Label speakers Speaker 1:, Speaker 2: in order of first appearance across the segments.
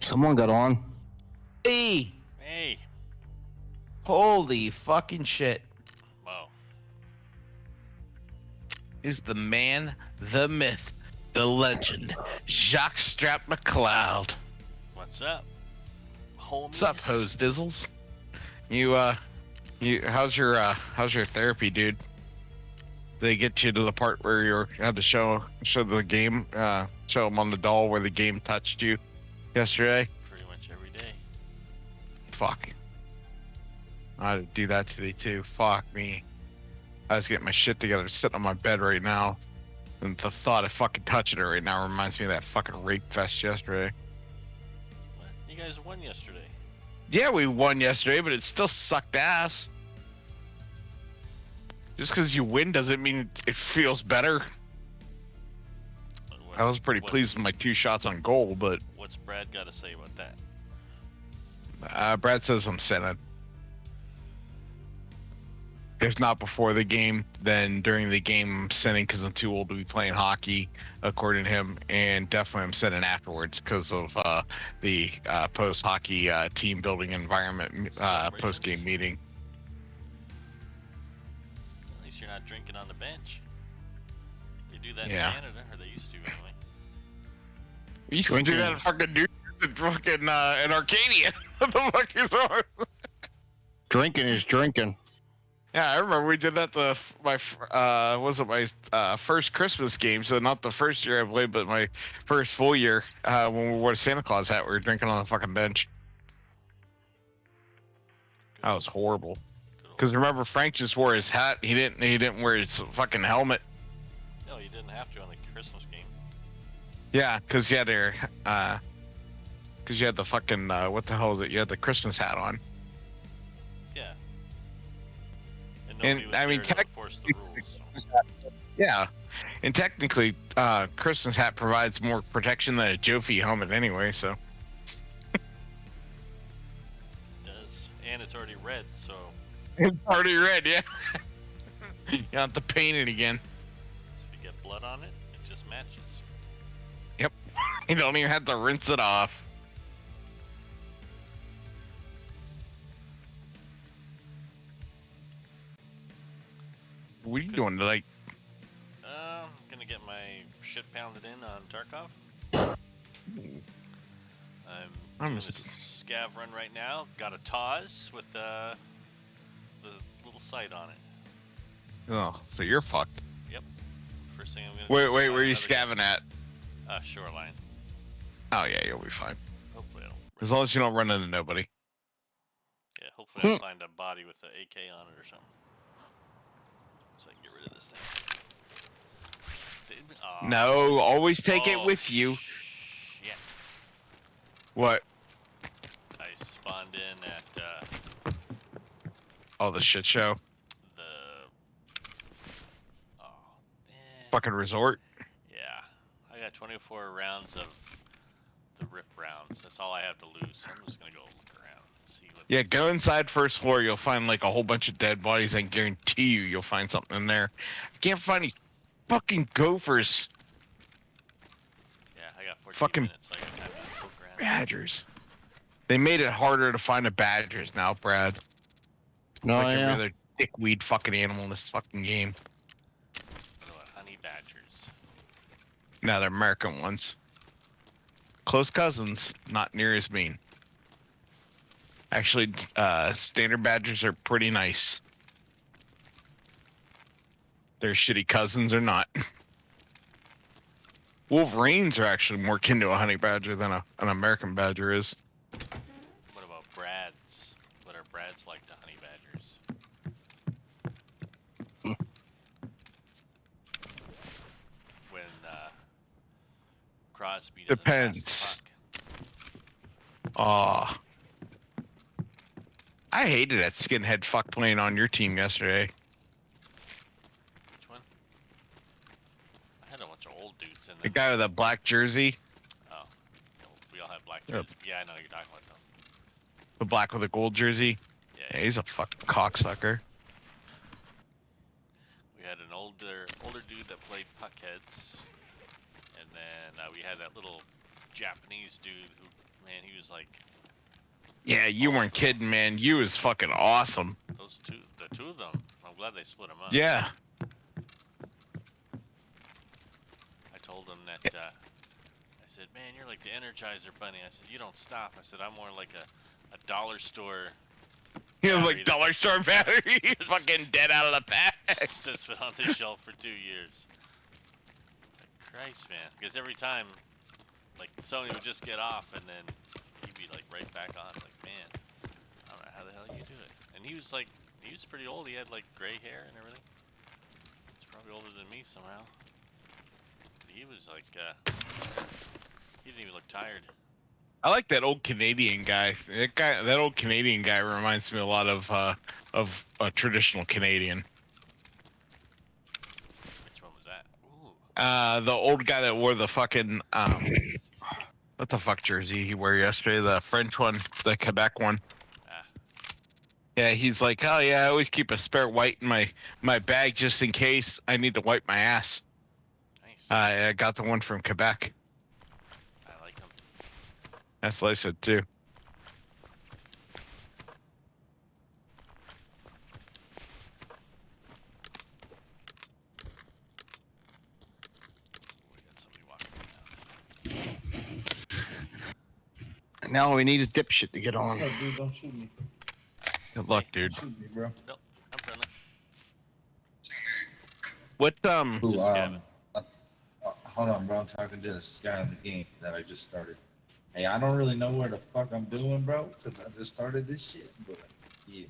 Speaker 1: Someone got on.
Speaker 2: Hey!
Speaker 3: Hey.
Speaker 2: Holy fucking shit.
Speaker 3: Wow.
Speaker 2: Is the man, the myth, the legend, Jacques Strap McLeod.
Speaker 3: What's up? Homies?
Speaker 2: What's up, hose dizzles? How's your therapy, dude? They get you to the part where you had to show the game, show them on the doll where the game touched you yesterday?
Speaker 3: Pretty much every day.
Speaker 2: Fuck. I had to do that today too. Fuck me. I was getting my shit together, sitting on my bed right now, and the thought of fucking touching it right now reminds me of that fucking rape fest yesterday.
Speaker 3: What? You guys won yesterday.
Speaker 2: Yeah, we won yesterday, but it still sucked ass. Just because you win doesn't mean it feels better. I was pretty pleased with my 2 shots on goal, but...
Speaker 3: What's Brad got to say about that?
Speaker 2: Brad says I'm sinning. If not before the game, then during the game I'm sinning because I'm too old to be playing hockey, according to him, and definitely I'm sinning afterwards because of the post-hockey team-building environment post-game meeting.
Speaker 3: At least you're not drinking on the bench. They do that in Canada, or they used to anyway.
Speaker 2: You can do that in Arcadia. What the fuck is wrong?
Speaker 1: Drinking is drinking.
Speaker 2: Yeah, I remember we did that my first Christmas game, so not the first year I played, but my first full year when we wore the Santa Claus hat, we were drinking on the fucking bench. That was horrible. Because remember, Frank just wore his hat. He didn't wear his fucking helmet.
Speaker 3: No, you didn't have to on the Christmas game.
Speaker 2: Yeah, because you had the fucking what the hell is it? You had the Christmas hat on.
Speaker 3: Yeah.
Speaker 2: And I mean, yeah, and technically, Christmas hat provides more protection than a Jofi helmet anyway. So
Speaker 3: it does, and it's already red, so
Speaker 2: it's already red. Yeah, you don't have to paint it again.
Speaker 3: So if you get blood on it, it just matches.
Speaker 2: Yep, you don't even have to rinse it off. What are you doing tonight?
Speaker 3: I'm gonna get my shit pounded in on Tarkov. I'm doing a scav run right now. Got a Taz with the little sight on it.
Speaker 2: Oh, so you're fucked.
Speaker 3: Yep. First thing I'm gonna
Speaker 2: wait, where are you scavving at?
Speaker 3: Shoreline.
Speaker 2: Oh yeah, you'll be fine.
Speaker 3: Hopefully I don't.
Speaker 2: As long as you don't run into nobody.
Speaker 3: Yeah, hopefully I'll find a body with the AK on it or something. So I can get rid of this thing.
Speaker 2: No, always take it with you.
Speaker 3: Yeah.
Speaker 2: What?
Speaker 3: I spawned in at
Speaker 2: the shit show. Fucking resort.
Speaker 3: Yeah, I got 24 rounds of the rip rounds. That's all I have to lose. So I'm just gonna go look around. See what.
Speaker 2: Yeah, go inside first floor. You'll find like a whole bunch of dead bodies. I guarantee you'll find something in there. I can't find any fucking gophers.
Speaker 3: Yeah, I got 14
Speaker 2: fucking
Speaker 3: minutes. So I got time to poke around.
Speaker 2: badgers. They made it harder to find the badgers now, Brad.
Speaker 1: No,
Speaker 2: like every other dickweed fucking animal in this fucking game.
Speaker 3: Honey badgers.
Speaker 2: No, they're American ones. Close cousins, not near as mean. Actually, standard badgers are pretty nice. Their shitty cousins are not. Wolverines are actually more kin to a honey badger than an American badger is.
Speaker 3: What about Brads? What are Brads like to honey badgers? When Crosby doesn't
Speaker 2: depends.
Speaker 3: pass the puck.
Speaker 2: Aw. I hated that skinhead fuck playing on your team yesterday.
Speaker 3: Which one? I had a bunch of old dudes in there.
Speaker 2: The guy with the black jersey.
Speaker 3: Oh. We all have black jerseys. Yeah, I know what you're talking about though.
Speaker 2: The black with the gold jersey.
Speaker 3: Yeah.
Speaker 2: Yeah, he's a fucking cocksucker.
Speaker 3: We had an older dude that played puckheads. And then we had that little Japanese dude who man, he was like,
Speaker 2: Yeah, you weren't kidding, man. You was fucking awesome.
Speaker 3: the two of them. I'm glad they split them up.
Speaker 2: Yeah.
Speaker 3: I told him that, I said, man, you're like the Energizer Bunny. I said, you don't stop. I said, I'm more like a dollar store.
Speaker 2: He was like
Speaker 3: battery that
Speaker 2: dollar store battery. He was fucking dead out of the pack.
Speaker 3: That's been on the shelf for 2 years. Like, Christ, man. Because every time, like, Sony would just get off, and then he'd be, like, right back on. Like, man, I don't know how the hell you do it. And he was, like, he was pretty old. He had, like, gray hair and everything. He's probably older than me somehow. But he was, like, he didn't even look tired.
Speaker 2: I like that old Canadian guy. That old Canadian guy reminds me a lot of a traditional Canadian.
Speaker 3: Which one was that? Ooh.
Speaker 2: The old guy that wore the fucking what the fuck jersey he wore yesterday? The French one, the Quebec one.
Speaker 3: Ah.
Speaker 2: Yeah, he's like, oh yeah, I always keep a spare white in my bag just in case I need to wipe my ass.
Speaker 3: Nice.
Speaker 2: I got the one from Quebec.
Speaker 3: I like him.
Speaker 2: That's what I said too.
Speaker 3: We got somebody walking down.
Speaker 1: Now all we need is dipshit to get on.
Speaker 4: No, dude, don't shoot me.
Speaker 2: Good luck, dude.
Speaker 4: Don't shoot me, bro.
Speaker 3: Nope, I'm friendly.
Speaker 2: What
Speaker 4: Ooh,
Speaker 3: Kevin.
Speaker 4: hold on, bro. I'm talking to this guy in the game that I just started. Hey, I don't really know where the fuck I'm doing, bro, because I just started this shit. But yeah.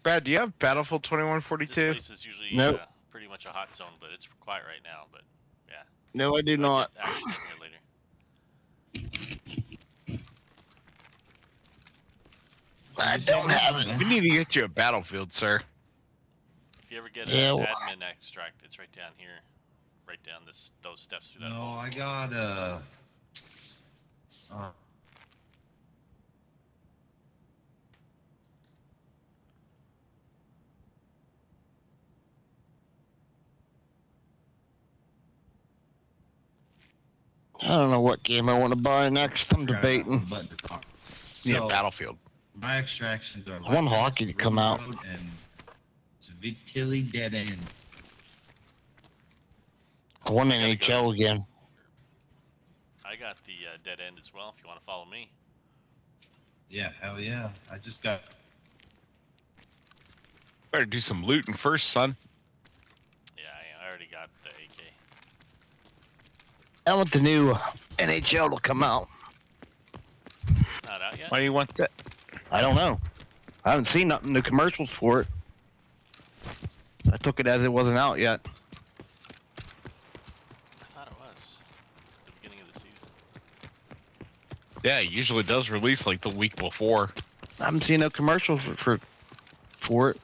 Speaker 2: Brad, do you have Battlefield
Speaker 3: This
Speaker 2: 2142?
Speaker 3: place is usually
Speaker 1: Nope.
Speaker 3: pretty much a hot zone, but it's quiet right now. But yeah,
Speaker 1: No, I do not.
Speaker 3: I'll get action in here later.
Speaker 1: I don't have it.
Speaker 2: We need to get you a Battlefield, sir.
Speaker 3: If you ever get
Speaker 1: Yeah,
Speaker 3: an
Speaker 1: well-
Speaker 3: admin extract, it's right down here, right down those steps through that
Speaker 4: No,
Speaker 3: hole.
Speaker 4: I got
Speaker 1: I don't know what game I want to buy next. I'm debating.
Speaker 4: Button to talk.
Speaker 2: Yeah,
Speaker 4: So,
Speaker 2: Battlefield.
Speaker 4: my extractions are
Speaker 1: I want hockey to come out.
Speaker 4: Road and Vitilli Dead End.
Speaker 1: I want NHL again.
Speaker 3: I got the dead end as well. If you want to follow me.
Speaker 4: Yeah, hell yeah. I just got.
Speaker 2: Better do some looting first, son.
Speaker 3: Yeah, I already got the AK.
Speaker 1: I want the new NHL to come out.
Speaker 3: Not out yet.
Speaker 2: Why do you want that?
Speaker 1: I don't know. I haven't seen nothing, no commercials for it. I took it as it wasn't out yet.
Speaker 3: I thought it was the beginning of the season.
Speaker 2: Yeah, it usually does release like the week before.
Speaker 1: I haven't seen no commercials for it.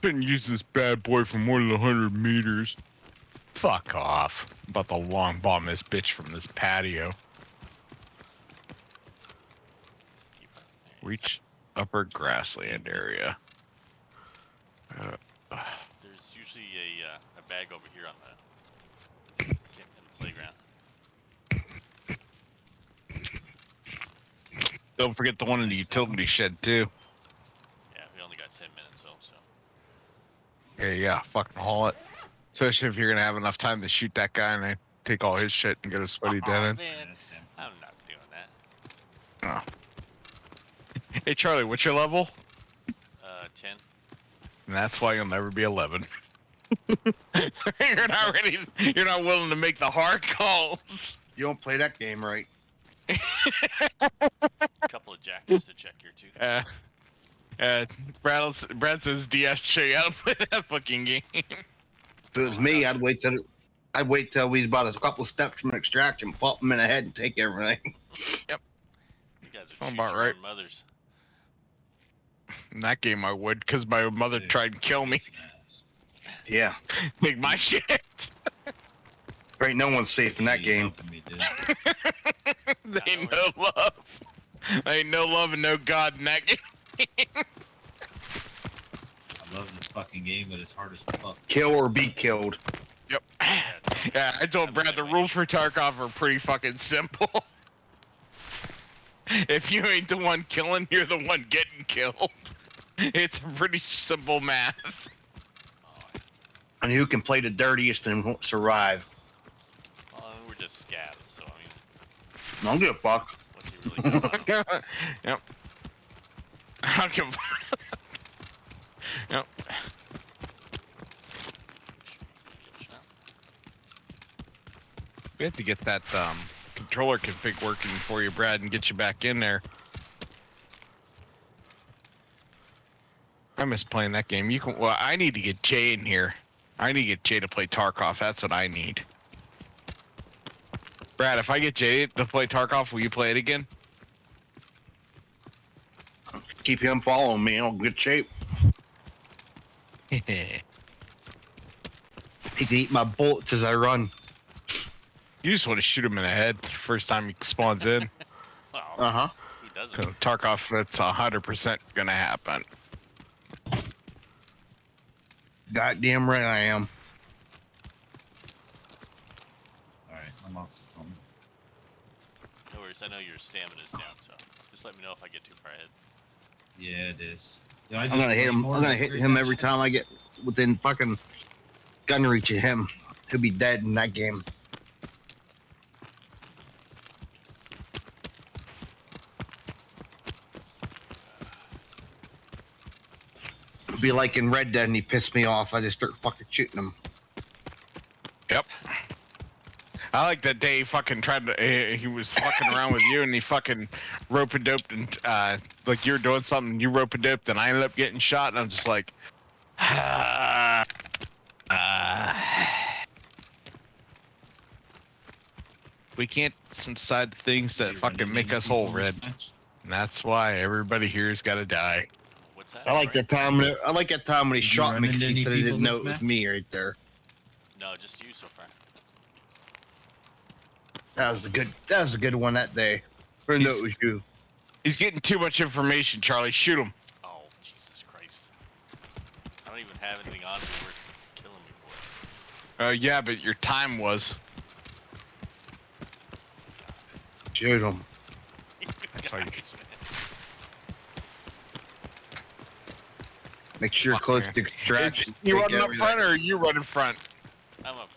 Speaker 2: Couldn't use this bad boy for more than 100 meters. Fuck off. I'm about to long bomb this bitch from this patio. Reach upper grassland area.
Speaker 3: There's usually a bag over here on the in the playground.
Speaker 2: Don't forget the one in the utility shed too.
Speaker 3: Yeah, we only got 10 minutes though, so.
Speaker 2: Yeah, fucking haul it. Especially if you're gonna have enough time to shoot that guy and then take all his shit and get a sweaty dead end.
Speaker 3: Man, I'm not doing that.
Speaker 2: Oh. Hey Charlie, what's your level?
Speaker 3: 10.
Speaker 2: And that's why you'll never be 11. You're not willing to make the hard calls.
Speaker 1: You don't play that game right.
Speaker 3: A couple of jackets to check here too.
Speaker 2: Brad says DS show you how to play that fucking game.
Speaker 1: If it was me, I'd wait till we was about a couple steps from extraction, pop them in the head, and take everything.
Speaker 3: You guys are
Speaker 2: Sound
Speaker 3: shooting
Speaker 2: about
Speaker 3: your
Speaker 2: right.
Speaker 3: own mothers.
Speaker 2: In that game I would, because my mother tried to kill me.
Speaker 1: Yeah,
Speaker 2: Make my shit.
Speaker 1: there ain't no one safe in that game.
Speaker 2: There ain't no love. There ain't no love and no God in that game.
Speaker 4: I love this fucking game, but it's hard as fuck.
Speaker 1: Kill or be killed.
Speaker 2: Yep. Yeah, I told Brad the rules for Tarkov are pretty fucking simple. If you ain't the one killing, you're the one getting killed. It's pretty simple math.
Speaker 1: And who can play the dirtiest and won't survive?
Speaker 3: Well, we're just scabs, so I mean,
Speaker 1: I don't give a fuck.
Speaker 3: what's he really doing?
Speaker 2: Yep. I don't give a fuck. Yep. We have to get that controller config working for you, Brad, and get you back in there. I miss playing that game. You can. Well, I need to get Jay in here. I need to get Jay to play Tarkov. That's what I need. Brad, if I get Jay to play Tarkov, will you play it again?
Speaker 1: Keep him following me. I'm in good shape. He can eat my bullets as I run.
Speaker 2: You just want to shoot him in the head first time he spawns in.
Speaker 3: Well, who doesn't?
Speaker 2: Tarkov, that's 100% going to happen.
Speaker 1: Goddamn right I am.
Speaker 4: Alright, I'm off the phone.
Speaker 3: No worries, I know your stamina's down, so just let me know if I get too far ahead.
Speaker 4: Yeah, it is.
Speaker 1: I'm gonna hit him. I'm gonna hit him every time I get within fucking gun reach of him. He'll be dead in that game. It'll be like in Red Dead and he pissed me off. I just start fucking shooting him.
Speaker 2: Yep. I like that day he fucking tried to, he was fucking around with you and he fucking rope-a-doped and, like you were doing something, you rope-a-doped and I ended up getting shot and I'm just like, we can't decide the things that fucking make us whole, Red. And that's why everybody here's gotta die.
Speaker 3: What's that?
Speaker 1: I like that time. I like that time when he
Speaker 4: Did you
Speaker 1: shot
Speaker 4: run
Speaker 1: me
Speaker 4: into
Speaker 1: because he
Speaker 4: any
Speaker 1: said he
Speaker 4: people
Speaker 1: didn't know
Speaker 4: this
Speaker 1: it was
Speaker 4: match?
Speaker 1: me right there.
Speaker 3: No, just you so far.
Speaker 1: That was a good one that day. I didn't know it was you.
Speaker 2: He's getting too much information, Charlie. Shoot him.
Speaker 3: Oh, Jesus Christ. I don't even have anything on me worth killing me for.
Speaker 2: Yeah, but your time was.
Speaker 1: Shoot him.
Speaker 2: That's how you-
Speaker 1: Make sure you're close to extraction.
Speaker 2: You
Speaker 1: Take
Speaker 2: run up
Speaker 1: everything.
Speaker 2: front or you run in front?
Speaker 3: Well,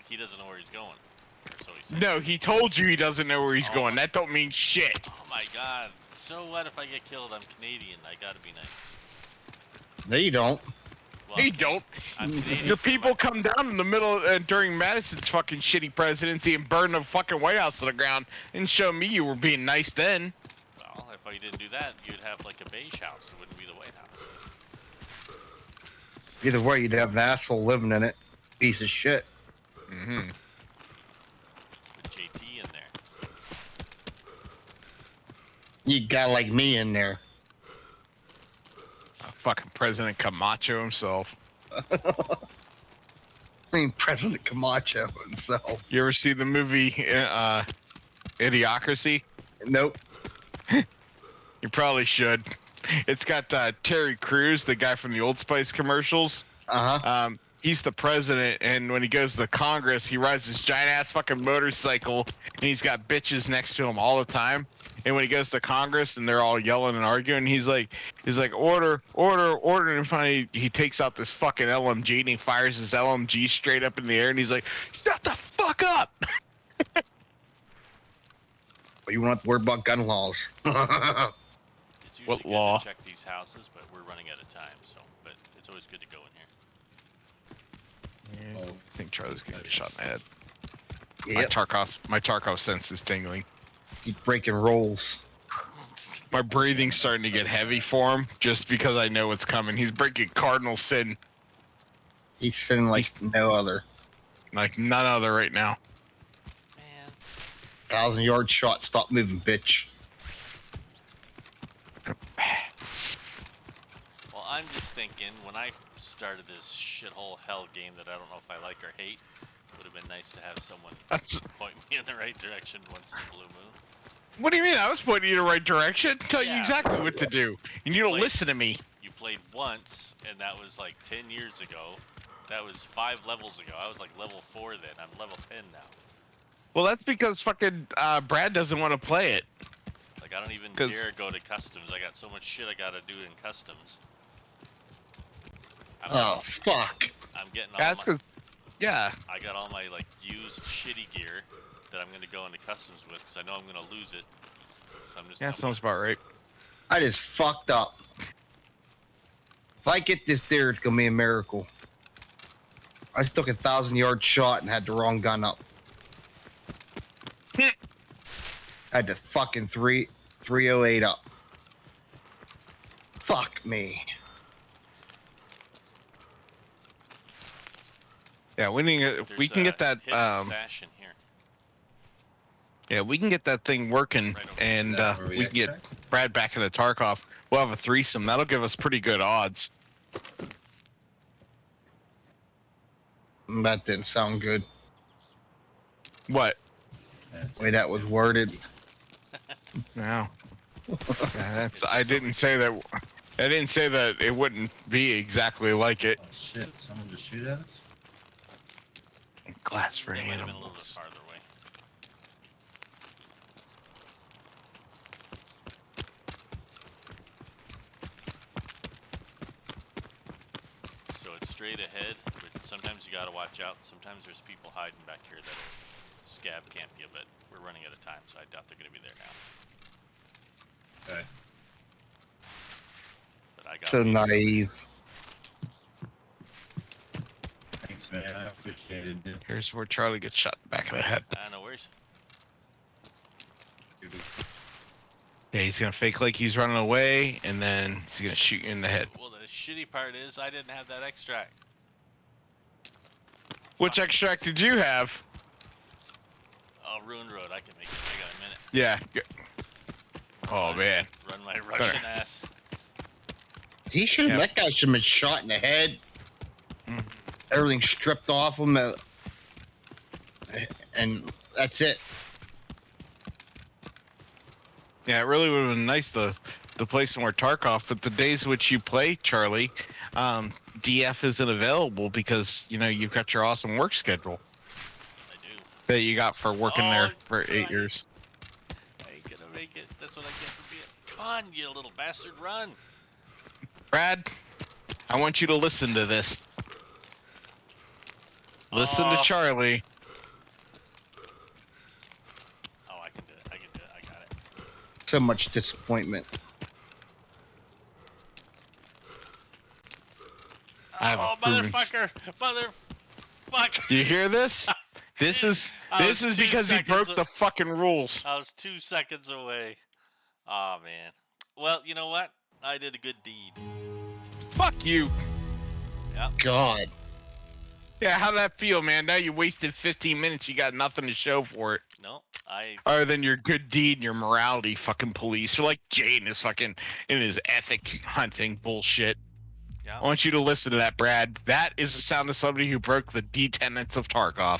Speaker 3: he doesn't know where he's going. Or so he said.
Speaker 2: No, he told you he doesn't know where he's
Speaker 3: Oh.
Speaker 2: going. That don't mean shit.
Speaker 3: Oh my God. So what if I get killed? I'm Canadian. I gotta be nice.
Speaker 1: No, you don't.
Speaker 3: Well,
Speaker 2: He don't.
Speaker 3: I'm Canadian.
Speaker 2: Your people come down in the middle during Madison's fucking shitty presidency and burn the fucking White House to the ground and show me you were being nice then.
Speaker 3: Well, if I didn't do that, you'd have like a beige house. It wouldn't be the White House.
Speaker 1: Either way, you'd have an asshole living in it. Piece of shit.
Speaker 2: Mm-hmm.
Speaker 3: With JT in there.
Speaker 1: You got like me in there.
Speaker 2: Fucking President Camacho himself.
Speaker 1: I mean, President Camacho himself.
Speaker 2: You ever see the movie Idiocracy?
Speaker 1: Nope.
Speaker 2: You probably should. It's got Terry Crews, the guy from the Old Spice commercials.
Speaker 1: Uh-huh.
Speaker 2: He's the president, and when he goes to Congress, he rides this giant-ass fucking motorcycle, and he's got bitches next to him all the time. And when he goes to Congress, and they're all yelling and arguing, he's like, order, order, order, and finally he takes out this fucking LMG, and he fires his LMG straight up in the air, and he's like, shut the fuck up!
Speaker 1: But you won't have to worry about gun laws.
Speaker 3: It's usually
Speaker 2: What
Speaker 3: good
Speaker 2: law?
Speaker 3: to check these houses, but we're running out of time. So, but it's always good to go in here.
Speaker 2: I think Charlie's gonna get shot in the head.
Speaker 1: Yep.
Speaker 2: My Tarkov sense is tingling.
Speaker 1: Keep breaking rolls.
Speaker 2: My breathing's starting to get heavy for him, just because I know what's coming. He's breaking cardinal sin
Speaker 1: He's sitting like no other.
Speaker 2: like none other right now.
Speaker 3: Man,
Speaker 1: 1,000-yard shot. Stop moving, bitch.
Speaker 3: well, I'm just thinking when I started this shithole hell game that I don't know if I like or hate, it would have been nice to have someone point me in the right direction once in a blue moon.
Speaker 2: What do you mean? I was pointing you in the right direction. Tell you
Speaker 3: Yeah.
Speaker 2: exactly what to do, and you don't
Speaker 3: Like-
Speaker 2: listen to me.
Speaker 3: You played once, and that was like 10 years ago. That was 5 levels ago. I was like level 4 then. I'm level 10 now.
Speaker 2: Well, that's because fucking Brad doesn't want to play it.
Speaker 3: Like, I don't even
Speaker 2: 'Cause-
Speaker 3: dare go to customs. I got so much shit I gotta do in customs.
Speaker 1: Oh, fuck.
Speaker 3: I'm getting all
Speaker 2: That's
Speaker 3: my...
Speaker 2: because, yeah.
Speaker 3: I got all my, like, used shitty gear that I'm gonna go into customs with, because I know I'm gonna lose it. So I'm just...
Speaker 2: Yeah, sounds about right.
Speaker 1: I just fucked up. If I get this there, it's gonna be a miracle. I just took a 1,000-yard shot and had the wrong gun up. I had the fucking 308 up. Fuck me.
Speaker 2: Yeah, we can get that.
Speaker 3: Hidden stash in here.
Speaker 2: Yeah, we can get that thing working,
Speaker 3: Right over
Speaker 2: and
Speaker 4: Is that where
Speaker 2: we can get
Speaker 4: extract?
Speaker 2: Brad back in the Tarkov. We'll have a threesome. That'll give us pretty good odds.
Speaker 1: That didn't sound good.
Speaker 2: What?
Speaker 1: The way that was worded.
Speaker 2: No. Yeah, I didn't say that. I didn't say that it wouldn't be exactly like it.
Speaker 4: Oh shit! Someone just shoot at us.
Speaker 2: Glass for
Speaker 3: They might have been a
Speaker 2: animals.
Speaker 3: little bit farther away. So it's straight ahead, but sometimes you gotta watch out. Sometimes there's people hiding back here that scab camp you, but we're running out of time, so I doubt they're gonna be there now.
Speaker 4: Okay.
Speaker 3: But I got
Speaker 1: So naive.
Speaker 4: Thanks, man. I appreciate it. Dude.
Speaker 2: Here's where Charlie gets shot in the back of the head.
Speaker 3: no worries.
Speaker 2: Yeah, he's gonna fake like he's running away, and then he's gonna shoot you in the head.
Speaker 3: Well, the shitty part is I didn't have that extract.
Speaker 2: Which extract did you have?
Speaker 3: Oh, Ruined Road. I can make it. I got a minute.
Speaker 2: Yeah. Oh man.
Speaker 3: Run my Russian ass.
Speaker 1: He should have.
Speaker 2: Yeah.
Speaker 1: That guy should have been shot in the head.
Speaker 2: Mhm.
Speaker 1: Everything stripped off him, and that's it.
Speaker 2: Yeah, it really would have been nice to play some more Tarkov, but the days which you play, Charlie, DF isn't available because, you know, you've got your awesome work schedule
Speaker 3: I do.
Speaker 2: that you got for working there for
Speaker 3: Oh,
Speaker 2: 8 years.
Speaker 3: I ain't gonna make it. That's what I get for being. Come on, you little bastard, run!
Speaker 2: Brad, I want you to listen to this. Listen to
Speaker 3: Oh.
Speaker 2: Charlie.
Speaker 3: Oh, I can do it. I can do it. I got it.
Speaker 1: So much disappointment.
Speaker 2: I have a
Speaker 3: Oh,
Speaker 2: proven-
Speaker 3: motherfucker!
Speaker 2: Do you hear this? This is
Speaker 3: I was
Speaker 2: this is
Speaker 3: 2
Speaker 2: because he
Speaker 3: seconds
Speaker 2: broke
Speaker 3: a-
Speaker 2: the fucking rules.
Speaker 3: I was 2 seconds away. Oh man. Well, you know what? I did a good deed.
Speaker 2: Fuck you.
Speaker 3: Yep.
Speaker 1: God.
Speaker 2: Yeah, how'd that feel, man? Now you wasted 15 minutes. You got nothing to show for it.
Speaker 3: No, I.
Speaker 2: Other than your good deed and your morality fucking police. You're like Jay and his fucking in his ethic hunting bullshit.
Speaker 3: Yeah.
Speaker 2: I want you to listen to that, Brad. That is the sound of somebody who broke the D tenets of Tarkov.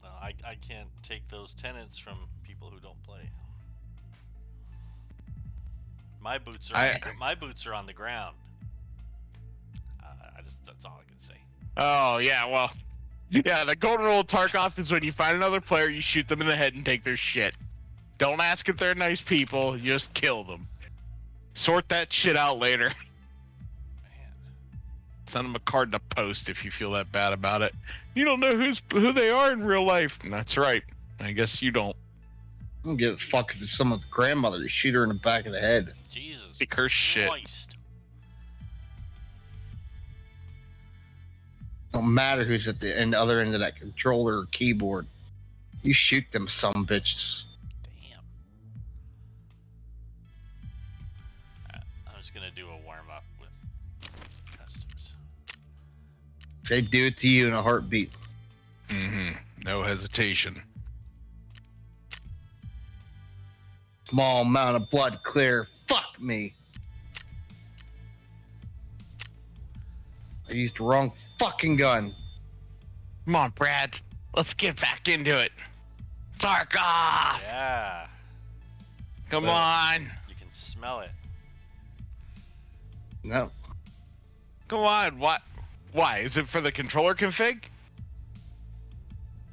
Speaker 3: Well, I can't take those tenants from people who don't play. My boots are on the ground. That's all I can say.
Speaker 2: Oh, yeah, well. Yeah, the golden rule of Tarkov is when you find another player, you shoot them in the head and take their shit. Don't ask if they're nice people, you just kill them. Sort that shit out later.
Speaker 3: Man.
Speaker 2: Send them a card in the post if you feel that bad about it. You don't know who they are in real life. That's right. I guess you don't.
Speaker 1: I don't give a fuck if it's someone's grandmother. You shoot her in the back of the head.
Speaker 3: Jesus
Speaker 2: Take her shit.
Speaker 3: Christ.
Speaker 1: Don't matter who's at the other end of that controller or keyboard. You shoot them some bitches.
Speaker 3: Damn. I'm just gonna do a warm up with customs.
Speaker 1: They do it to you in a heartbeat.
Speaker 2: Mm-hmm. No hesitation.
Speaker 1: Small amount of blood clear. Fuck me. I used the wrong fucking gun.
Speaker 2: Come on, Brad. Let's get back into it. Tarkov!
Speaker 3: Yeah.
Speaker 2: Come
Speaker 4: Well-
Speaker 2: on.
Speaker 3: You can smell it.
Speaker 1: No.
Speaker 2: Come on. Why? Is it for the controller config?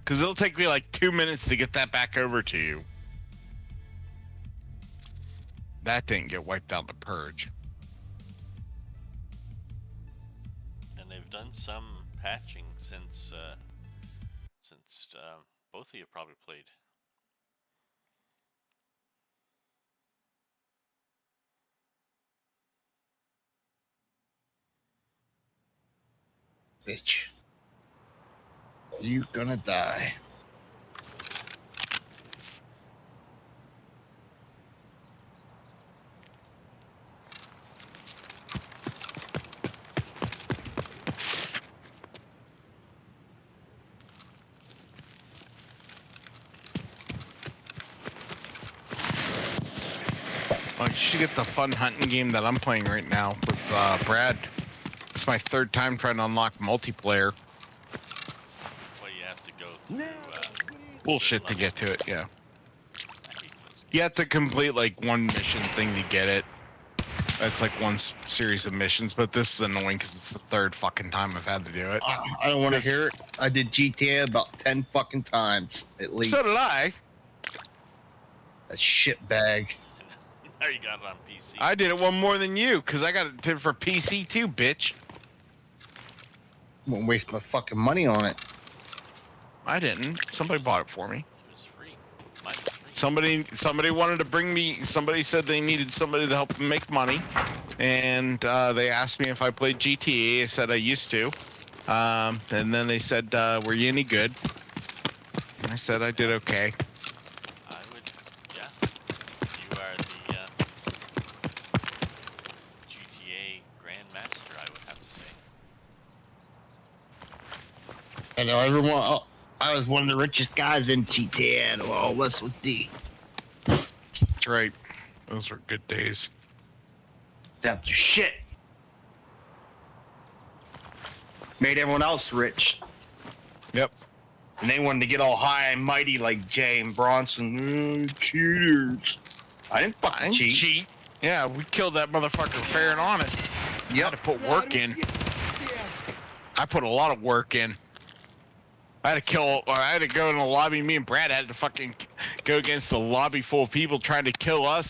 Speaker 2: Because it'll take me like 2 minutes to get that back over to you. That didn't get wiped out the purge.
Speaker 3: And they've done some patching since both of you probably played.
Speaker 1: Bitch. You gonna die.
Speaker 2: Oh, you should get the fun hunting game that I'm playing right now with Brad. It's my third time trying to unlock multiplayer.
Speaker 3: Well, you have to go through
Speaker 2: Bullshit to get to it, yeah. You have to complete like one mission thing to get it. That's like one series of missions, but this is annoying because it's the third fucking time I've had to do it.
Speaker 1: I don't want to hear it. I did GTA about 10 fucking times, at least.
Speaker 2: So did I.
Speaker 1: A shit bag.
Speaker 3: Now you got it on PC.
Speaker 2: I did it one more than you because I got it for PC too, bitch.
Speaker 1: Won't waste my fucking money on it.
Speaker 2: I didn't. Somebody bought it for me.
Speaker 3: It was free. Mine was free.
Speaker 2: Somebody wanted to bring me. Somebody said they needed somebody to help them make money, and they asked me if I played GTA. I said I used to, and then they said, "Were you any good?" And I said I did okay.
Speaker 3: I would, yeah. You are the GTA Grandmaster, I would have to say.
Speaker 1: I know everyone. I was one of the richest guys in GTA, and all this with D.
Speaker 2: That's right. Those were good days.
Speaker 1: That's shit. Made everyone else rich.
Speaker 2: Yep.
Speaker 1: And they wanted to get all high and mighty like Jay and Bronson. Cheaters. I didn't fucking cheat.
Speaker 2: Yeah, we killed that motherfucker fair and honest. You had to put work in. I put a lot of work in. I had to go in the lobby. Me and Brad had to fucking go against a lobby full of people trying to kill us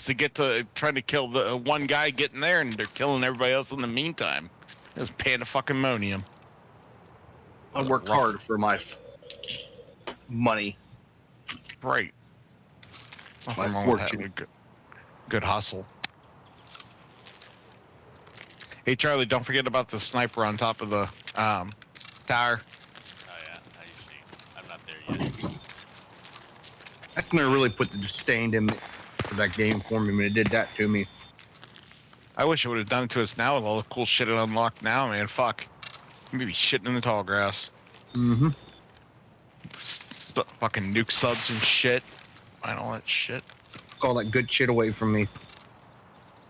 Speaker 2: trying to kill the one guy getting there, and they're killing everybody else in the meantime. It was pandemonium.
Speaker 1: I worked hard for my money.
Speaker 2: Right.
Speaker 1: My
Speaker 2: Nothing wrong with
Speaker 1: fortune.
Speaker 2: having a good hustle. Hey, Charlie, don't forget about the sniper on top of the tower.
Speaker 3: I'm not there yet.
Speaker 1: That's gonna really put the disdain in for that game for me when it did that to me.
Speaker 2: I wish it would have done it to us now with all the cool shit it unlocked now, man. Fuck. Maybe shitting in the tall grass.
Speaker 1: Mm-hmm.
Speaker 2: Fucking nuke subs and shit. And all that shit.
Speaker 1: Took all that good shit away from me.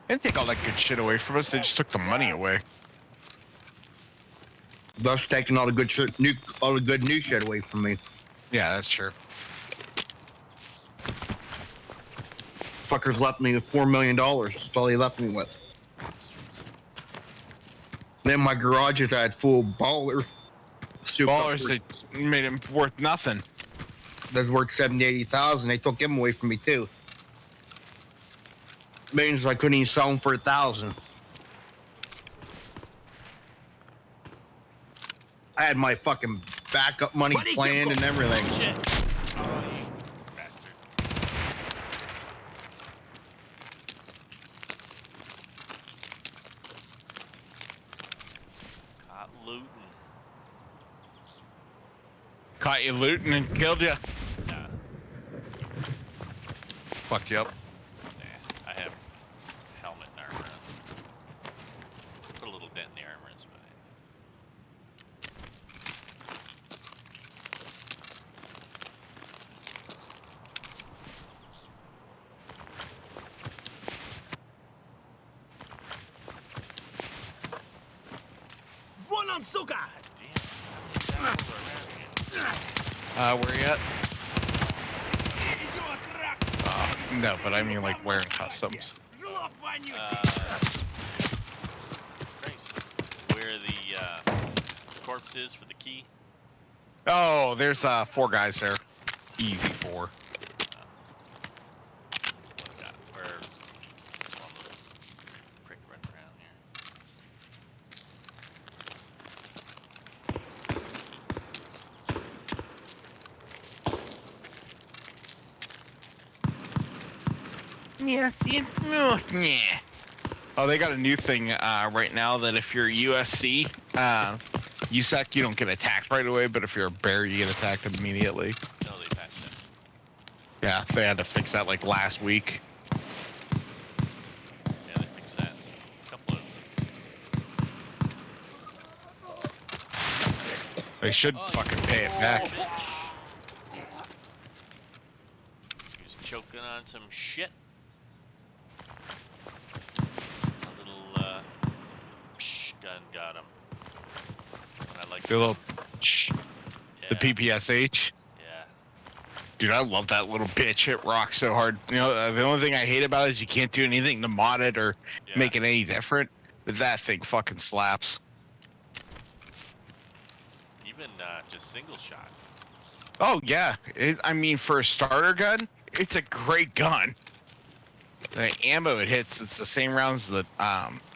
Speaker 2: They didn't take all that good shit away from us. They just took the money away.
Speaker 1: Thus taking all the good shit, all the good new shit away from me.
Speaker 2: Yeah, that's true.
Speaker 1: Fuckers left me with $4 million. That's all he left me with. Then my garages I had full ballers.
Speaker 2: Ballers, they made him worth nothing.
Speaker 1: That's worth 70,000, 80,000. They took him away from me too. Means I couldn't even sell them for 1,000. I had my fucking backup money planned and everything.
Speaker 3: Shit. Oh, you bastard. Caught looting.
Speaker 2: Caught you looting and killed you.
Speaker 3: Nah,
Speaker 2: Fucked you up.
Speaker 3: I have helmet and armor on. Put a little dent in the armor, it's fine.
Speaker 2: Where you at? No, but I mean like wearing customs.
Speaker 3: Christ. Where the corpse is for the key?
Speaker 2: Oh, there's 4 guys there. Easy 4.
Speaker 3: Where? Well, prick running around here.
Speaker 2: Yeah, Oh, they got a new thing right now that if you're USC, USAC, you don't get attacked right away, but if you're a bear, you get attacked immediately.
Speaker 3: No, they patched it.
Speaker 2: Yeah, they had to fix that like last week.
Speaker 3: Yeah, they fixed that. A couple of
Speaker 2: They should fucking pay it back.
Speaker 3: He was choking on some shit. A little gun got him. And I like
Speaker 2: The little the
Speaker 3: yeah.
Speaker 2: PPSH.
Speaker 3: Yeah.
Speaker 2: Dude, I love that little bitch. It rocks so hard. You know, the only thing I hate about it is you can't do anything to mod it or
Speaker 3: Yeah.
Speaker 2: make it any different. But that thing fucking slaps.
Speaker 3: Even just single shot.
Speaker 2: Oh, yeah. I mean, for a starter gun, it's a great gun. The ammo it hits, it's the same rounds that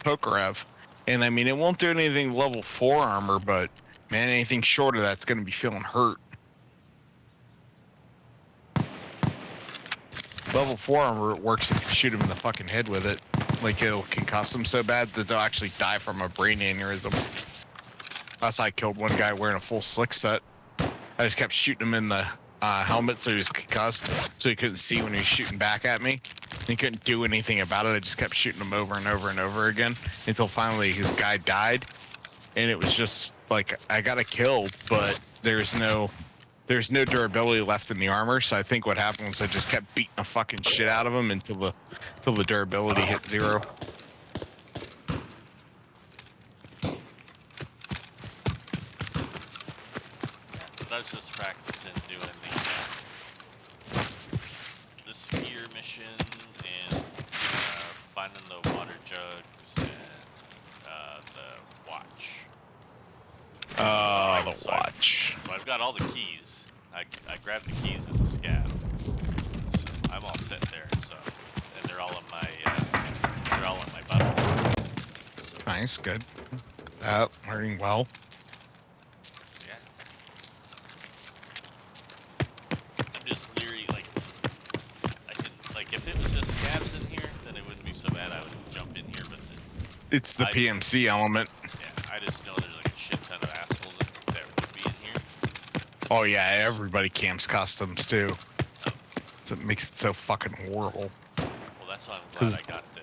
Speaker 2: Tokarev. And, I mean, it won't do anything level 4 armor, but, man, anything short of that's going to be feeling hurt. Level 4 armor, it works if you shoot him in the fucking head with it. Like, it'll concuss them so bad that they'll actually die from a brain aneurysm. That's how I killed one guy wearing a full slick set. I just kept shooting him in the helmet so he was concussed, so he couldn't see when he was shooting back at me. He couldn't do anything about it. I just kept shooting him over and over and over again until finally his guy died. And it was just like, I got a kill, but there's no durability left in the armor. So I think what happened was I just kept beating the fucking shit out of him until the durability hit 0.
Speaker 3: I was just practicing doing the skier mission and finding the water jugs and the watch.
Speaker 2: The watch.
Speaker 3: So I've got all the keys. I grabbed the keys as a scav. So I'm all set there. So and they're all in my button.
Speaker 2: Nice, good. Learning well.
Speaker 3: Yeah. I'm just leery, like, I could, like, if it was just scavs in here, then it wouldn't be so bad. I would jump in here, but
Speaker 2: It's the PMC element.
Speaker 3: yeah, I just know there's like a shit ton of assholes that would be in here.
Speaker 2: Oh yeah, everybody camps customs too. So it makes it so fucking horrible.
Speaker 3: Well, that's why I'm glad I got the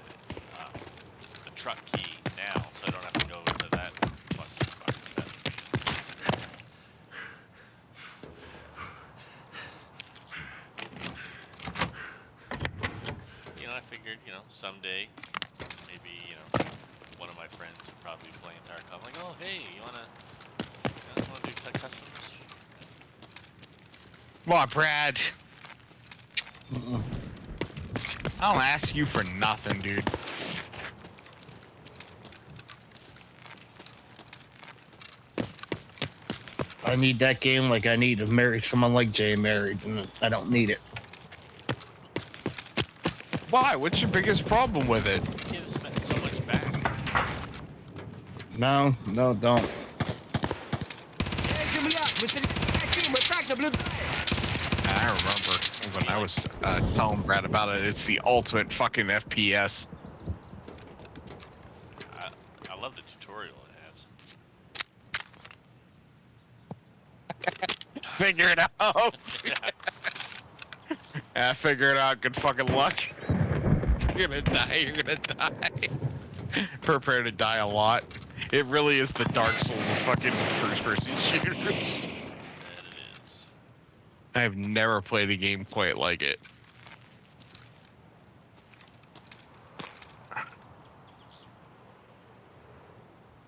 Speaker 3: truck key now, so I don't have to go into that fucking mess. You know, I figured, you know, someday, maybe, you know, one of my friends would probably play Tarkov. Like, oh, hey, you wanna do customs?
Speaker 2: Well, Brad, I don't ask you for nothing, dude.
Speaker 1: I need that game like I need to marry someone like Jay married, and I don't need it.
Speaker 2: Why? What's your biggest problem with it?
Speaker 3: It gives so much back.
Speaker 1: No, don't.
Speaker 2: I remember when I was telling Brad about it. It's the ultimate fucking FPS.
Speaker 3: I love the tutorial it has.
Speaker 2: Figure it out. I figure it out. Good fucking luck. You're gonna die. You're gonna die. Prepare to die a lot. It really is the Dark Souls of fucking first-person shooters.
Speaker 3: That it is.
Speaker 2: I've never played a game quite like it.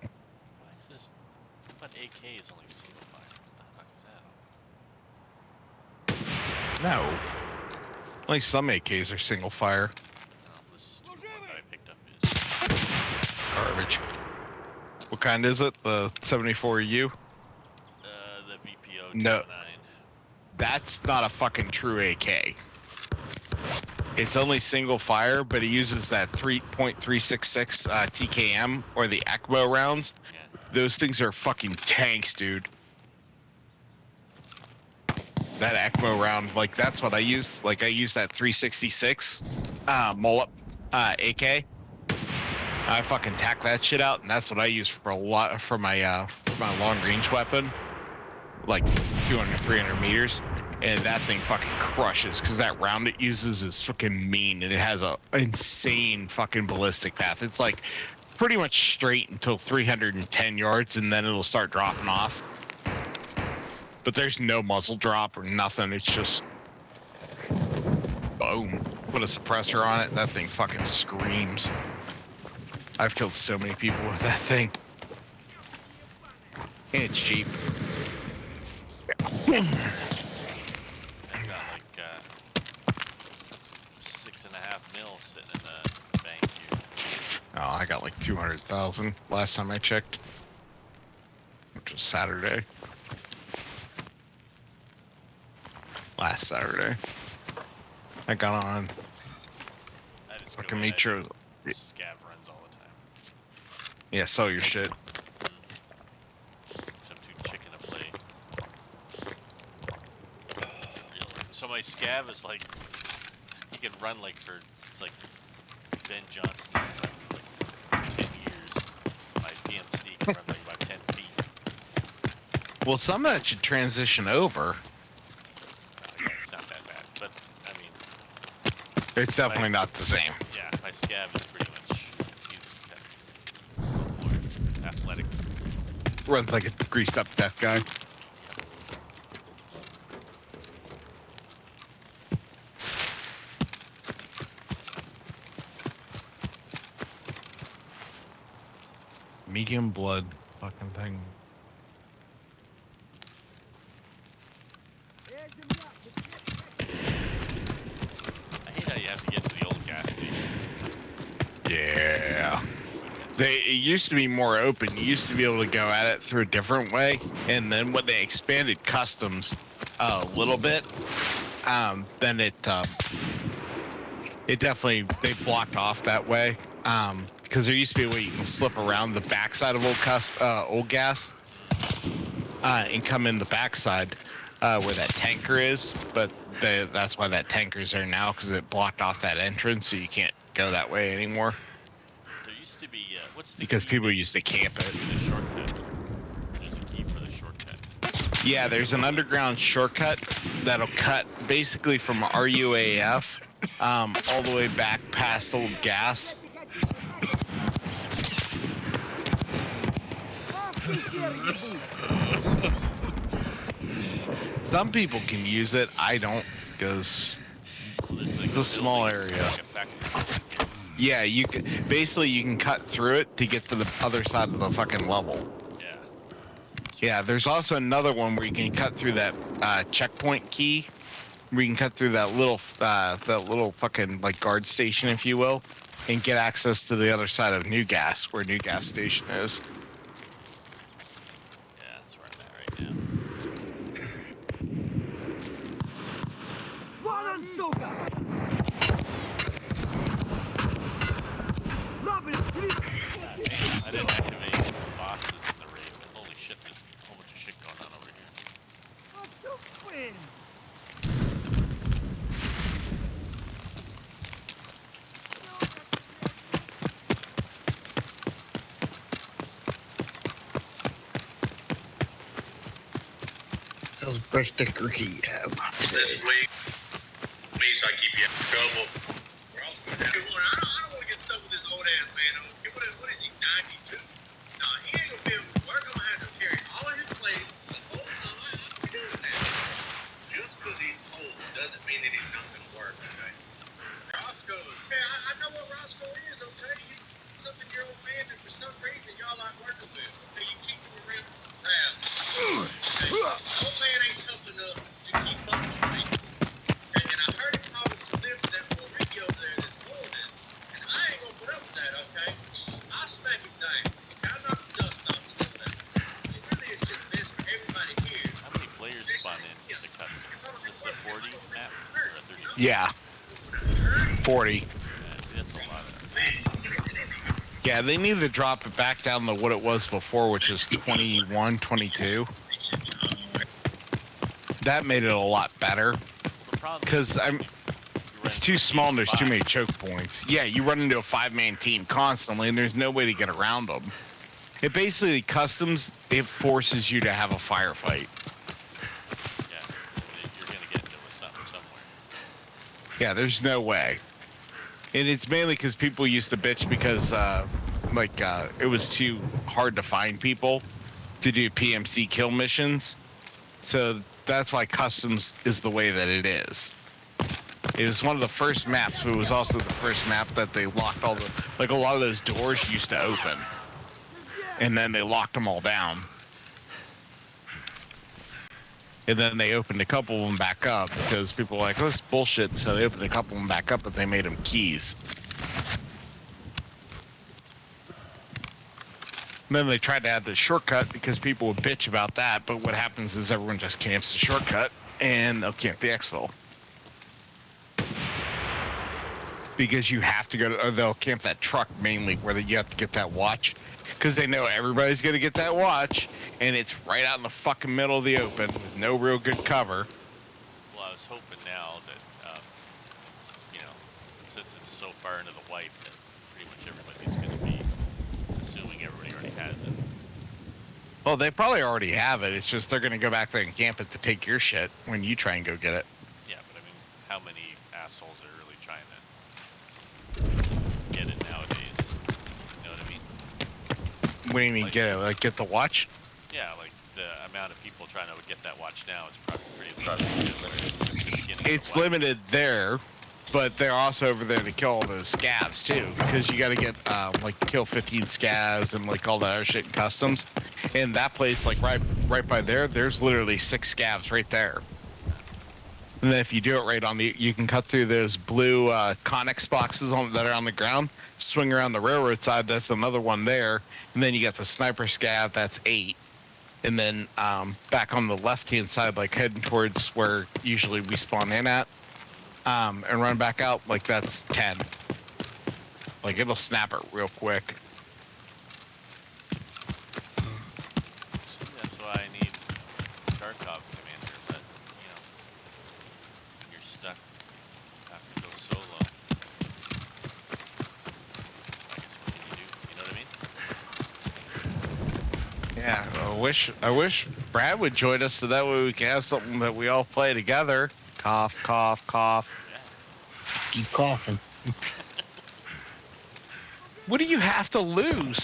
Speaker 3: Why is this? But AK is only single fire. What the fuck is that?
Speaker 2: No. Only some AKs are single fire.
Speaker 3: No, this stupid one that I picked up is.
Speaker 2: Garbage. What kind is it? The 74U? No. That's not a fucking true AK. It's only single fire, but it uses that 3.366 TKM or the ECMO rounds.
Speaker 3: Yeah.
Speaker 2: Those things are fucking tanks, dude. That ECMO round, like that's what I use. Like I use that 366 mullet AK. I fucking tack that shit out, and that's what I use for my long range weapon, like 200, 300 meters. And that thing fucking crushes, because that round it uses is fucking mean, and it has a insane fucking ballistic path. It's like pretty much straight until 310 yards, and then it'll start dropping off. But there's no muzzle drop or nothing. It's just boom. Put a suppressor on it, that thing fucking screams. I've killed so many people with that thing. And it's cheap.
Speaker 3: I got like 6.5 mil sitting in the bank here.
Speaker 2: Oh, I got like 200,000 last time I checked, which was Saturday. Last Saturday. I got on.
Speaker 3: I just
Speaker 2: Fucking
Speaker 3: go in,
Speaker 2: made
Speaker 3: I
Speaker 2: sure.
Speaker 3: do scav runs all the time.
Speaker 2: Yeah, sell your shit.
Speaker 3: I'm too chicken to play. So my scav is like, he can run like for like Ben Johnson for like 10 years. My PMC can run like about 10 feet.
Speaker 2: Well, some of that should transition over.
Speaker 3: It's not that bad, but I mean,
Speaker 2: It's definitely not the same.
Speaker 3: yeah, my scav is pretty much more athletic.
Speaker 2: Runs like a greased up death guy. Medium blood fucking thing.
Speaker 3: I hate how you have to get to the old gas station.
Speaker 2: Yeah. It used to be more open. You used to be able to go at it through a different way, and then when they expanded customs a little bit, then it definitely, they blocked off that way. Because there used to be a way you can slip around the backside of old gas, and come in the backside where that tanker is. But that's why that tanker's there now, because it blocked off that entrance, so you can't go that way anymore.
Speaker 3: There used to be, what's the
Speaker 2: Because
Speaker 3: key
Speaker 2: people used to camp it.
Speaker 3: the shortcut? There's a key for the shortcut.
Speaker 2: Yeah, there's an underground shortcut that'll cut basically from RUAF all the way back past old gas. Some people can use it. I don't, because it's a small area. Yeah, you can basically you can cut through it to get to the other side of the fucking level.
Speaker 3: Yeah.
Speaker 2: Yeah, there's also another one where you can cut through that checkpoint key, where you can cut through that little fucking like guard station, if you will, and get access to the other side of New Gas, where New Gas Station is.
Speaker 3: Yeah, that's where I'm at right now. I didn't activate the bosses in the raid, but holy shit, there's a whole bunch of shit going on over here.
Speaker 1: Those best sticker he have.
Speaker 5: This week, me, so I keep you out of trouble. We're all going down. I don't want to get stuck with this old ass man. What is he, 92? No, he ain't gonna be able to work. I'm gonna have to carry all of his plates the whole time. I don't be doing that. Just because he's old doesn't mean that he's not gonna work, okay? Roscoe. Yeah, I know what Roscoe is, okay? He's a 7-year-old man that for some reason y'all like working with. Okay, you keep him around the town. Okay? Old man ain't tough enough to keep up with me. Okay, and I heard him talking to this that Morigo there this morning.
Speaker 2: Yeah. 40.
Speaker 3: That's a lot of.
Speaker 2: Yeah, they need to drop it back down to what it was before, which is 21, 22. That made it a lot better.
Speaker 3: The problem
Speaker 2: Because
Speaker 3: is
Speaker 2: it's too small and there's too many choke points. Yeah, you run into a 5-man team constantly and there's no way to get around them. It basically customs, it forces you to have a firefight.
Speaker 3: Yeah, you're going to get into something somewhere.
Speaker 2: Yeah, there's no way. And it's mainly because people used to bitch because, it was too hard to find people to do PMC kill missions. So that's why Customs is the way that it is. It was one of the first maps, but it was also the first map that they locked all the... Like, a lot of those doors used to open. And then they locked them all down. And then they opened a couple of them back up because people were like, oh, this is bullshit. So they opened a couple of them back up, but they made them keys. And then they tried to add the shortcut because people would bitch about that. But what happens is everyone just camps the shortcut and they'll camp the exfil. Because you have to go to, or they'll camp that truck mainly where you have to get that watch. Because they know everybody's going to get that watch, and it's right out in the fucking middle of the open with no real good cover.
Speaker 3: Well, I was hoping now that, since it's so far into the white, that pretty much everybody's going to be assuming everybody already has it.
Speaker 2: Well, they probably already have it. It's just they're going to go back there and camp it to take your shit when you try and go get it.
Speaker 3: Yeah, but I mean, how many assholes are really trying to get it nowadays? You know what I mean?
Speaker 2: What do you mean, get it? Like, get the watch?
Speaker 3: Yeah, like the amount of people trying to get that watch now is probably pretty limited.
Speaker 2: It's limited there, but they're also over there to kill all those scavs too, because you got to get kill 15 scavs and like all that other shit in customs. And that place, like right by there, there's literally 6 scavs right there. And then if you do it right on the, you can cut through those blue Connex boxes that are on the ground, swing around the railroad side, that's another one there. And then you got the sniper scav, that's 8. And then back on the left-hand side, like heading towards where usually we spawn in at, and run back out, like that's 10. Like it'll snap it real quick.
Speaker 3: That's why I need Tarkov Commander, but, you're stuck. Have to go solo. I guess what can you do? You know what I mean?
Speaker 2: Yeah, I wish Brad would join us so that way we can have something that we all play together. Cough, cough, cough.
Speaker 1: Keep coughing.
Speaker 2: What do you have to lose?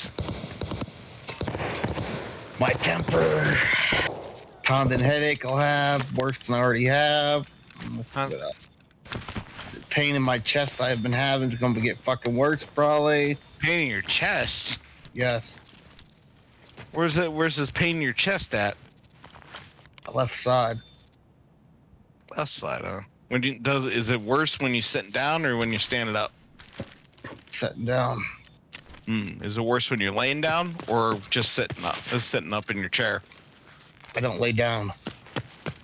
Speaker 1: My temper. Pounding headache I'll have, worse than I already have.
Speaker 2: Huh?
Speaker 1: The pain in my chest I've been having is going to get fucking worse probably.
Speaker 2: Pain in your chest?
Speaker 1: Yes.
Speaker 2: Where's this pain in your chest at?
Speaker 1: Left side.
Speaker 2: Left side, huh? Is it worse when you're sitting down or when you're standing up?
Speaker 1: Sitting down.
Speaker 2: Is it worse when you're laying down or just sitting up? Just sitting up in your chair?
Speaker 1: I don't lay down.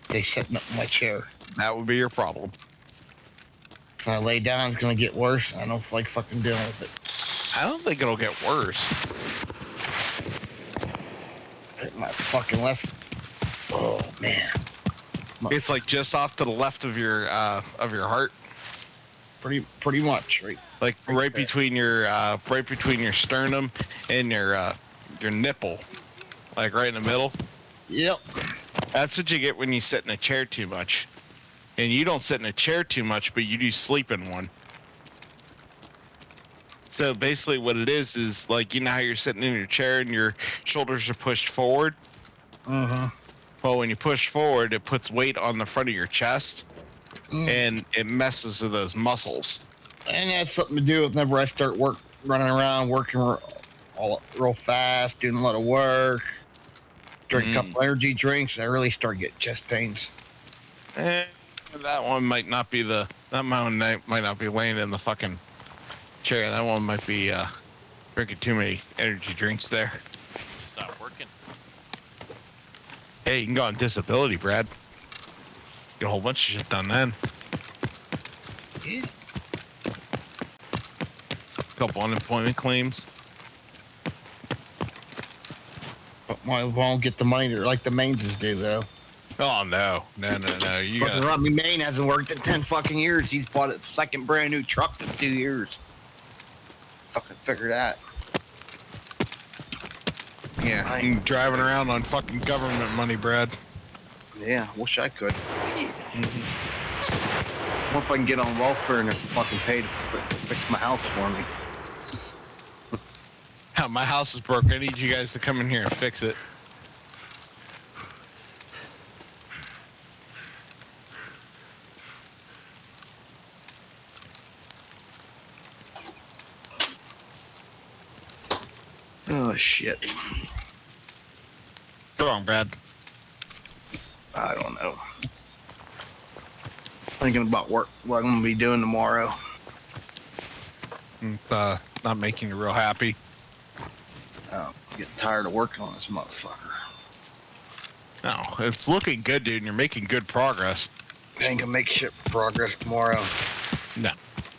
Speaker 1: They sitting up in my chair.
Speaker 2: That would be your problem.
Speaker 1: If I lay down, it's going to get worse. I don't feel like fucking dealing with it.
Speaker 2: I don't think it'll get worse.
Speaker 1: My fucking left. Oh, man.
Speaker 2: It's like just off to the left of your heart.
Speaker 1: Pretty much, right?
Speaker 2: Like right between your sternum and your nipple, like right in the middle.
Speaker 1: Yep.
Speaker 2: That's what you get when you sit in a chair too much. And you don't sit in a chair too much, but you do sleep in one. So basically what it is like, you know how you're sitting in your chair and your shoulders are pushed forward?
Speaker 1: Uh-huh.
Speaker 2: Well, when you push forward, it puts weight on the front of your chest, and it messes with those muscles.
Speaker 1: And that's something to do with whenever I start running around, working real fast, doing a lot of work, drink a couple energy drinks, I really start getting chest pains.
Speaker 2: That one might not be might not be laying in the fucking chair. That one might be drinking too many energy drinks there.
Speaker 3: Stop working.
Speaker 2: Hey, you can go on disability, Brad. Get a whole bunch of shit done then.
Speaker 1: Yeah.
Speaker 2: Couple unemployment claims.
Speaker 1: But might as well get the money like the Mainses do, though.
Speaker 2: Oh, no. You
Speaker 1: Fucking
Speaker 2: got
Speaker 1: Robbie Main hasn't worked in 10 fucking years. He's bought a second brand new truck in 2 years. Fucking figure that.
Speaker 2: Yeah, you driving around on fucking government money, Brad.
Speaker 1: Yeah, wish I could. What if I can get on welfare and they're fucking paid to fix my house for me?
Speaker 2: My house is broken. I need you guys to come in here and fix it.
Speaker 1: Oh, shit.
Speaker 2: What's wrong, Brad?
Speaker 1: I don't know. Thinking about work, what I'm going to be doing tomorrow.
Speaker 2: It's not making you real happy.
Speaker 1: I'm getting tired of working on this motherfucker.
Speaker 2: No, it's looking good, dude, and you're making good progress.
Speaker 1: I ain't gonna make shit progress tomorrow.
Speaker 2: No.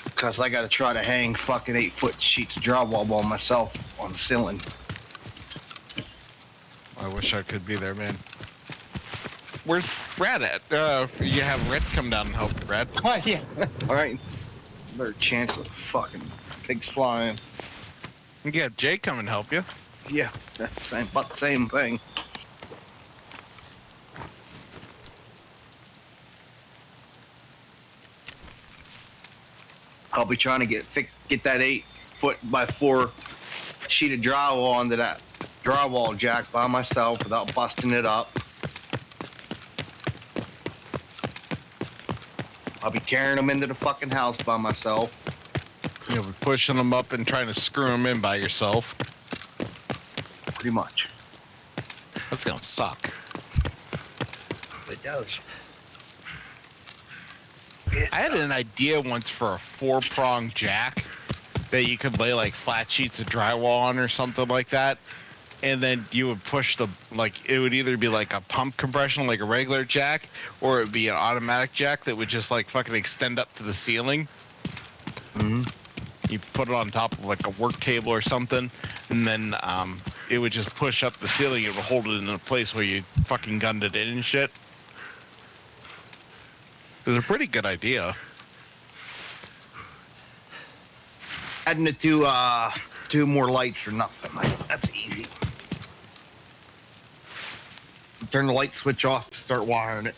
Speaker 1: Because I gotta try to hang fucking 8-foot sheets of drywall by myself on the ceiling.
Speaker 2: I wish I could be there, man. Where's Brad at? You have Red come down and help, Brad.
Speaker 1: Oh, yeah. All right. Better chance of fucking pigs flying.
Speaker 2: You got Jay come and help you.
Speaker 1: Yeah, that's about the same thing. I'll be trying to get that 8-foot by 4 sheet of drywall onto that drywall jack by myself without busting it up. I'll be carrying them into the fucking house by myself.
Speaker 2: You'll be pushing them up and trying to screw them in by yourself.
Speaker 1: Pretty much.
Speaker 2: That's gonna suck.
Speaker 1: It does.
Speaker 2: I had an idea once for a 4-prong jack that you could lay like flat sheets of drywall on or something like that, and then you would push it would either be like a pump compression like a regular jack, or it would be an automatic jack that would just like fucking extend up to the ceiling.
Speaker 1: Mm-hmm.
Speaker 2: You put it on top of like a work table or something, and then it would just push up the ceiling. It would hold it in a place where you fucking gunned it in and shit. It was a pretty good idea.
Speaker 1: Adding it to two more lights or nothing. That's easy. Turn the light switch off, start wiring it.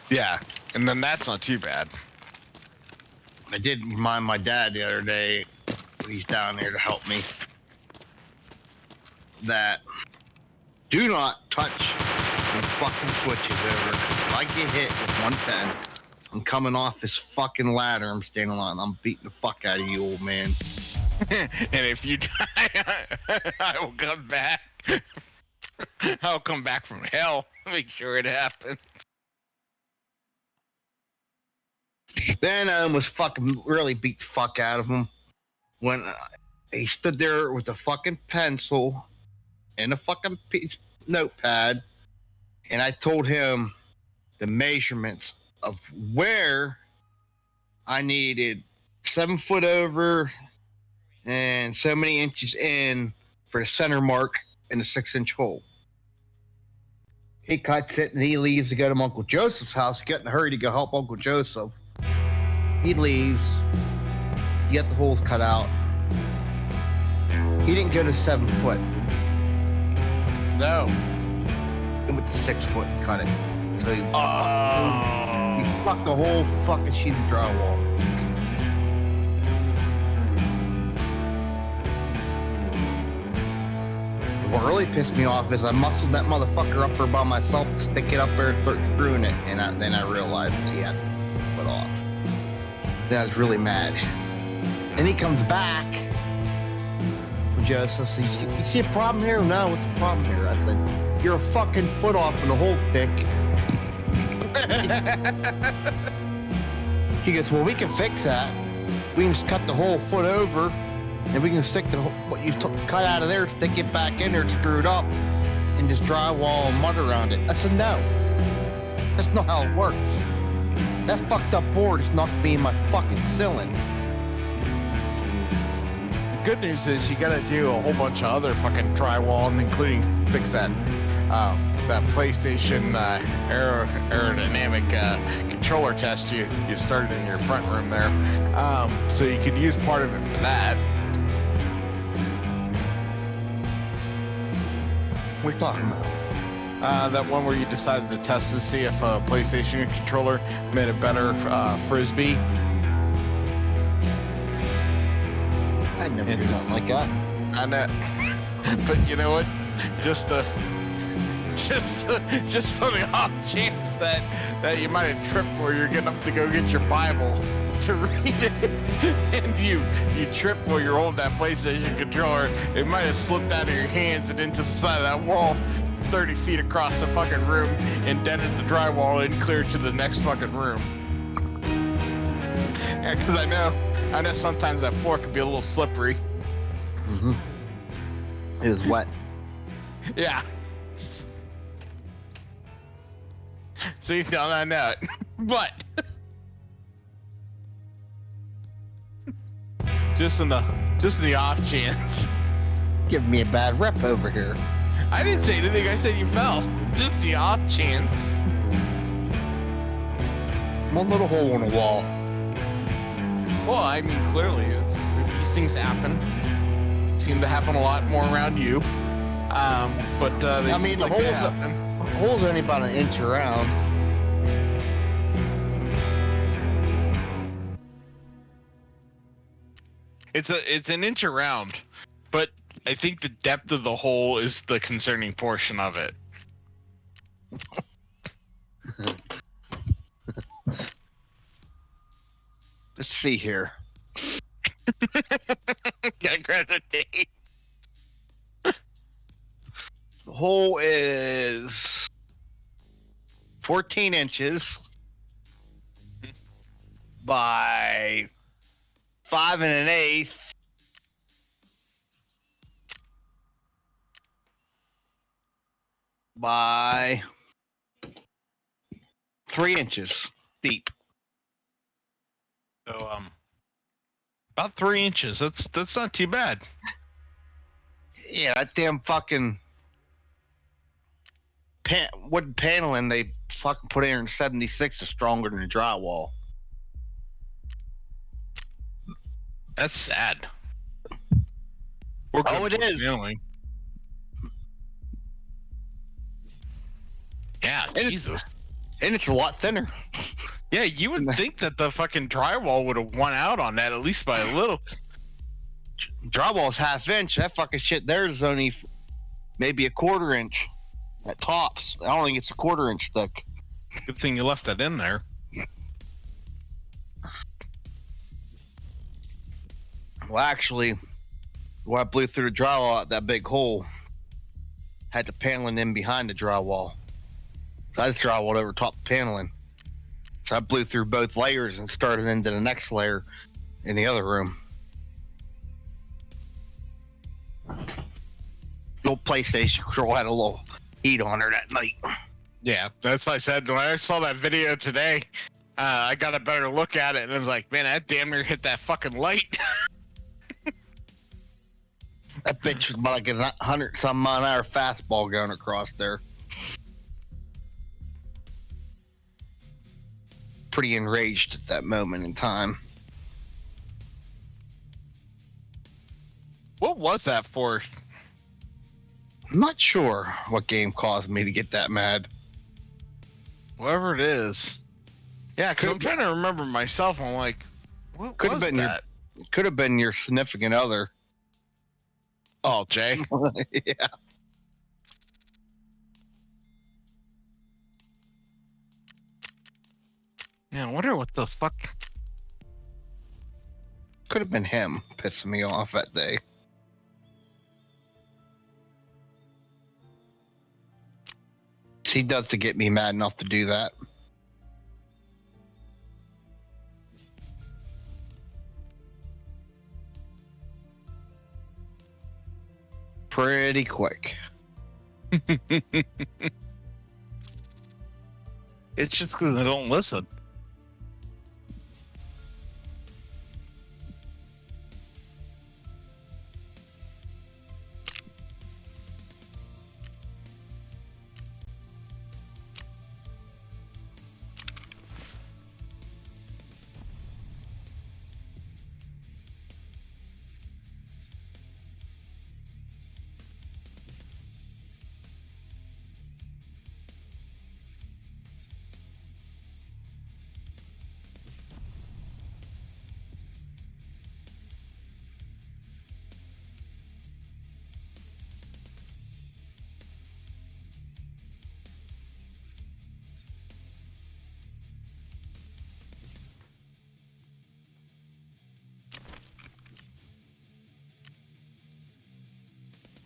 Speaker 2: Yeah, and then that's not too bad.
Speaker 1: I did remind my dad the other day, when he's down there to help me, that do not touch the fucking switches over. If I get hit with 110, I'm coming off this fucking ladder I'm standing on. I'm beating the fuck out of you, old man.
Speaker 2: And if you die, I will come back. I'll come back from hell. Make sure it happens.
Speaker 1: Then I almost fucking really beat the fuck out of him when he stood there with a fucking pencil and a fucking notepad, and I told him the measurements of where I needed 7 foot over and so many inches in for the center mark in the 6-inch hole. He cuts it and he leaves to go to Uncle Joseph's house. He got in a hurry to go help Uncle Joseph. He leaves. He got the holes cut out. He didn't go to 7 foot.
Speaker 2: No.
Speaker 1: He went to 6 foot and cut it. So he fucked the whole fucking sheet of drywall. What really pissed me off is I muscled that motherfucker up there by myself to stick it up there and start screwing it, and then I realized he had to put off. Then I was really mad. Then he comes back. Joseph says, "You see a problem here?" "No, what's the problem here?" I said, "You're a fucking foot off and the whole thick." He goes, "Well, we can fix that. We can just cut the whole foot over, and we can stick what you cut out of there, stick it back in there, screwed up, and just drywall and mud around it." I said, "No, that's not how it works. That fucked up board is knocked me in my fucking ceiling.
Speaker 2: The good news is you gotta do a whole bunch of other fucking drywall, including fix that PlayStation aerodynamic controller test you started in your front room there. So you could use part of it for that.
Speaker 1: What are you talking about?
Speaker 2: That one where you decided to test to see if a PlayStation controller made a better frisbee.
Speaker 1: I never do something like that.
Speaker 2: I know, but you know what? Just on the off chance that you might have tripped where you're getting up to go get your Bible to read it, and you trip while you're holding that PlayStation controller. It might have slipped out of your hands and into the side of that wall, 30 feet across the fucking room, and dented the drywall and cleared to the next fucking room. Yeah, because I know sometimes that floor can be a little slippery.
Speaker 1: Mm-hmm. It was wet.
Speaker 2: Yeah. So you don't know it. But just in the off chance.
Speaker 1: Giving me a bad rep over here.
Speaker 2: I didn't say anything, I said you fell. Just the off chance.
Speaker 1: One little hole in the wall.
Speaker 2: Well, I mean, clearly, these things happen. Seem to happen a lot more around you. But they
Speaker 1: I mean,
Speaker 2: seem like they happen.
Speaker 1: the hole's only about an inch around.
Speaker 2: It's an inch around, but I think the depth of the hole is the concerning portion of it.
Speaker 1: Let's see here.
Speaker 2: Gotta grab the tape.
Speaker 1: The hole is 14 inches by 5 1/8 by 3 inches deep.
Speaker 2: So about 3 inches. That's not too bad.
Speaker 1: Yeah, that damn fucking wooden paneling they fucking put in 76 is stronger than the drywall.
Speaker 2: That's sad.
Speaker 1: Oh, it is.
Speaker 2: Feeling. Yeah,
Speaker 1: And
Speaker 2: Jesus.
Speaker 1: And it's a lot thinner.
Speaker 2: Yeah, you would think that the fucking drywall would have won out on that at least by a little.
Speaker 1: Drywall's half inch. That fucking shit there is only maybe a 1/4 inch at tops. I don't think it's a 1/4 inch thick.
Speaker 2: Good thing you left that in there.
Speaker 1: Well, actually, when I blew through the drywall out that big hole, had the paneling in behind the drywall. So I just drywalled over top the paneling. So I blew through both layers and started into the next layer in the other room. The old PlayStation control had a little heat on her that night.
Speaker 2: Yeah, that's what I said. When I saw that video today, I got a better look at it, and I was like, man, that damn near hit that fucking light.
Speaker 1: That bitch was about like a 100-some-mile-an-hour fastball going across there. Pretty enraged at that moment in time.
Speaker 2: What was that for?
Speaker 1: I'm not sure what game caused me to get that mad.
Speaker 2: Whatever it is. Yeah, because I'm trying to remember myself. I'm like, what
Speaker 1: Could have
Speaker 2: was
Speaker 1: been
Speaker 2: that?
Speaker 1: Could have been your significant other.
Speaker 2: Oh, Jay.
Speaker 1: Yeah.
Speaker 2: Yeah, I wonder what the fuck.
Speaker 1: Could have been him pissing me off that day. He does to get me mad enough to do that. Pretty quick.
Speaker 2: It's just because I don't listen.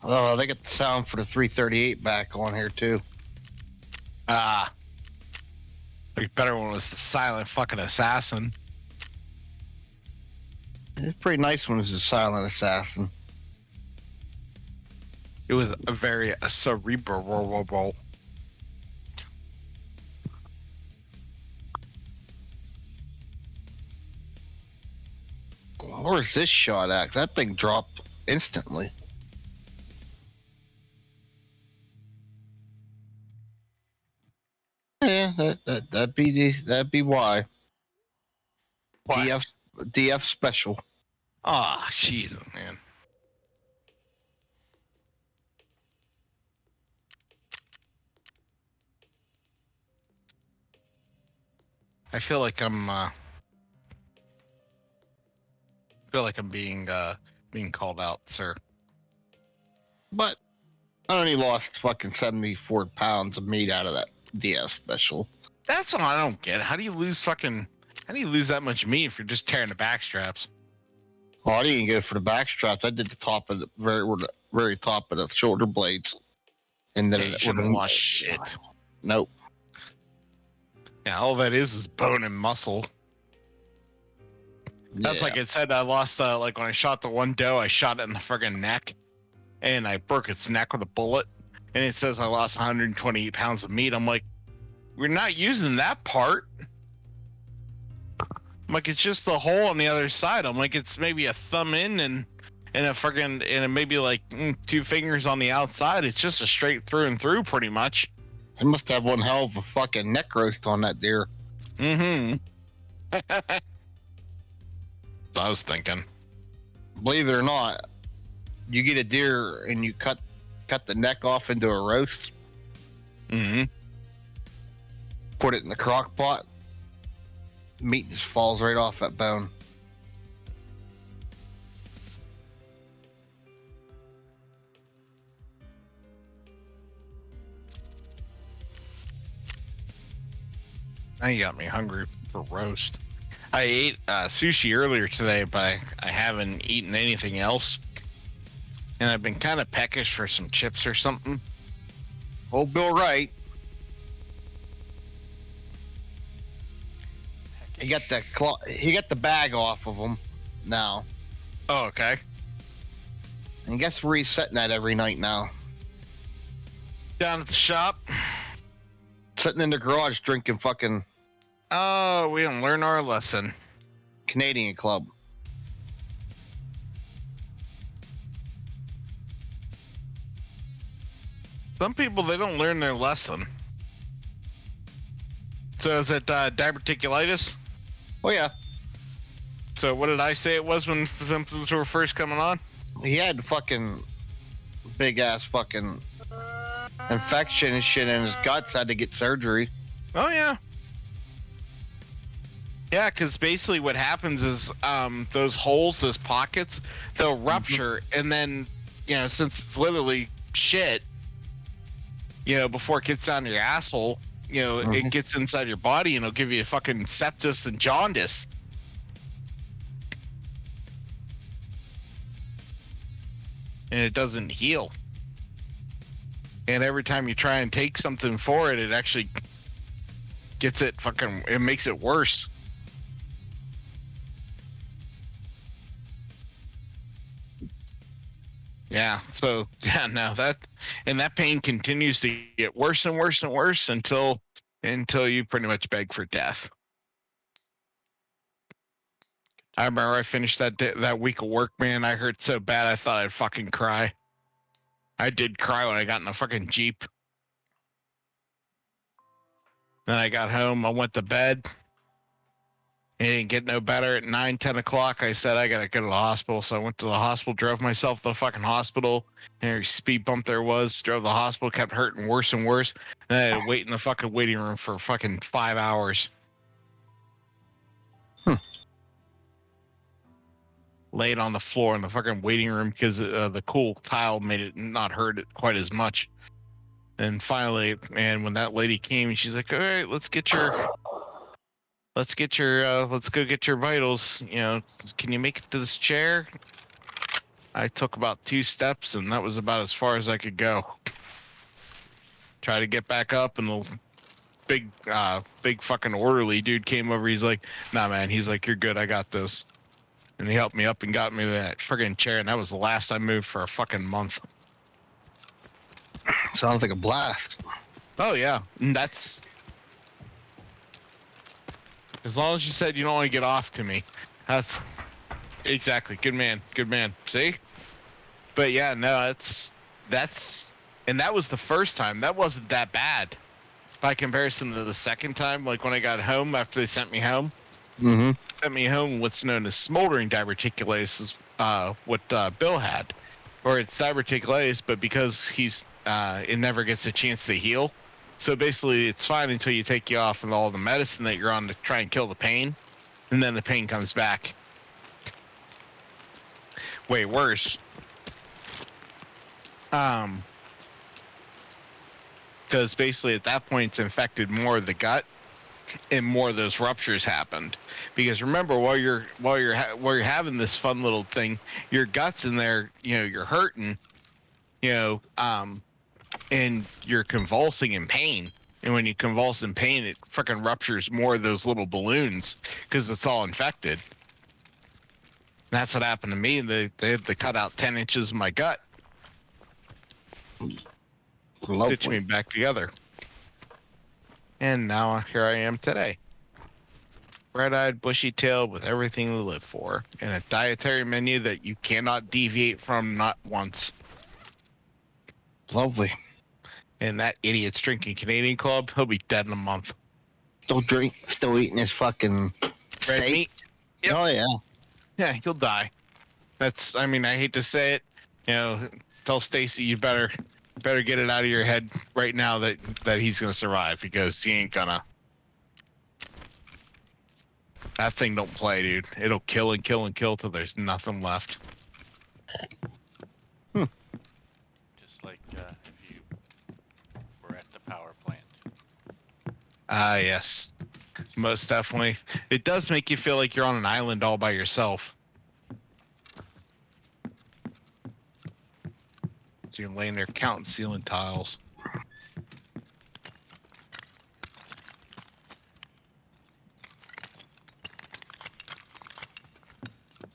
Speaker 1: Oh, they got the sound for the 338 back on here too.
Speaker 2: Ah. The better one was the Silent fucking Assassin.
Speaker 1: It's pretty nice when it's a silent assassin.
Speaker 2: It was a very cerebral.
Speaker 1: Where's this shot at? That thing dropped instantly. Yeah, that'd be why.
Speaker 2: What?
Speaker 1: DF special.
Speaker 2: Ah, Jesus, man. I feel like I'm being called out, sir.
Speaker 1: But I only lost fucking 74 pounds of meat out of that DF special.
Speaker 2: That's what I don't get. How do you lose that much meat if you're just tearing the back straps?
Speaker 1: Oh, I didn't go for the back straps. I did the top of the very top of the shoulder blades. And then
Speaker 2: it shouldn't wash shit.
Speaker 1: Nope.
Speaker 2: Yeah, all that is bone and muscle. That's like I said, I lost, like when I shot the one doe, I shot it in the friggin' neck, and I broke its neck with a bullet, and it says I lost 128 pounds of meat. I'm like, we're not using that part. I'm like, it's just the hole on the other side. I'm like, it's maybe a thumb in and a friggin', and maybe like 2 fingers on the outside. It's just a straight through and through, pretty much.
Speaker 1: They must have one hell of a fucking neck roast on that deer.
Speaker 2: Mm-hmm. I was thinking.
Speaker 1: Believe it or not, you get a deer and you cut the neck off into a roast.
Speaker 2: Mm-hmm.
Speaker 1: Put it in the crock pot. Meat just falls right off that bone.
Speaker 2: Now you got me hungry for roast. I ate sushi earlier today, but I haven't eaten anything else. And I've been kind of peckish for some chips or something.
Speaker 1: Old Bill Wright. He got the bag off of him now.
Speaker 2: Oh, okay.
Speaker 1: And guess where he's sitting at every night now?
Speaker 2: Down at the shop.
Speaker 1: Sitting in the garage drinking fucking
Speaker 2: Oh, we didn't learn our lesson.
Speaker 1: Canadian Club.
Speaker 2: Some people, they don't learn their lesson. So is it diverticulitis?
Speaker 1: Oh, yeah.
Speaker 2: So what did I say it was when symptoms were first coming on?
Speaker 1: He had fucking big-ass fucking infection and shit in his guts. Had to get surgery.
Speaker 2: Oh, yeah. Yeah, because basically what happens is those holes, those pockets, they'll rupture, and then, since it's literally shit, before it gets down to your asshole, it gets inside your body and it'll give you a fucking sepsis and jaundice. And it doesn't heal. And every time you try and take something for it, it actually it makes it worse. Yeah, so, no, that pain continues to get worse and worse and worse until you pretty much beg for death. I remember I finished that week of work, man. I hurt so bad I thought I'd fucking cry. I did cry when I got in the fucking Jeep. Then I got home, I went to bed. It didn't get no better. At 9, 10 o'clock, I said, I gotta go to the hospital. So I went to the hospital, drove myself to the fucking hospital. And every speed bump there was, drove to the hospital, kept hurting worse and worse. And I had to wait in the fucking waiting room for fucking 5 hours. Laid on the floor in the fucking waiting room because the cool tile made it not hurt it quite as much. And finally, man, when that lady came, she's like, all right, let's go get your vitals. Can you make it to this chair? I took about 2 steps, and that was about as far as I could go. Try to get back up, and the big fucking orderly dude came over. He's like, "Nah, man." He's like, "You're good. I got this." And he helped me up and got me that friggin' chair, and that was the last I moved for a fucking month.
Speaker 1: Sounds like a blast.
Speaker 2: Oh, yeah. And that's... As long as you said you don't want to get off to me. That's... Exactly. Good man. Good man. See? But, yeah, no, that's... And that was the first time. That wasn't that bad. By comparison to the second time, like when I got home after they sent me home.
Speaker 1: Mm-hmm.
Speaker 2: Sent me home what's known as smoldering diverticulitis is what Bill had. Or it's diverticulitis, but because he's it never gets a chance to heal. So basically it's fine until you take you off of all the medicine that you're on to try and kill the pain. And then the pain comes back. Way worse. Because basically at that point it's infected more of the gut, and more of those ruptures happened. Because remember, while you're having this fun little thing, your gut's in there, you're hurting, and you're convulsing in pain. And when you convulse in pain, it freaking ruptures more of those little balloons because it's all infected. And that's what happened to me. They had to cut out 10 inches of my gut. Stitch me back together. And now here I am today. Red-eyed, bushy-tailed, with everything to live for. And a dietary menu that you cannot deviate from, not once.
Speaker 1: Lovely.
Speaker 2: And that idiot's drinking Canadian Club, he'll be dead in a month.
Speaker 1: Still eating his fucking
Speaker 2: red
Speaker 1: steak?
Speaker 2: meat? Yep.
Speaker 1: Oh, yeah.
Speaker 2: Yeah, he'll die. I hate to say it. Tell Stacy you better get it out of your head right now that he's going to survive, because he ain't gonna. That thing don't play, dude. It'll kill and kill and kill till there's nothing left.
Speaker 3: Just like if you were at the power plant.
Speaker 2: Yes. Most definitely. It does make you feel like you're on an island all by yourself. So you're laying there counting ceiling tiles.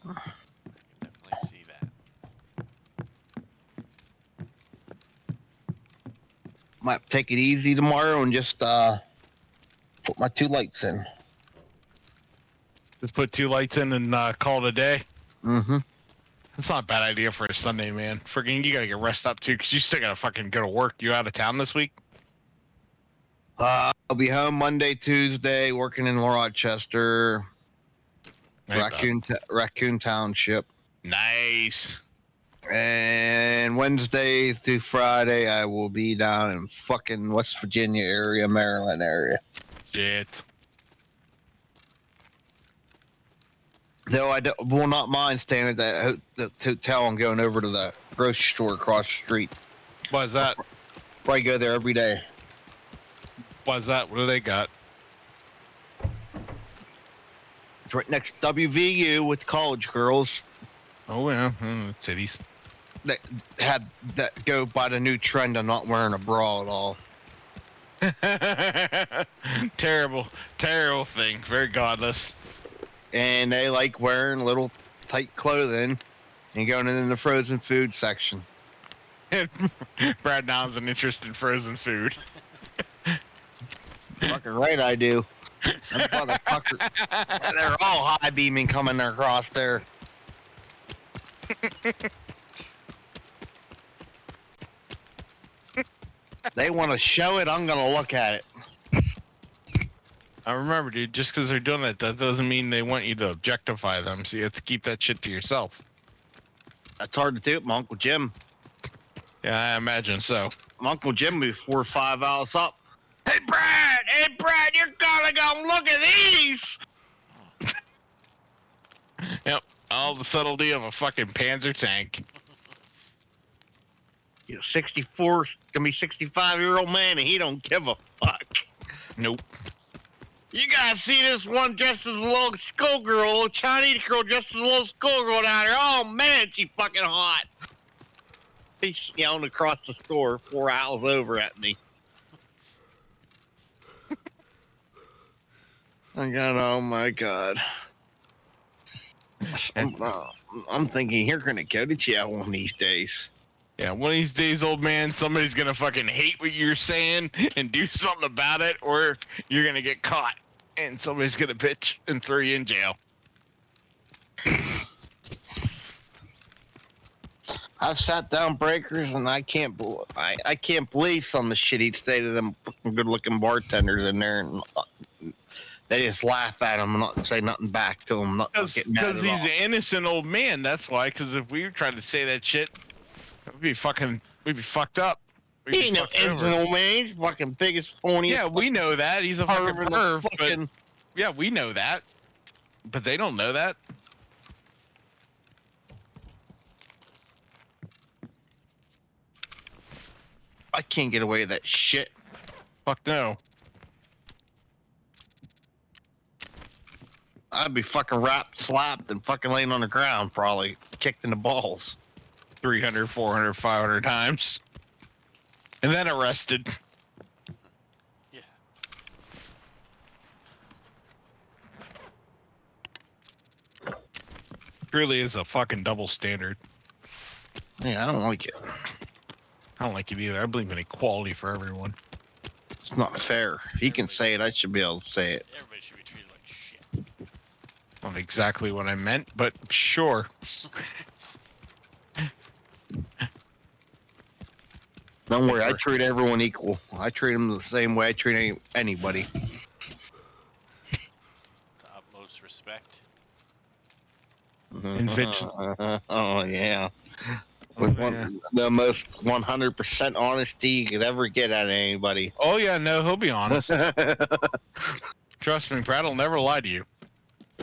Speaker 3: I can definitely see that.
Speaker 1: Might take it easy tomorrow and just put my 2 lights in.
Speaker 2: Just put 2 lights in and call it a day?
Speaker 1: Mm-hmm.
Speaker 2: That's not a bad idea for a Sunday, man. Friggin', you gotta get rest up, too, because you still gotta fucking go to work. You out of town this week?
Speaker 1: I'll be home Monday, Tuesday, working in Rochester, Raccoon Township.
Speaker 2: Nice.
Speaker 1: And Wednesday through Friday, I will be down in fucking West Virginia area, Maryland area.
Speaker 2: Shit.
Speaker 1: Though I will not mind staying at that hotel and going over to the grocery store across the street.
Speaker 2: Why's that?
Speaker 1: Probably go there every day.
Speaker 2: Why's that? What do they got?
Speaker 1: It's right next to WVU with college girls.
Speaker 2: Oh, yeah. Cities.
Speaker 1: That had that go by the new trend of not wearing a bra at all.
Speaker 2: Terrible thing. Very godless.
Speaker 1: And they like wearing little tight clothing and going in the frozen food section.
Speaker 2: Brad now has an interest in frozen food.
Speaker 1: Fucking right I do. Them motherfuckers, they're all high beaming coming across there. They want to show it, I'm going to look at it.
Speaker 2: I remember, dude, just because they're doing that doesn't mean they want you to objectify them, so you have to keep that shit to yourself.
Speaker 1: That's hard to do with my Uncle Jim.
Speaker 2: Yeah, I imagine so.
Speaker 1: My Uncle Jim moved 4 or 5 hours up. Hey, Brad, you're gotta go look at these!
Speaker 2: Yep, all the subtlety of a fucking Panzer tank.
Speaker 1: 64, gonna be 65-year-old man, and he don't give a fuck.
Speaker 2: Nope.
Speaker 1: You gotta see this one dressed as a little schoolgirl, a little Chinese girl dressed as a little schoolgirl down here. Oh man, she fucking hot. He's yelling across the store 4 hours over at me. Oh my god. I'm thinking you're gonna go to jail one of these days.
Speaker 2: Yeah, one of these days, old man, somebody's gonna fucking hate what you're saying and do something about it, or you're gonna get caught and somebody's gonna bitch and throw you in jail.
Speaker 1: I've sat down breakers and I can't believe some of the shit he'd say to them fucking good-looking bartenders in there, and they just laugh at him and not say nothing back to him.
Speaker 2: Because
Speaker 1: he's
Speaker 2: an innocent old man. That's why. Because if we were trying to say that shit, we'd be fucked up.
Speaker 1: He ain't no innocent old man. He's fucking biggest phony.
Speaker 2: Yeah, we know that. He's a fucking perv.
Speaker 1: Fucking...
Speaker 2: But, yeah, we know that. But they don't know that.
Speaker 1: I can't get away with that shit.
Speaker 2: Fuck no.
Speaker 1: I'd be fucking wrapped, slapped, and fucking laying on the ground, probably kicked in the balls
Speaker 2: 300, 400, 500 times. And then arrested.
Speaker 3: Yeah.
Speaker 2: Really is a fucking double standard.
Speaker 1: Yeah, I don't like it.
Speaker 2: I don't like it either. I believe in equality for everyone.
Speaker 1: It's not fair. If he can say it, I should be able to say it.
Speaker 3: Everybody should be treated like shit.
Speaker 2: Not exactly what I meant, but sure.
Speaker 1: Don't worry, I treat everyone equal. I treat them the same way I treat anybody.
Speaker 3: The utmost respect.
Speaker 1: Oh, yeah. With the most 100% honesty you could ever get out of anybody.
Speaker 2: Oh, yeah, no, he'll be honest. Trust me, Brad will never lie to you.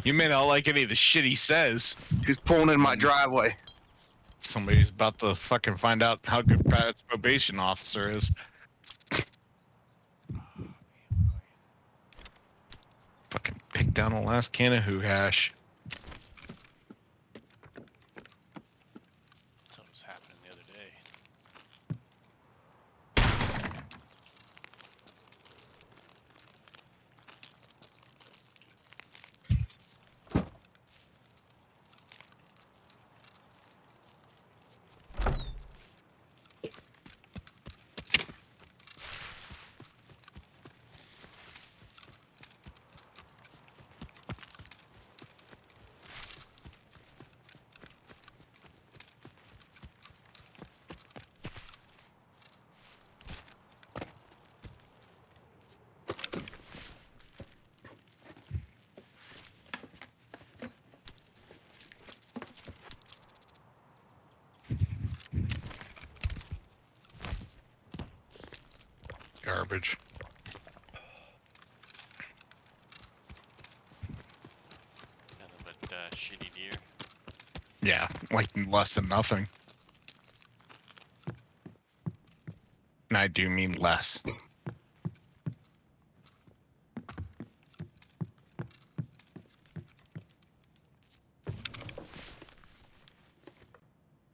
Speaker 2: You may not like any of the shit he says.
Speaker 1: He's pulling in my driveway.
Speaker 2: Somebody's about to fucking find out how good Brad's probation officer is. Fucking pick down the last can of Who Hash.
Speaker 3: That's what was happening the other day.
Speaker 2: Garbage.
Speaker 3: Nothing but shitty deer.
Speaker 2: Yeah, like less than nothing. And I do mean less.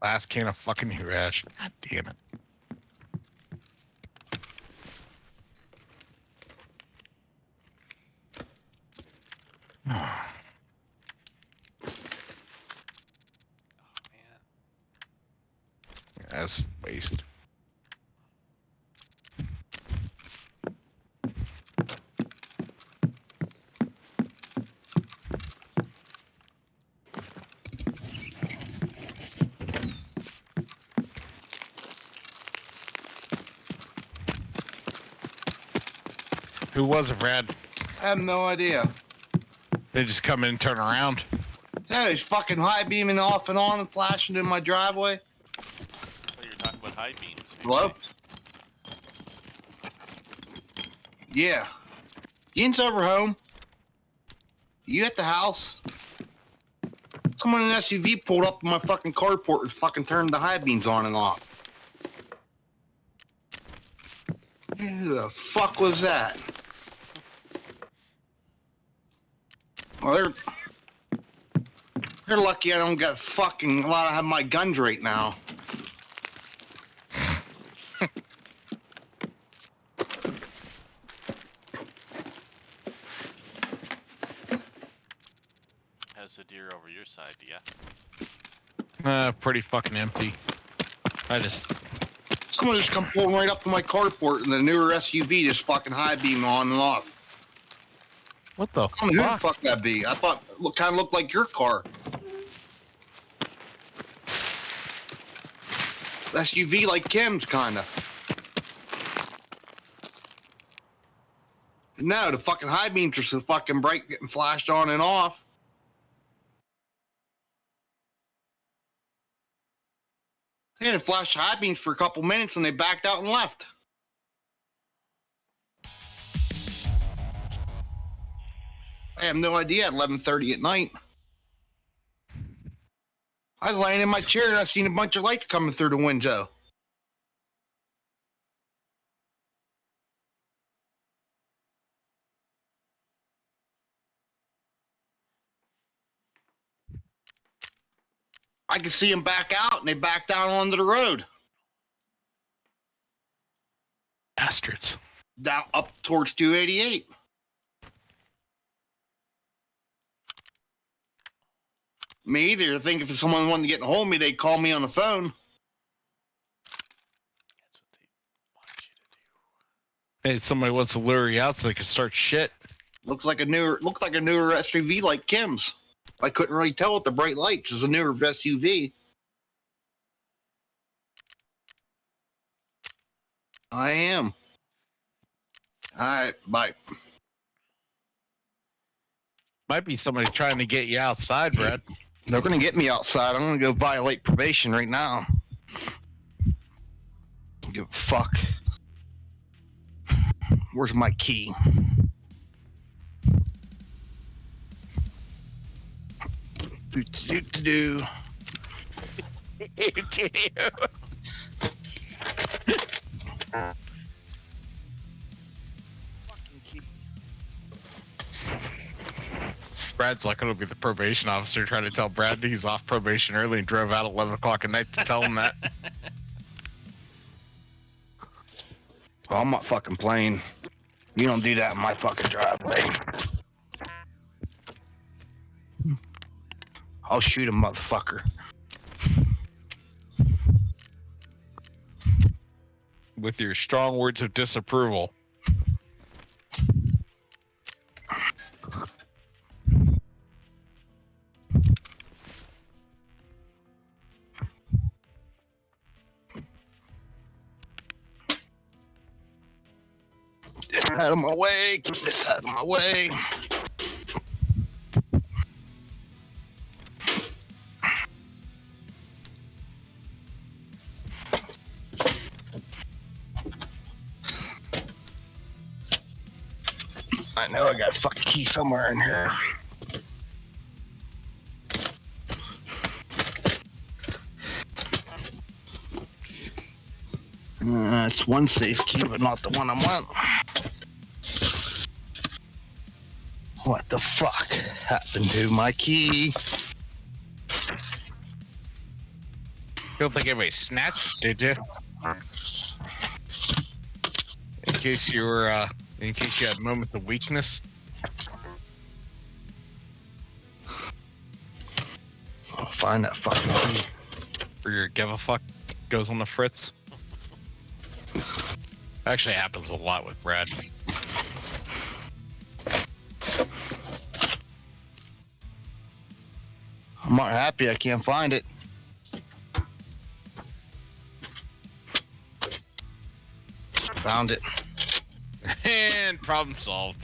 Speaker 2: Last can of fucking Who Hash. God damn it. That's waste. Who was it, Brad?
Speaker 1: I have no idea.
Speaker 2: They just come in and turn around.
Speaker 1: Yeah, he's fucking high beaming off and on and flashing in my driveway.
Speaker 3: I thought you were talking about high beams.
Speaker 1: Hello? Yeah. Ian's over home. You at the house? Someone in an SUV pulled up to my fucking carport and fucking turned the high beams on and off. Who the fuck was that? Well, they're lucky I don't got fucking a lot of my guns right now.
Speaker 3: How's the deer over your side, yeah?
Speaker 2: Pretty fucking empty.
Speaker 1: Someone just come pulling right up to my carport and the newer SUV just fucking high beam on and off.
Speaker 2: What the
Speaker 1: I don't know who
Speaker 2: fuck?
Speaker 1: the fuck that be. I thought it kind of looked like your car. SUV like Kim's, kind of. No, the fucking high beams are so fucking bright getting flashed on and off. They had flashed high beams for a couple minutes and they backed out and left. I have no idea at 11:30 at night. I was laying in my chair and I seen a bunch of lights coming through the window. I could see them back out and they backed down onto the road.
Speaker 2: Bastards.
Speaker 1: Down up towards 288. Me either. I think if someone wanted to get a hold of me, they'd call me on the phone.
Speaker 2: Hey, somebody wants to lure you out so they can start shit.
Speaker 1: Looks like a newer SUV like Kim's. I couldn't really tell with the bright lights. It's a newer SUV. I am. All right, bye.
Speaker 2: Might be somebody trying to get you outside, Brad.
Speaker 1: They're going to get me outside. I'm going to go violate probation right now. Give a fuck. Where's my key? Do.
Speaker 2: Brad's like, it'll be the probation officer trying to tell Brad he's off probation early and drove out at 11 o'clock at night to tell him that.
Speaker 1: Oh, I'm not fucking playing. You don't do that in my fucking driveway. I'll shoot a motherfucker.
Speaker 2: With your strong words of disapproval.
Speaker 1: Get this out of my way. Get this out of my way. I know I got a fucking key somewhere in here. It's one safe key, but not the one I want. What the fuck happened to my key?
Speaker 2: You don't think anybody snatched it, did you? In case you were, in case you had moments of weakness.
Speaker 1: I'll find that fucking key.
Speaker 2: Or your give a fuck goes on the fritz. Actually happens a lot with Brad.
Speaker 1: I'm not happy I can't find it. Found it.
Speaker 2: And problem solved.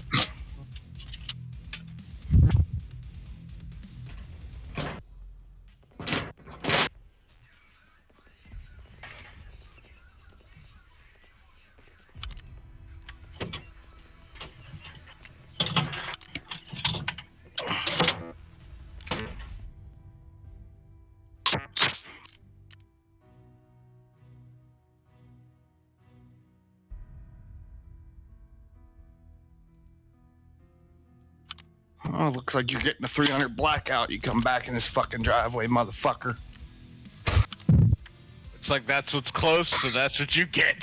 Speaker 1: Oh, looks like you're getting a 300 blackout. You come back in this fucking driveway, motherfucker.
Speaker 2: It's like that's what's close, so that's what you get.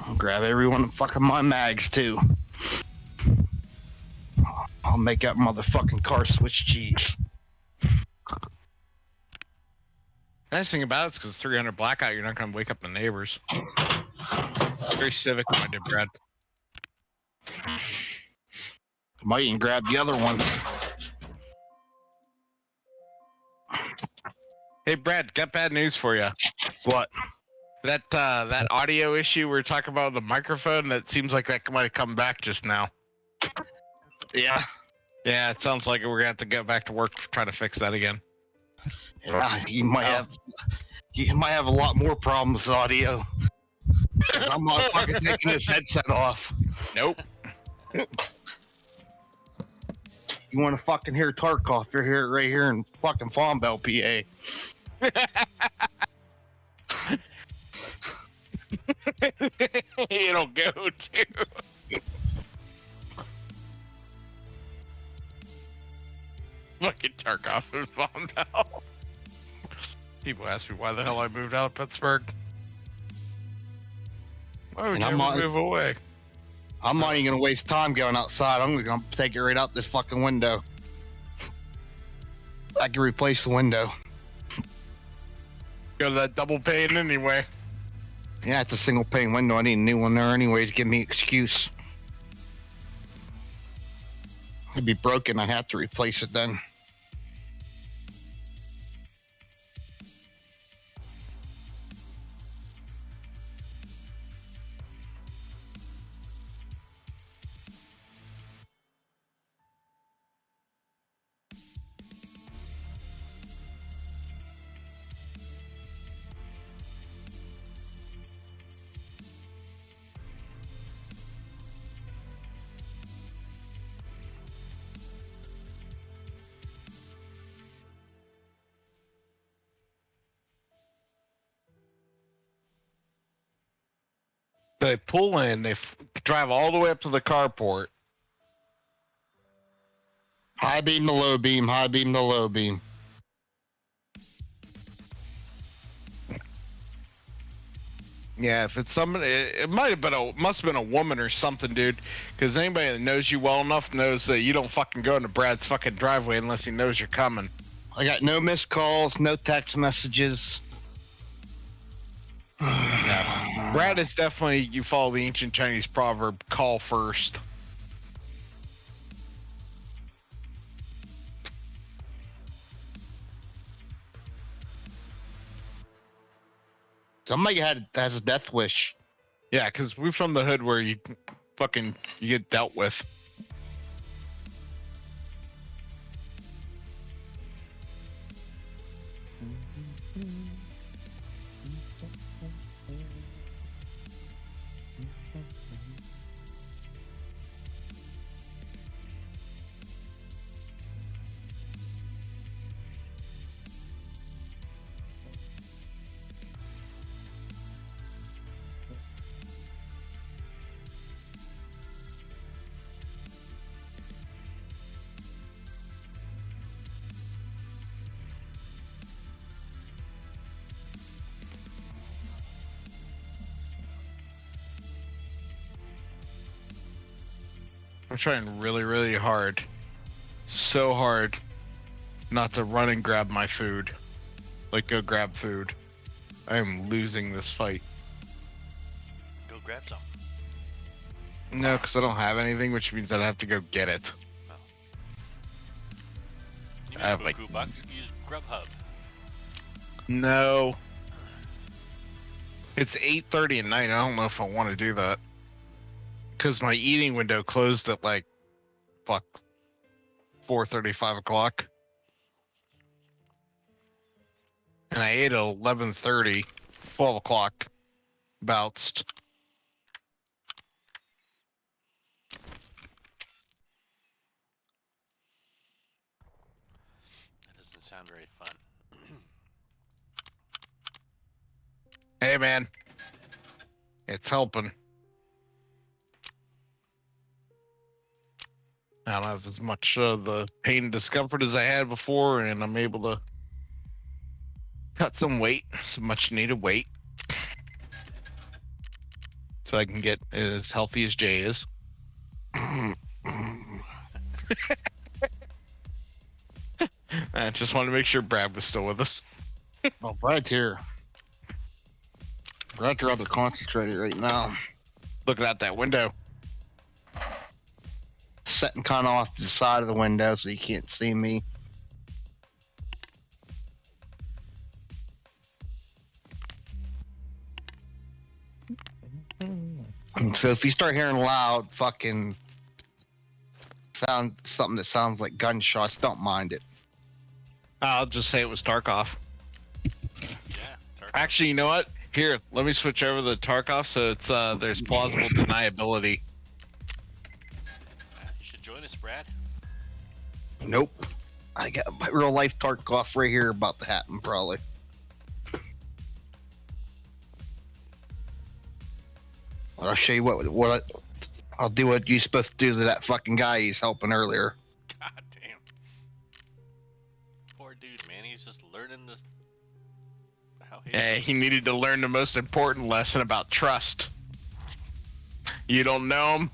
Speaker 1: I'll grab every one of fucking my mags, too. I'll make that motherfucking car switch cheese.
Speaker 2: Nice thing about it is because 300 blackout, you're not going to wake up the neighbors. Very civic minded, Brad.
Speaker 1: Might even grab the other one.
Speaker 2: Hey, Brad, got bad news for you.
Speaker 1: What?
Speaker 2: That audio issue we were talking about, the microphone, that seems like that might have come back just now.
Speaker 1: Yeah.
Speaker 2: Yeah, it sounds like we're going to have to get back to work trying to fix that again.
Speaker 1: Yeah, you might have a lot more problems with audio. I'm not fucking taking this headset off.
Speaker 2: Nope.
Speaker 1: You want to fucking hear Tarkov? You're here right here in fucking Farm Bell, PA.
Speaker 2: It'll go to. Fucking Tarkov and Farm Bell. People ask me why the hell I moved out of Pittsburgh. Why would you ever move away?
Speaker 1: I'm not even going to waste time going outside. I'm going to take it right out this fucking window. I can replace the window.
Speaker 2: Go to that double pane anyway.
Speaker 1: Yeah, it's a single pane window. I need a new one there anyway to give me an excuse. It'd be broken. I have to replace it then.
Speaker 2: They pull in, they drive all the way up to the carport.
Speaker 1: High beam to low beam, high beam to low beam.
Speaker 2: Yeah, if it's somebody, it must have been a woman or something, dude. Because anybody that knows you well enough knows that you don't fucking go into Brad's fucking driveway unless he knows you're coming.
Speaker 1: I got no missed calls, no text messages.
Speaker 2: Yeah. Brad is definitely, you follow the ancient Chinese proverb, call first.
Speaker 1: Somebody has a death wish.
Speaker 2: Yeah, because we're from the hood where you get dealt with. I'm trying really, really hard. So hard not to run and grab my food. Like, go grab food. I am losing this fight.
Speaker 3: Go grab some.
Speaker 2: No, because I don't have anything, which means I'd have to go get it.
Speaker 3: Oh. You
Speaker 2: I have, like...
Speaker 3: bucks, use Grubhub.
Speaker 2: No. It's 8:30 at night. I don't know if I want to do that. Because my eating window closed at, 4:30, 5 o'clock. And I ate at 11:30, 12 o'clock, bounced.
Speaker 3: sound very fun.
Speaker 2: Hey, man. It's helping. I don't have as much the pain and discomfort as I had before, and I'm able to cut some weight, some much needed weight, so I can get as healthy as Jay is. I just wanted to make sure Brad was still with us.
Speaker 1: Oh, Brad's here. Brad's rather concentrated right now.
Speaker 2: Looking out that window.
Speaker 1: Sitting kind of off to the side of the window so you can't see me. So if you start hearing loud fucking something that sounds like gunshots, don't mind it.
Speaker 2: I'll just say it was Tarkov.
Speaker 3: Yeah. Tarkov.
Speaker 2: Actually, you know what? Here, let me switch over to Tarkov so it's there's plausible deniability.
Speaker 3: You should join us, Brad.
Speaker 1: Nope. I got my real life Tarkov right here about to happen probably. I'll show you what I'll do what you're supposed to do to that fucking guy he's helping earlier.
Speaker 3: God damn. Poor dude, man. He's just learning the.
Speaker 2: Hey, he needed to learn the most important lesson about trust. You don't know him,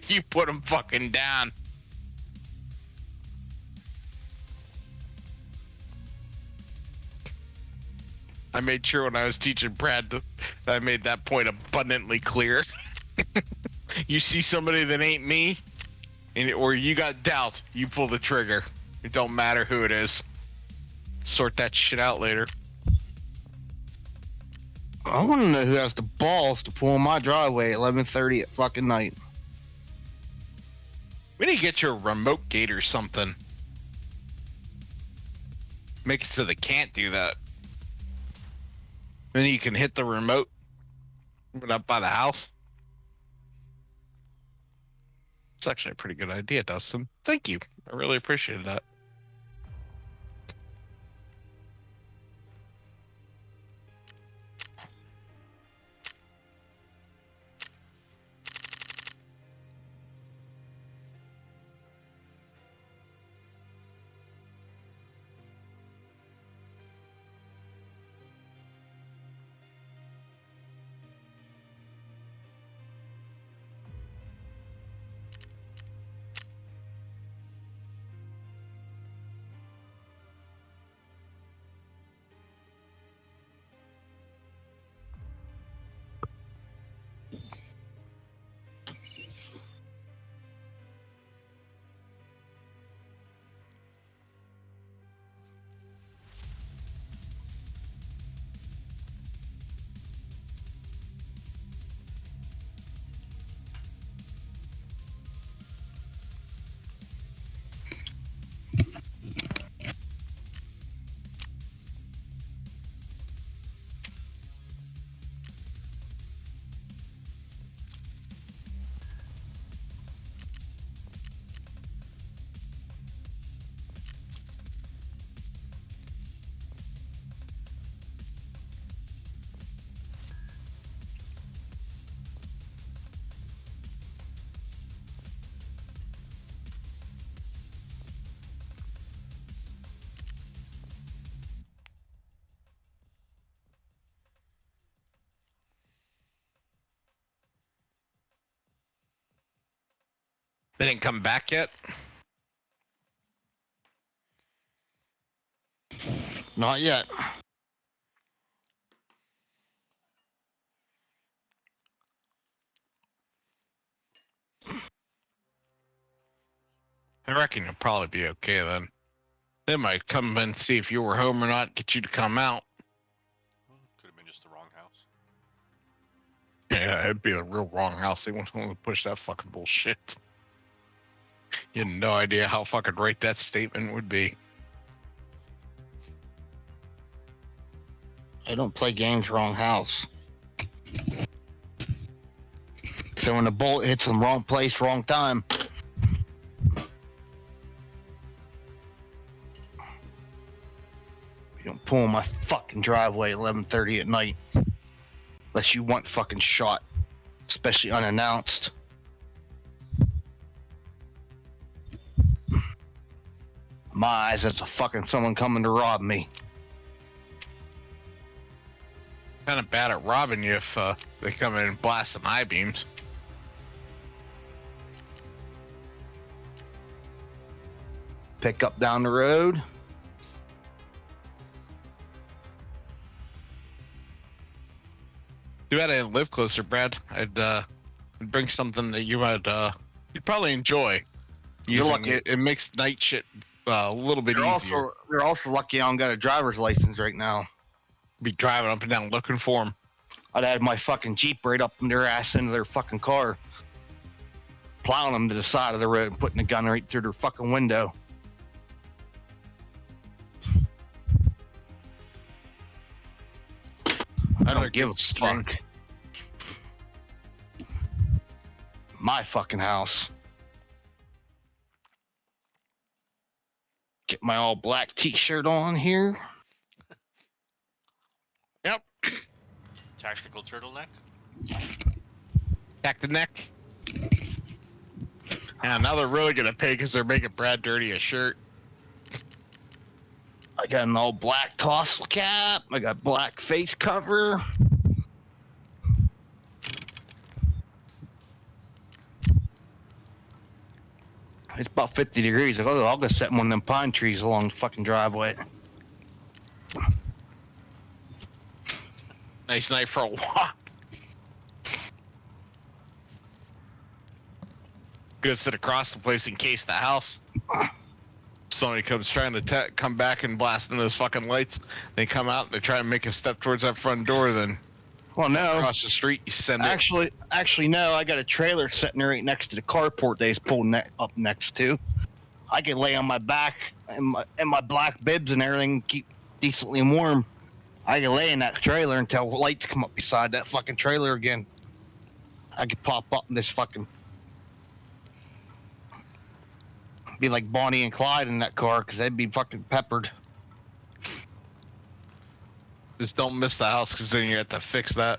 Speaker 2: you put him fucking down. I made sure when I was teaching Brad that I made that point abundantly clear. You see somebody that ain't me, or you got doubt, you pull the trigger. It don't matter who it is. Sort that shit out later.
Speaker 1: I want to know who has the balls to pull in my driveway at 11:30 at fucking night.
Speaker 2: We need to get you a remote gate or something. Make it so they can't do that. Then you can hit the remote, move it up by the house. It's actually a pretty good idea, Dustin. Thank you. I really appreciate that. They didn't come back yet?
Speaker 1: Not yet.
Speaker 2: I reckon you'll probably be okay then. They might come and see if you were home or not, get you to come out.
Speaker 3: Could have been just the wrong house.
Speaker 2: Yeah, it'd be a real wrong house. They won't want to push that fucking bullshit. You have no idea how fucking right that statement would be.
Speaker 1: I don't play games wrong house. So when the bullet hits the wrong place, wrong time. You don't pull in my fucking driveway at 11:30 at night. Unless you want fucking shot. Especially unannounced. My eyes, that's a fucking someone coming to rob me.
Speaker 2: Kind of bad at robbing you if they come in and blast some high beams.
Speaker 1: Pick up down the road.
Speaker 2: Too bad I didn't live closer, Brad. I'd bring something that you'd probably enjoy.
Speaker 1: You're lucky.
Speaker 2: It makes night shit a little bit easier.
Speaker 1: You're also lucky I don't got a driver's license right now.
Speaker 2: Be driving up and down looking for them.
Speaker 1: I'd have my fucking Jeep right up in their ass into their fucking car. Plowing them to the side of the road and putting a gun right through their fucking window. I don't give a fuck. My fucking house. Get my all black t-shirt on here.
Speaker 2: Yep.
Speaker 3: Tactical turtleneck.
Speaker 2: Back the neck. Yeah, now they're really gonna pay because they're making Brad dirty a shirt.
Speaker 1: I got an all black tassel cap. I got black face cover. It's about 50 degrees. I'll go set one of them pine trees along the fucking driveway.
Speaker 2: Nice night for a walk. Good sit across the place in case the house. Somebody comes trying to come back and blast in those fucking lights. They come out, they try to make a step towards that front door, then
Speaker 1: well, no.
Speaker 2: Across the street, you send it.
Speaker 1: Actually, no. I got a trailer sitting right next to the carport they was pulled up next to. I can lay on my back and my black bibs and everything, keep decently warm. I can lay in that trailer until lights come up beside that fucking trailer again. I could pop up in this fucking... Be like Bonnie and Clyde in that car, because they'd be fucking peppered.
Speaker 2: Just don't miss the house, because then you have to fix that.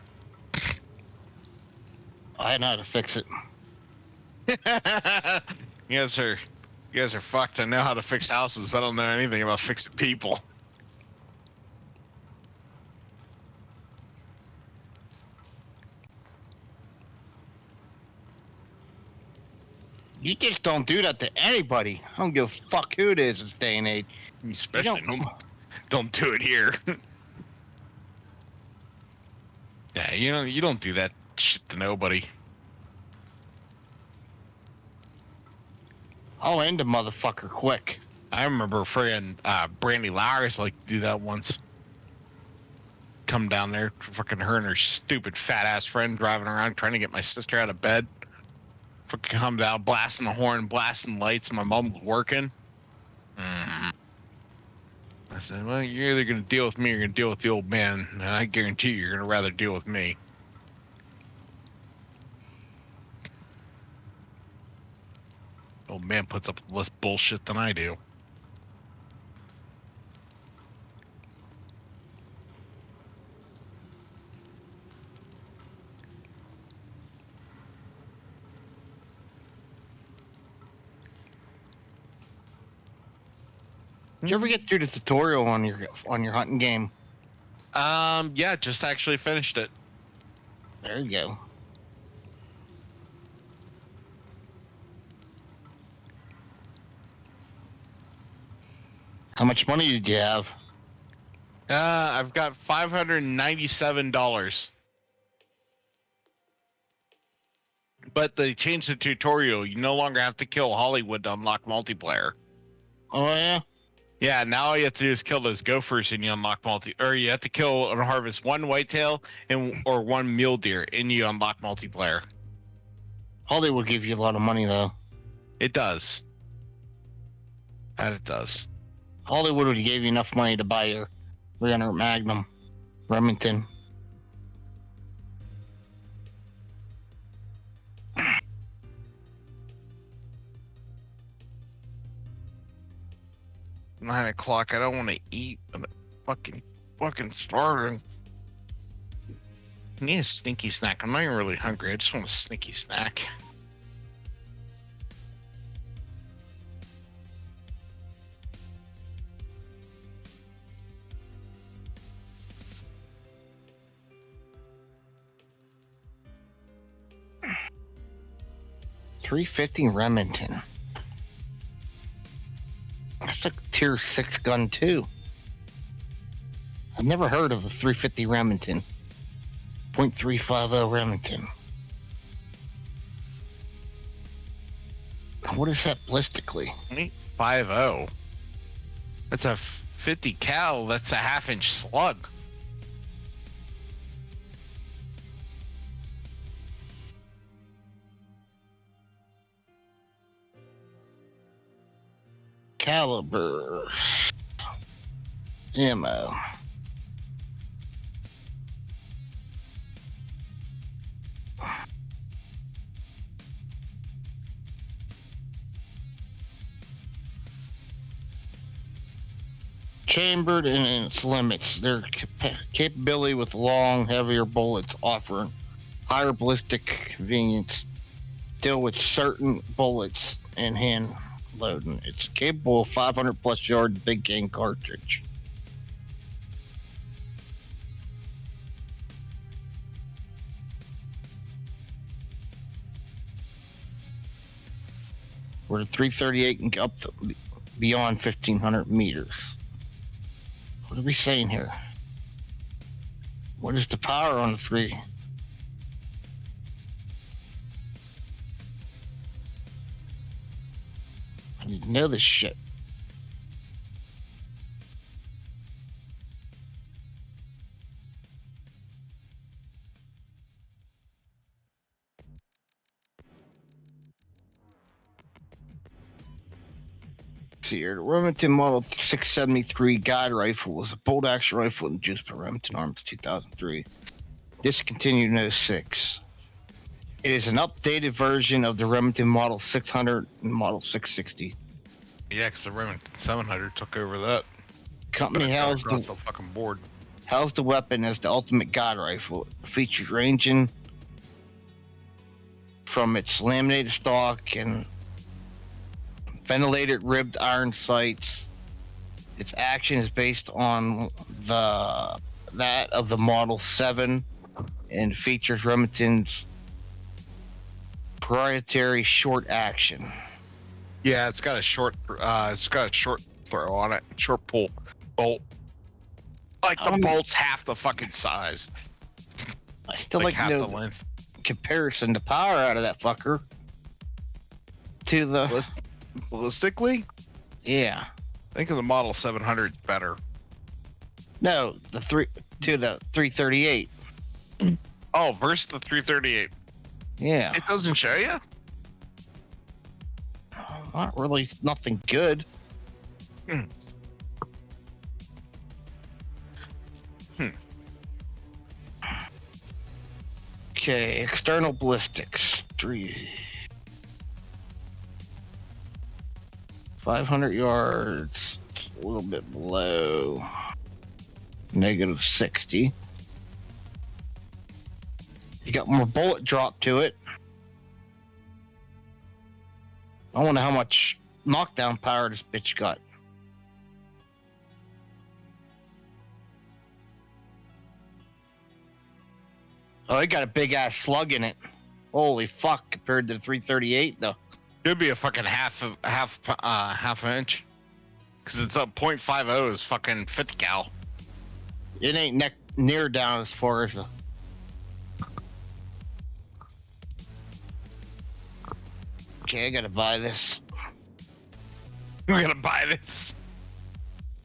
Speaker 1: I know how to fix it.
Speaker 2: You guys are fucked. I know how to fix houses. I don't know anything about fixing people.
Speaker 1: You just don't do that to anybody. I don't give a fuck who it is this day and age.
Speaker 2: Especially don't do it here. Yeah, you don't do that shit to nobody.
Speaker 1: I'll end a motherfucker quick.
Speaker 2: I remember a friend, Brandy Lowry's like to do that once. Come down there, fucking her and her stupid fat ass friend driving around trying to get my sister out of bed. Fucking come down, blasting the horn, blasting lights. My mom was working. I said, well, you're either going to deal with me or you're going to deal with the old man. And I guarantee you're going to rather deal with me. Old man puts up less bullshit than I do.
Speaker 1: Did you ever get through the tutorial on your hunting game?
Speaker 2: Yeah, just actually finished it.
Speaker 1: There you go. How much money did you have?
Speaker 2: I've got $597. But they changed the tutorial. You no longer have to kill Hollywood to unlock multiplayer.
Speaker 1: Oh, yeah?
Speaker 2: Yeah, now all you have to do is kill those gophers and you unlock or you have to kill and harvest one whitetail or one mule deer and you unlock multiplayer.
Speaker 1: Hollywood will give you a lot of money, though.
Speaker 2: It does. That it does.
Speaker 1: Hollywood would give you enough money to buy your 300 Magnum Remington.
Speaker 2: $9 o'clock. I don't want to eat. fucking starving. I need a sneaky snack. I'm not even really hungry. I just want a sneaky snack.
Speaker 1: .350 Remington. That's a tier 6 gun too. I've never heard of a .350 Remington. .350 Remington. What is that ballistically?
Speaker 2: .50. That's a 50 cal. That's a half-inch slug.
Speaker 1: Caliber. Ammo. Chambered in its limits. Their capability with long, heavier bullets offering higher ballistic convenience, still with certain bullets and hand loading. It's capable of 500 plus yard big game cartridge. Where the 338 can go up to beyond 1,500 meters. What are we saying here? What is the power on the 3? I need to know this shit. Here, the Remington Model 673 guide rifle was a bolt action rifle introduced by Remington Arms 2003. Discontinued in 06. It is an updated version of the Remington Model 600 and Model 660.
Speaker 2: Yeah, because the Remington 700 took over that.
Speaker 1: Company housed
Speaker 2: the fucking board.
Speaker 1: Housed the weapon as the ultimate guide rifle. It features ranging from its laminated stock and ventilated ribbed iron sights. Its action is based on that of the Model 7 and features Remington's proprietary short action.
Speaker 2: Yeah, it's got a short throw on it, short pull bolt. Like the bolt's half the fucking size.
Speaker 1: I still like
Speaker 2: half
Speaker 1: to
Speaker 2: the
Speaker 1: know
Speaker 2: length.
Speaker 1: Comparison the power out of that fucker to the
Speaker 2: Ballistically?
Speaker 1: Yeah.
Speaker 2: I think of the Model 700 better.
Speaker 1: No, the 338.
Speaker 2: Oh, versus the 338.
Speaker 1: Yeah.
Speaker 2: It doesn't show you?
Speaker 1: Not really, nothing good. Okay, external ballistics. 500 yards, a little bit below -60. You got more bullet drop to it. I wonder how much knockdown power this bitch got. Oh, it got a big ass slug in it. Holy fuck! Compared to the 338, though.
Speaker 2: Should be a fucking half inch. Because it's a .50 is fucking 50 cal.
Speaker 1: It ain't near down as far as the. Okay, I gotta buy this.
Speaker 2: We're gonna buy this.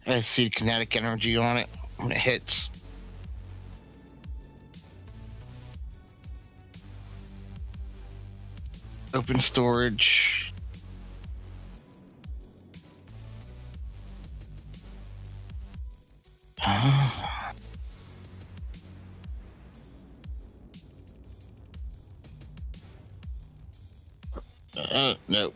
Speaker 1: I see kinetic energy on it when it hits. Open storage. No.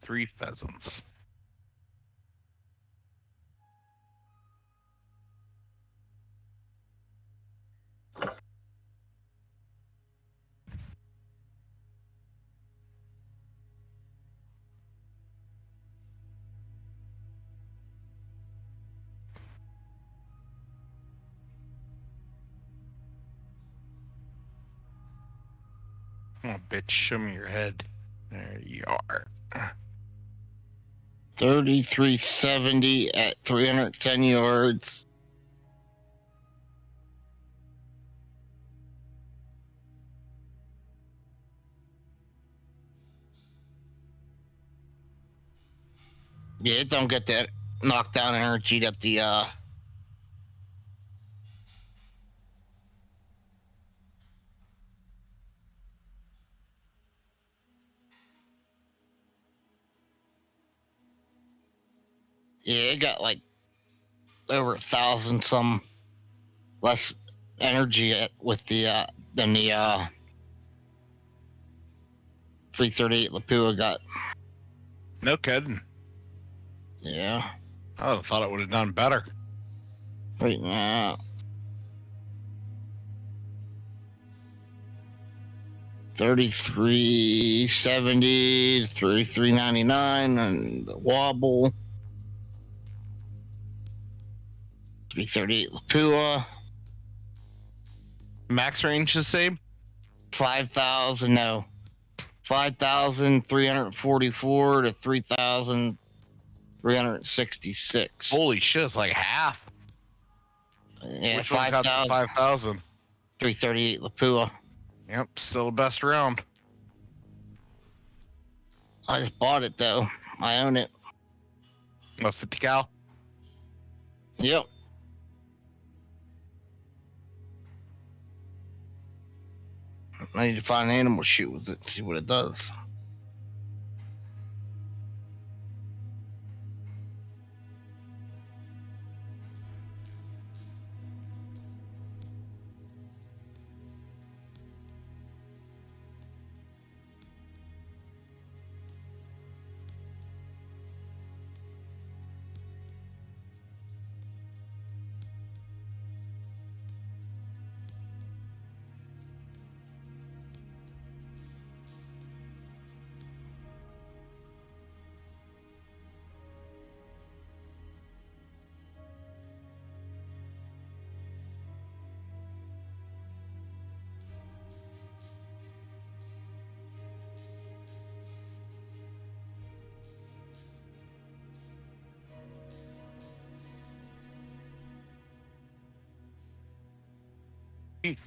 Speaker 2: 33 pheasants. Oh, bitch, show me your head. There you are.
Speaker 1: 3370 at 310 yards. Yeah, it don't get that knockdown energy that the yeah, it got like over 1,000 some less energy with the than the 338 Lapua got.
Speaker 2: No kidding.
Speaker 1: Yeah.
Speaker 2: I would have thought it would have done better.
Speaker 1: Right now. 3370, 3399, and the wobble. 338 Lapua.
Speaker 2: Max range the same?
Speaker 1: 5,000, no. 5,344 to 3,366.
Speaker 2: Holy shit, it's like half.
Speaker 1: Yeah,
Speaker 2: Which one got the 5,000?
Speaker 1: 338 Lapua.
Speaker 2: Yep, still the best round.
Speaker 1: I just bought it though. I own it.
Speaker 2: What, 50 cal?
Speaker 1: Yep. I need to find an animal shoot with it, see what it does.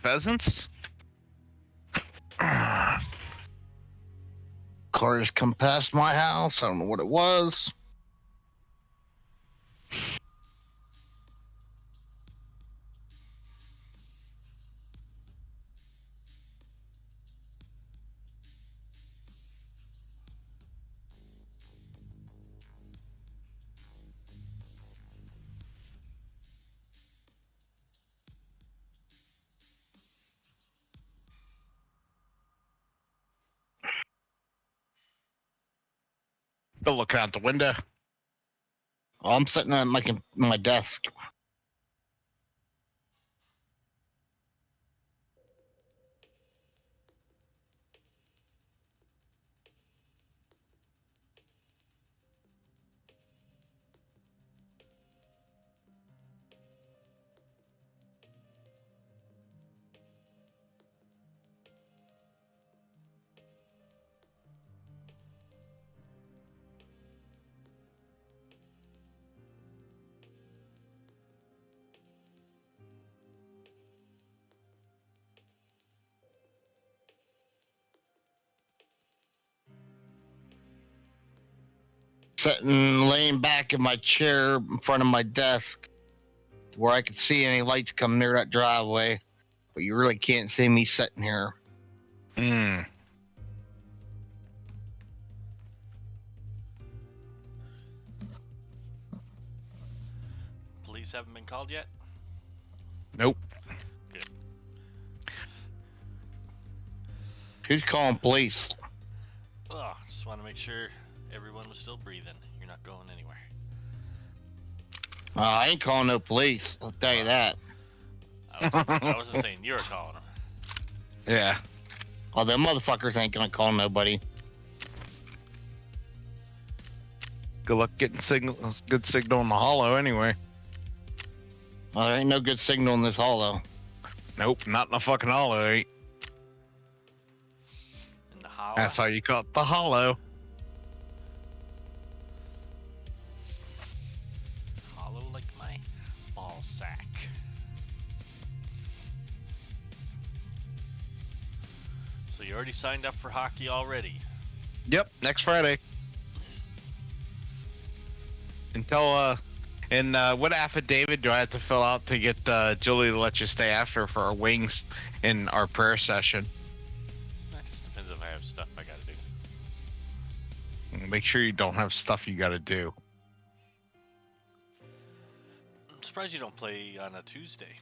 Speaker 2: Pheasants?
Speaker 1: Car just come past my house. I don't know what it was.
Speaker 2: Still looking out the window.
Speaker 1: Oh, I'm sitting at my desk. Sitting, laying back in my chair in front of my desk where I could see any lights come near that driveway, but you really can't see me sitting here.
Speaker 2: Hmm.
Speaker 3: Police haven't been called yet?
Speaker 2: Nope.
Speaker 3: Good.
Speaker 1: Who's calling police?
Speaker 3: Oh, just want to make sure everyone was still breathing. You're not going anywhere.
Speaker 1: I ain't calling no police. I'll tell you that.
Speaker 3: I wasn't saying you were calling them.
Speaker 2: Yeah.
Speaker 1: Oh, them motherfuckers ain't gonna call nobody.
Speaker 2: Good luck getting good signal in the hollow anyway.
Speaker 1: Well, there ain't no good signal in this hollow.
Speaker 2: Nope, not in the fucking hollow, ain't.
Speaker 3: In the hollow.
Speaker 2: That's how you call it, the hollow.
Speaker 3: Hollow like my ball sack. So you already signed up for hockey already?
Speaker 2: Yep, next Friday. What affidavit do I have to fill out to get Julie to let you stay after for our wings in our prayer session?
Speaker 3: That just depends if I have stuff I gotta do.
Speaker 2: Make sure you don't have stuff you gotta do.
Speaker 3: I'm surprised you don't play on a Tuesday.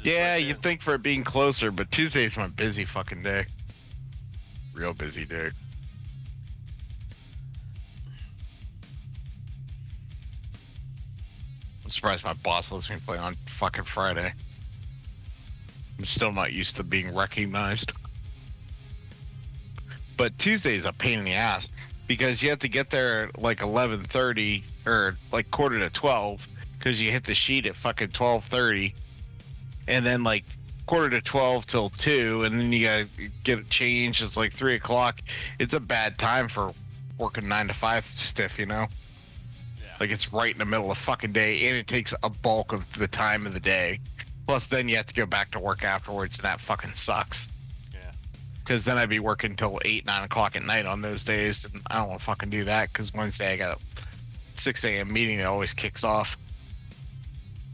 Speaker 2: Yeah, you'd think for it being closer, but Tuesday's my busy fucking day. Real busy day. I'm surprised my boss lets me play on fucking Friday. I'm still not used to being recognized. But Tuesday's a pain in the ass because you have to get there at like 11:30 or like quarter to 12 because you hit the sheet at fucking 12:30, and then like quarter to 12 till 2, and then you gotta get it changed. It's like 3 o'clock. It's a bad time for working 9 to 5 stiff, you know. Like, it's right in the middle of the fucking day, and it takes a bulk of the time of the day. Plus, then you have to go back to work afterwards, and that fucking sucks.
Speaker 3: Yeah.
Speaker 2: Because then I'd be working till 8, 9 o'clock at night on those days, and I don't want to fucking do that, because Wednesday I got a 6 a.m. meeting that always kicks off.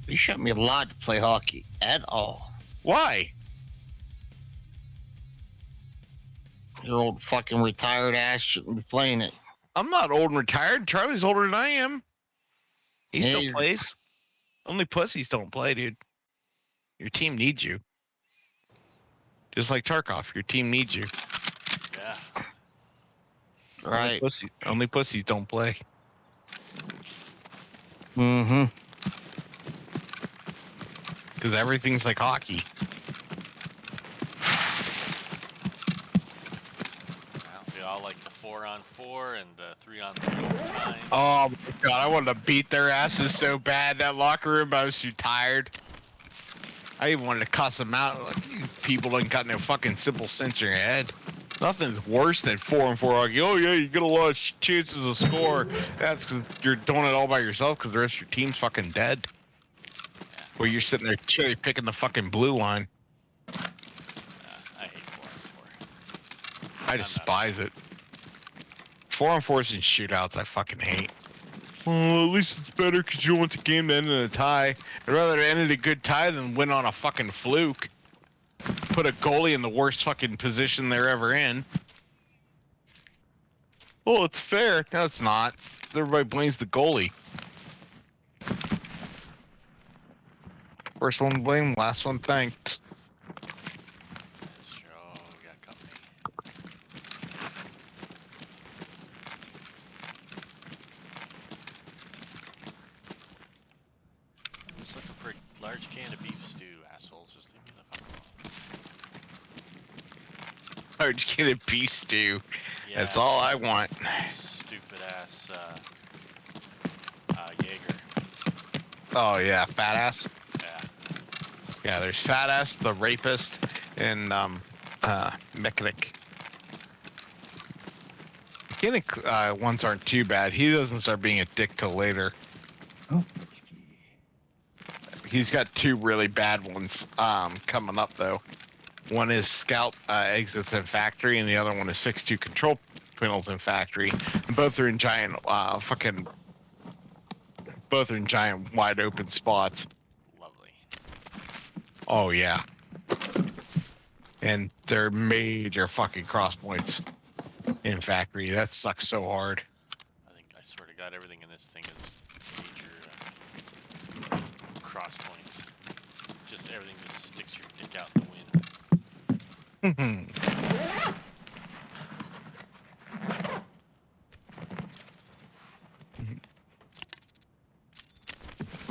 Speaker 1: You shouldn't be allowed to play hockey at all.
Speaker 2: Why?
Speaker 1: Your old fucking retired ass shouldn't be playing it.
Speaker 2: I'm not old and retired. Charlie's older than I am. He
Speaker 1: Yeah,
Speaker 2: still plays. Only pussies don't play, dude. Your team needs you. Just like Tarkov, your team needs you.
Speaker 3: Yeah.
Speaker 1: Right.
Speaker 2: Only pussies don't play.
Speaker 1: Mm-hmm.
Speaker 2: Because everything's like hockey.
Speaker 3: Well, we all like the 4-on-4 and the 3-on-3 overtime.
Speaker 2: Oh my god, I wanted to beat their asses so bad that locker room. I was too tired. I even wanted to cuss them out. Like, you people ain't got no fucking simple sense in your head. Nothing's worse than 4-on-4 hockey. Oh yeah, you get a lot of chances to score. That's because you're doing it all by yourself because the rest of your team's fucking dead. Well, you're sitting there cherry picking the fucking blue line.
Speaker 3: I hate 4-on-4.
Speaker 2: I despise it. 4-on-4s and shootouts, I fucking hate. Well, at least it's better because you don't want the game to end in a tie. I'd rather it ended a good tie than win on a fucking fluke. Put a goalie in the worst fucking position they're ever in. Oh, it's fair. No, it's not. Everybody blames the goalie. First one blamed, last one thanked.
Speaker 3: That's true. Oh, we got company. I'm just looking for a large can of beef stew, assholes. Just leave me the fuck alone.
Speaker 2: Large can of beef stew.
Speaker 3: Yeah,
Speaker 2: That's all I want.
Speaker 3: Stupid ass Jaeger.
Speaker 2: Oh yeah, fat ass.
Speaker 3: Yeah.
Speaker 2: Yeah, there's fat ass, the rapist, and Mechanic. Mechanic ones aren't too bad. He doesn't start being a dick till later.
Speaker 4: Oh.
Speaker 2: He's got 2 really bad ones coming up though. One is Scout exits in factory, and the other one is 6-2 control panels in factory. And both are in giant both are in giant wide open spots.
Speaker 3: Lovely.
Speaker 2: Oh yeah. And they're major fucking cross points in factory. That sucks so hard.
Speaker 3: I swear to God, everything in this thing is major cross points. Just everything just sticks your dick out in the wind.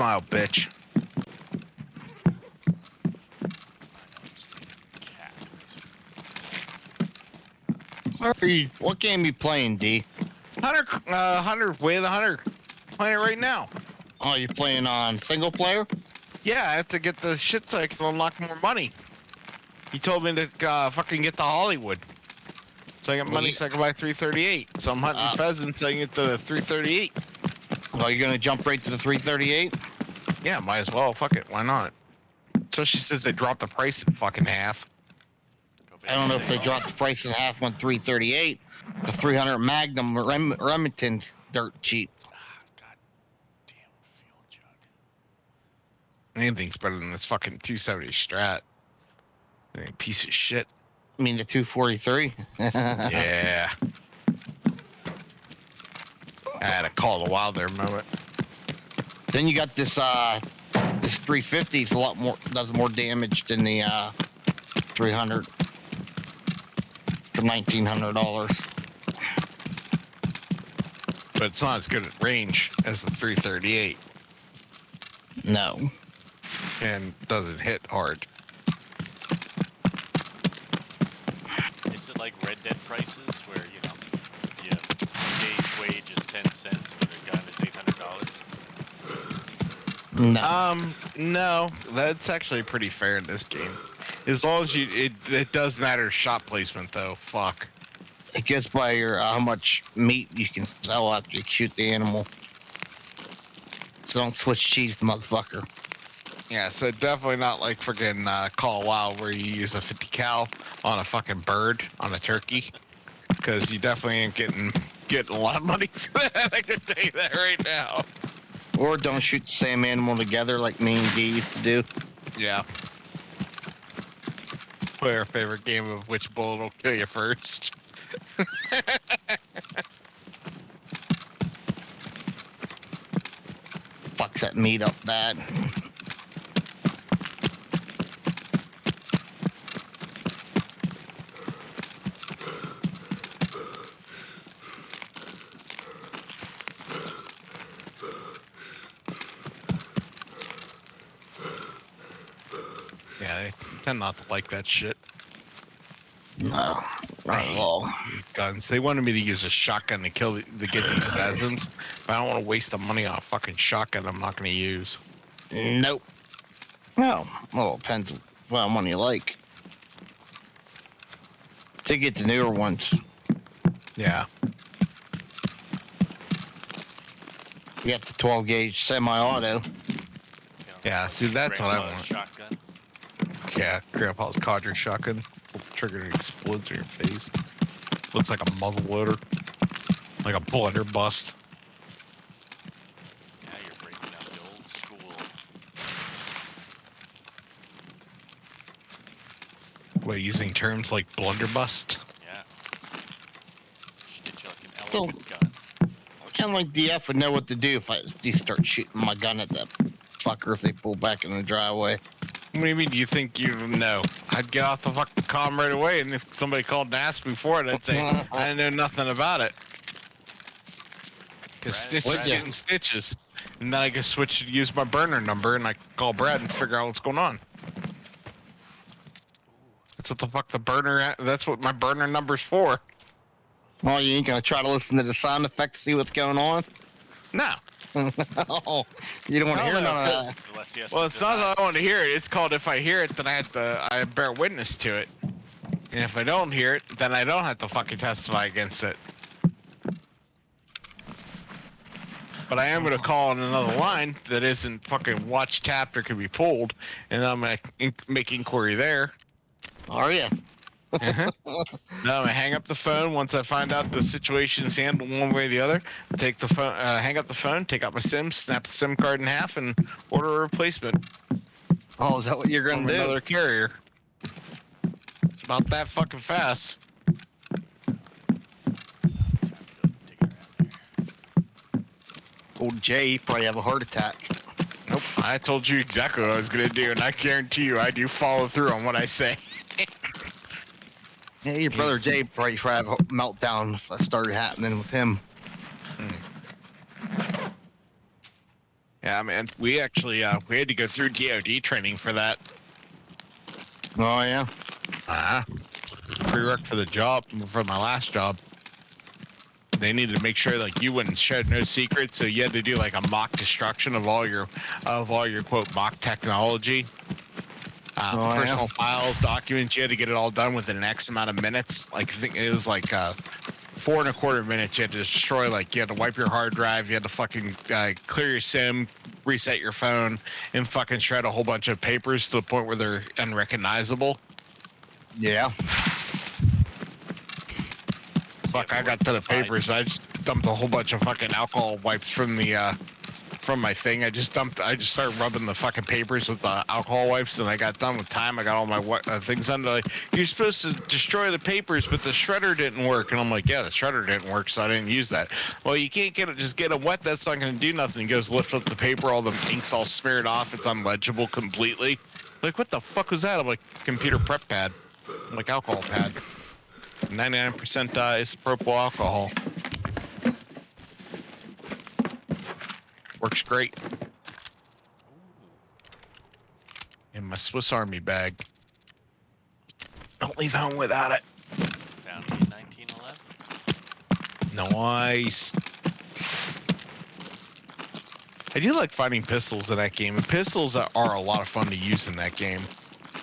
Speaker 2: smile, bitch.
Speaker 1: What game you playing, D?
Speaker 2: Hunter, Way of the Hunter. Playing it right now.
Speaker 1: Oh, you playing on single player?
Speaker 2: Yeah, I have to get the shit so I can unlock more money. He told me to fucking get to Hollywood. So I got money so I can buy 338. So I'm hunting pheasants so I can get the 338.
Speaker 1: Oh, you're gonna jump right to the 338?
Speaker 2: Yeah, might as well. Fuck it. Why not? Especially since they dropped the price in fucking half.
Speaker 1: I don't know if they dropped the price in half on 338. The 300 Magnum Remington's dirt cheap.
Speaker 2: God damn fuel jug. Anything's better than this fucking 270 Strat. Piece of shit.
Speaker 1: I mean the 243.
Speaker 2: Yeah. I had a Call of the Wild there moment.
Speaker 1: Then you got this 350. It's a lot more, does more damage than the 300 for $1,900.
Speaker 2: But it's not as good at range as the 338.
Speaker 1: No.
Speaker 2: And doesn't hit hard.
Speaker 3: Is it like Red Dead prices where, you know, your day's wage is 10 cents, but a gun is $800?
Speaker 1: No.
Speaker 2: No. That's actually pretty fair in this game. As long as it does matter shot placement, though. Fuck.
Speaker 1: It gets by your how much meat you can sell after you shoot the animal. So don't switch cheese, motherfucker.
Speaker 2: Yeah, so definitely not like freaking Call of Wild where you use a 50 cal on a fucking bird, on a turkey. Because you definitely ain't getting a lot of money for that. I can tell you that right now.
Speaker 1: Or don't shoot the same animal together like me and Dee used to do.
Speaker 2: Yeah. Play our favorite game of which bullet will kill you first.
Speaker 1: Fucks that meat up bad.
Speaker 2: Yeah, they tend not to like that shit.
Speaker 1: No, not at all.
Speaker 2: Guns. They wanted me to use a shotgun to get these pheasants, but I don't want to waste the money on a fucking shotgun I'm not going to use.
Speaker 1: Nope. Well, it depends what one you like. To get the newer ones.
Speaker 2: Yeah.
Speaker 1: You got the 12 gauge semi-auto.
Speaker 2: Yeah, see, that's what I want.
Speaker 3: Shotgun.
Speaker 2: Yeah, Grandpa's Codger shotgun. Trigger explodes in your face. Looks like a muzzle loader. Like a blunderbuss.
Speaker 3: Yeah, you're breaking out the old school.
Speaker 2: What, using terms like blunderbuss?
Speaker 3: Yeah. Hit you like an
Speaker 1: So-
Speaker 3: elephant gun.
Speaker 1: Kind of like DF would know what to do if I start shooting my gun at that fucker if they pull back in the driveway.
Speaker 2: What do you mean? Do you think you know? I'd get off the fucking comm right away, and if somebody called and asked me for it, I'd say I know nothing about it. Because snitches getting stitches. And then I can switch to use my burner number, and I can call Brad and figure out what's going on. That's what the fuck that's what my burner number's for.
Speaker 1: Oh, you ain't gonna try to listen to the sound effects, see what's going on?
Speaker 2: No.
Speaker 1: Oh, you don't want to hear none of that.
Speaker 3: Unless he has
Speaker 2: Well,
Speaker 3: to
Speaker 2: it's not
Speaker 3: deny.
Speaker 2: that I want to hear it. It's called if I hear it, then I bear witness to it. And if I don't hear it, then I don't have to fucking testify against it. But I am going to call on another line that isn't fucking watch tapped or can be pulled, and I'm going to make inquiry there.
Speaker 1: Are you?
Speaker 2: Uh-huh. No, I'm gonna hang up the phone once I find out the situation's handled one way or the other. Take the phone, hang up the phone, take out my SIM, snap the SIM card in half, and order a replacement
Speaker 1: Oh, is that what you're
Speaker 2: from
Speaker 1: gonna do?
Speaker 2: another carrier. It's about that fucking fast.
Speaker 1: Old Jay probably have a heart attack.
Speaker 2: Nope. I told you exactly what I was gonna do, and I guarantee you I do follow through on what I say.
Speaker 1: Yeah, your brother Jay probably have a meltdown if that started happening with him.
Speaker 2: Yeah, man. We actually we had to go through DoD training for that.
Speaker 1: Oh yeah.
Speaker 2: Pre-work for the job, for my last job. They needed to make sure like you wouldn't shed no secrets, so you had to do like a mock destruction of all your quote mock technology, personal files, documents. You had to get it all done within an X amount of minutes. Like I think it was like 4.25 minutes. You had to destroy, like you had to wipe your hard drive, you had to fucking clear your SIM, reset your phone, and fucking shred a whole bunch of papers to the point where they're unrecognizable.
Speaker 1: Yeah.
Speaker 2: Fuck, I got to the papers. I just dumped a whole bunch of fucking alcohol wipes from my thing. I just started rubbing the fucking papers with the alcohol wipes, and I got done with time. I got all my things done. They're like, you're supposed to destroy the papers, but the shredder didn't work. And I'm like, yeah, the shredder didn't work, so I didn't use that. Well, you can't just get it wet. That's not going to do nothing. He goes, lift up the paper, all the ink's all smeared off. It's unlegible completely. Like, what the fuck was that? I'm like, computer prep pad. I'm like, alcohol pad. 99% isopropyl alcohol. Works great. In my Swiss Army bag. Don't leave home without it.
Speaker 3: Found me in 1911.
Speaker 2: Nice. I do like finding pistols in that game, and pistols are a lot of fun to use in that game.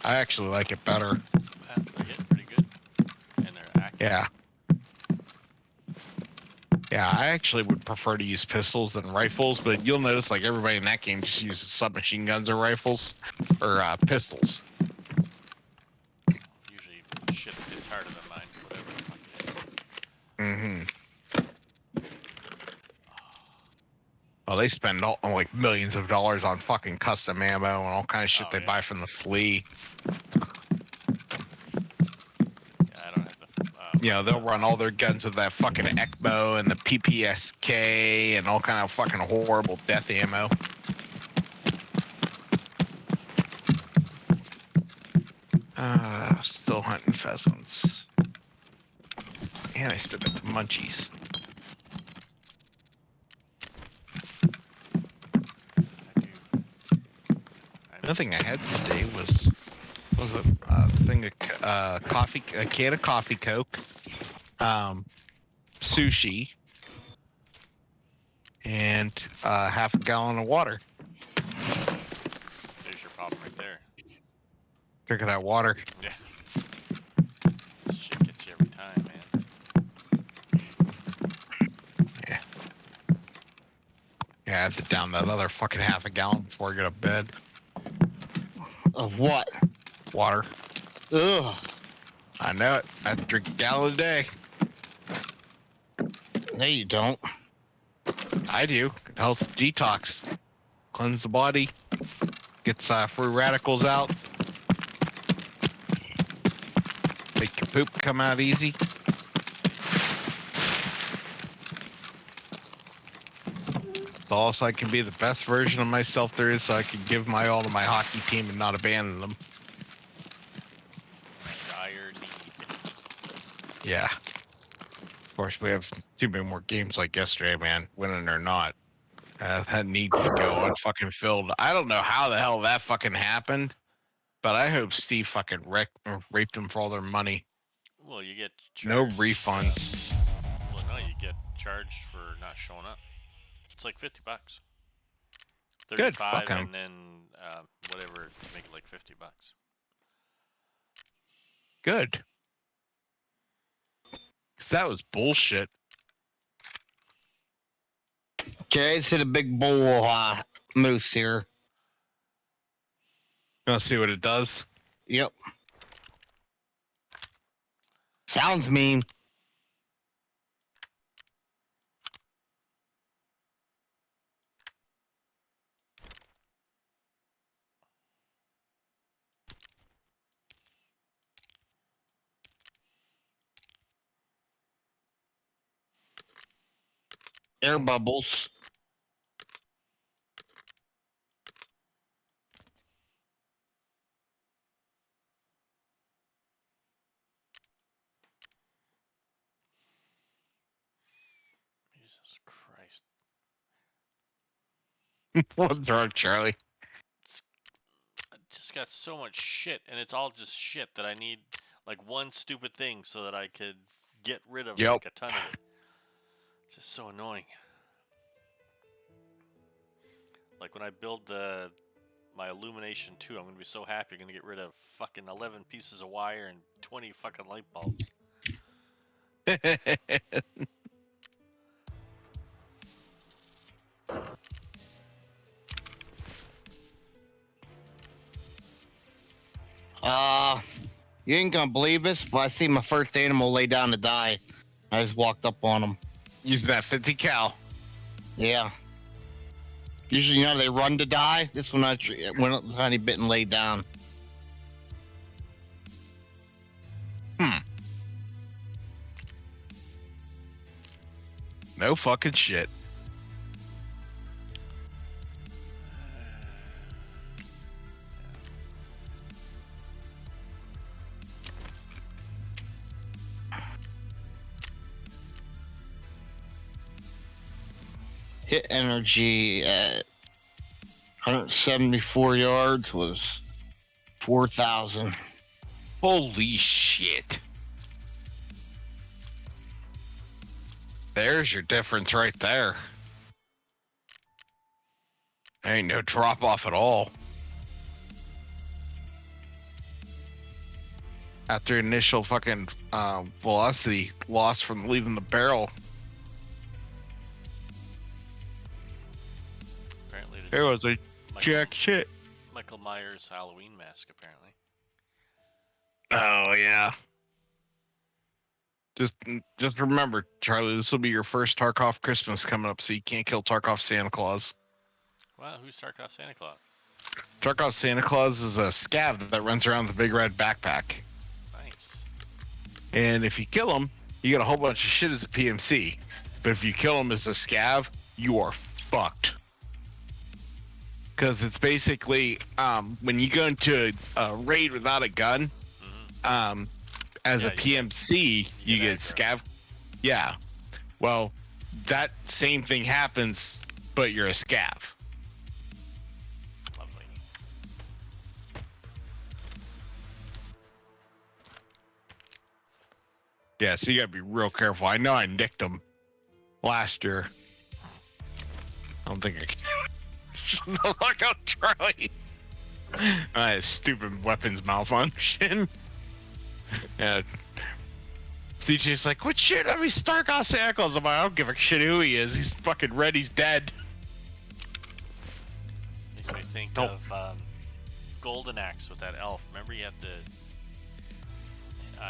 Speaker 2: I actually like it better.
Speaker 3: They're getting pretty good. And they're accurate.
Speaker 2: Yeah. Yeah, I actually would prefer to use pistols than rifles, but you'll notice like everybody in that game just uses submachine guns or rifles, or pistols.
Speaker 3: Usually shit hits harder than mine, whatever the fuck it is.
Speaker 2: Well, they spend like millions of dollars on fucking custom ammo and all kind of shit they buy from the flea.
Speaker 3: I don't have to.
Speaker 2: You know, they'll run all their guns with that fucking ECMO and the PPSK and all kind of fucking horrible death ammo. Still hunting pheasants. And I still got the munchies. Another thing I had today was a thing of coffee, a can of coffee Coke, sushi, and half a gallon of water.
Speaker 3: There's your problem right there.
Speaker 2: Drink of that water.
Speaker 3: Yeah. Shit gets you every time, man.
Speaker 2: Yeah. Yeah, I have to down that other fucking half a gallon before I go to bed.
Speaker 1: Of what?
Speaker 2: Water.
Speaker 1: Ugh.
Speaker 2: I know it. I have to drink a gallon a day.
Speaker 1: No, you don't.
Speaker 2: I do. Health detox. Cleanse the body. Gets free radicals out. Make your poop come out easy. So I can be the best version of myself there is, so I can give my all to my hockey team and not abandon them.
Speaker 3: Dire need.
Speaker 2: Yeah. Of course, we have too many more games like yesterday, man. Winning or not. That needs to go unfucking filled. I don't know how the hell that fucking happened, but I hope Steve fucking raped them for all their money.
Speaker 3: Well, you get charged.
Speaker 2: No refunds.
Speaker 3: Well, no, you get charged for not showing up. It's like $50.
Speaker 2: Good,
Speaker 3: 35
Speaker 2: fuck 'em.
Speaker 3: and then whatever to make it like $50.
Speaker 2: Good. 'Cause that was bullshit.
Speaker 1: Okay, let's hit a big bull moose here.
Speaker 2: You want to see what it does?
Speaker 1: Yep. Sounds mean. Air bubbles.
Speaker 3: Jesus Christ.
Speaker 2: What's wrong, Charlie?
Speaker 3: I just got so much shit, and it's all just shit that I need, like, one stupid thing so that I could get rid of,
Speaker 2: Yep.
Speaker 3: like, a ton of it. It's just so annoying. Like, when I build my Illumination 2, I'm going to be so happy I'm going to get rid of fucking 11 pieces of wire and 20 fucking light bulbs.
Speaker 1: You ain't gonna believe this, but I see my first animal lay down to die. I just walked up on him.
Speaker 2: Using that 50 cal.
Speaker 1: Yeah. Usually, you know, they run to die. This one actually went up a tiny bit and laid down.
Speaker 2: No fucking shit.
Speaker 1: Hit energy at 174 yards was 4,000.
Speaker 2: Holy shit. There's your difference right there. Ain't no drop off at all. After initial fucking velocity loss from leaving the barrel.
Speaker 3: Apparently,
Speaker 2: There was a jack shit.
Speaker 3: Michael Myers Halloween mask, apparently.
Speaker 2: Oh, yeah. Just remember, Charlie, this will be your first Tarkov Christmas coming up, so you can't kill Tarkov Santa Claus.
Speaker 3: Wow, who's Tarkov Santa Claus?
Speaker 2: Tarkov Santa Claus is a scav that runs around with a big red backpack.
Speaker 3: Nice.
Speaker 2: And if you kill him, you get a whole bunch of shit as a PMC. But if you kill him as a scav, you are fucked. Because it's basically, when you go into a raid without a gun, as a PMC, you get scav. Yeah. Well, that same thing happens, but you're a scav.
Speaker 3: Lovely.
Speaker 2: Yeah, so you gotta be real careful. I know I nicked him last year. I don't think I can. Look out, Charlie. I had stupid weapons malfunction. Yeah. CJ's like, quit shooting at me, Tarkov Santa Claus. I'm like, I don't give a shit who he is. He's fucking red. He's dead.
Speaker 3: Makes me think of Golden Axe with that elf. Remember, you have to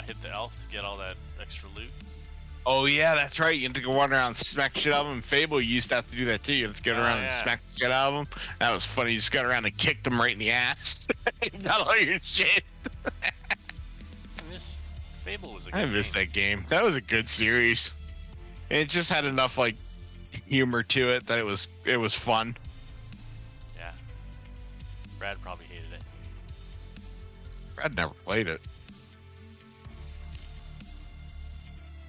Speaker 3: hit the elf to get all that extra loot?
Speaker 2: Oh, yeah, that's right. You have to go run around and smack shit out of him. Fable, you used to have to do that, too. You have to get around and smack the shit out of him. That was funny. You just got around and kicked him right in the ass. Got all your shit.
Speaker 3: Fable was a good
Speaker 2: I missed
Speaker 3: game.
Speaker 2: that game. That was a good series. It just had enough like humor to it that it was fun.
Speaker 3: Yeah. Brad probably hated it.
Speaker 2: Brad never played it.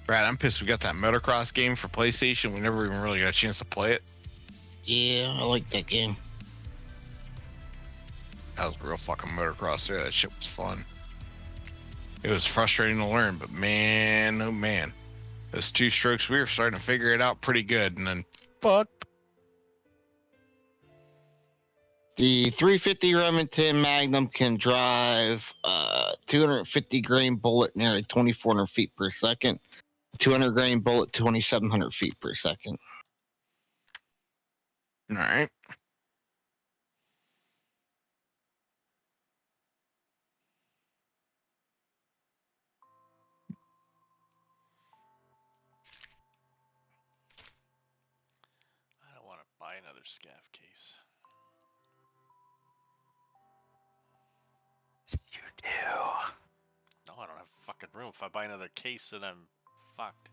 Speaker 2: Brad, I'm pissed we got that motocross game for PlayStation. We never even really got a chance to play it.
Speaker 1: Yeah, I like that game.
Speaker 2: That was real fucking motocross there. That shit was fun. It was frustrating to learn, but man, oh man. Those two strokes, we were starting to figure it out pretty good, and then, fuck.
Speaker 1: The 350 Remington Magnum can drive 250 grain bullet nearly 2,400 feet per second. 200 grain bullet 2,700 feet per second.
Speaker 2: All right.
Speaker 3: I don't want to buy another scav case.
Speaker 2: You do.
Speaker 3: No, I don't have fucking room. If I buy another case, then I'm fucked.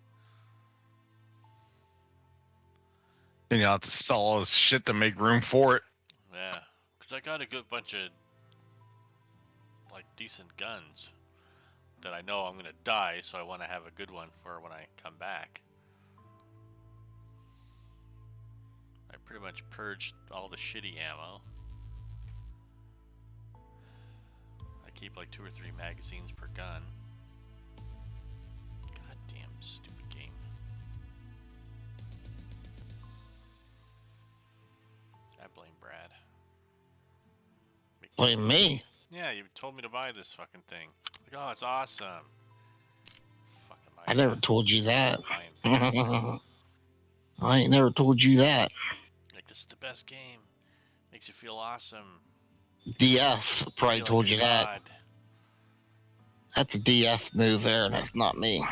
Speaker 2: Then you'll have to sell all this shit to make room for it.
Speaker 3: Yeah. Because I got a good bunch of, like, decent guns that I know I'm going to die, so I want to have a good one for when I come back. I pretty much purged all the shitty ammo. I keep like 2 or 3 magazines per gun. Goddamn stupid game. I blame Brad.
Speaker 1: Blame me.
Speaker 3: Yeah, you told me to buy this fucking thing. Like, oh, it's awesome. Fucking
Speaker 1: I never told you that.
Speaker 3: Fine.
Speaker 1: I ain't never told you that.
Speaker 3: Like, this is the best game. Makes you feel awesome.
Speaker 1: DF probably
Speaker 3: Feel like
Speaker 1: told
Speaker 3: a
Speaker 1: you that.
Speaker 3: god.
Speaker 1: That's a DF move there, and that's not me.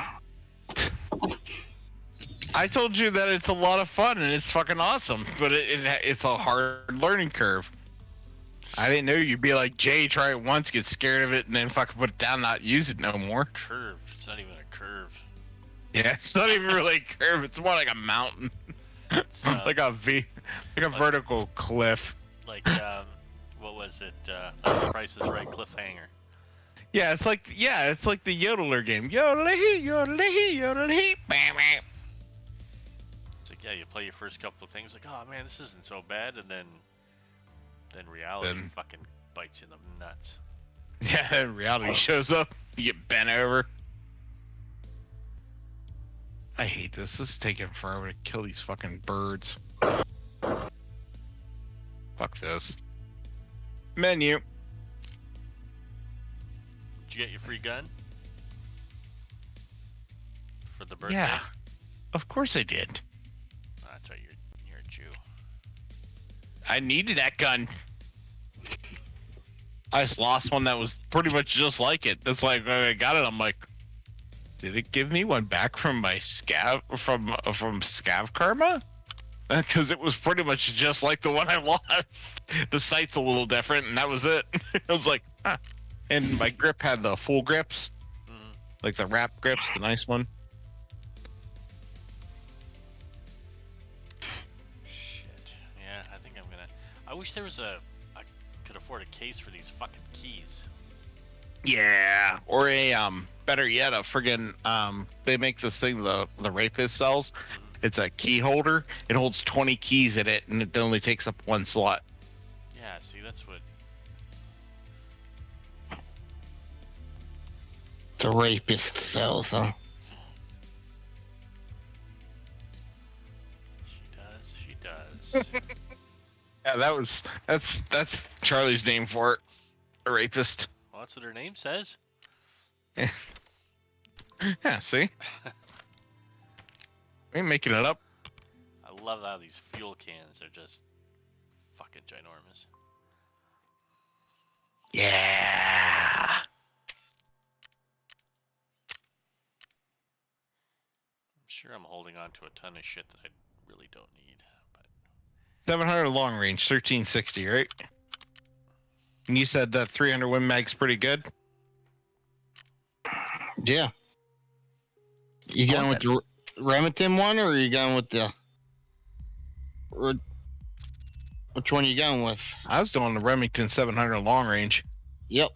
Speaker 2: I told you that it's a lot of fun and it's fucking awesome, but it's a hard learning curve. I didn't know you'd be like, Jay, try it once, get scared of it, and then fucking put it down, not use it no more.
Speaker 3: Curve. It's not even a curve.
Speaker 2: Yeah, it's not even really a curve. It's more like a mountain. like a vertical cliff.
Speaker 3: Like, what was it? Like Price is Right cliffhanger.
Speaker 2: Yeah, it's like the yodeler game. Yodelee, yodelee, yodelee, bam, bam.
Speaker 3: It's like, yeah, you play your first couple of things, like, oh man, this isn't so bad, and then reality fucking bites you in the nuts.
Speaker 2: Yeah, then reality shows up. You get bent over. I hate this. This is taking forever to kill these fucking birds. Fuck this. Menu.
Speaker 3: Did you get your free gun? For the birthday?
Speaker 2: Yeah. Of course I did.
Speaker 3: Oh, that's right, you're a Jew.
Speaker 2: I needed that gun. I just lost one that was pretty much just like it. That's like when I got it. I'm like, did it give me one back from my scav from Scav Karma? Because it was pretty much just like the one I lost. The sight's a little different, and that was it. I was like, huh. And my grip had the full grips, like the wrap grips, the nice one.
Speaker 3: Shit. Yeah, I think I'm gonna. I wish there was I could afford a case for these fucking keys.
Speaker 2: Yeah. Or a better yet, a friggin' they make this thing the rapist sells. It's a key holder. It holds 20 keys in it, and it only takes up one slot.
Speaker 3: Yeah, see, that's what.
Speaker 1: The rapist sells, huh?
Speaker 3: She does.
Speaker 2: Yeah, that's Charlie's name for it. A rapist.
Speaker 3: Well, that's what her name says.
Speaker 2: Yeah, see? I ain't making it up.
Speaker 3: I love how these fuel cans are just fucking ginormous.
Speaker 2: Yeah.
Speaker 3: I'm sure I'm holding on to a ton of shit that I really don't need. But
Speaker 2: 700 long range, 1360, right? And you said that 300 Win Mag's pretty good?
Speaker 1: Yeah. You going with the Remington one, or are you going with the... Which one are you going with?
Speaker 2: I was doing the Remington 700 long range.
Speaker 1: Yep.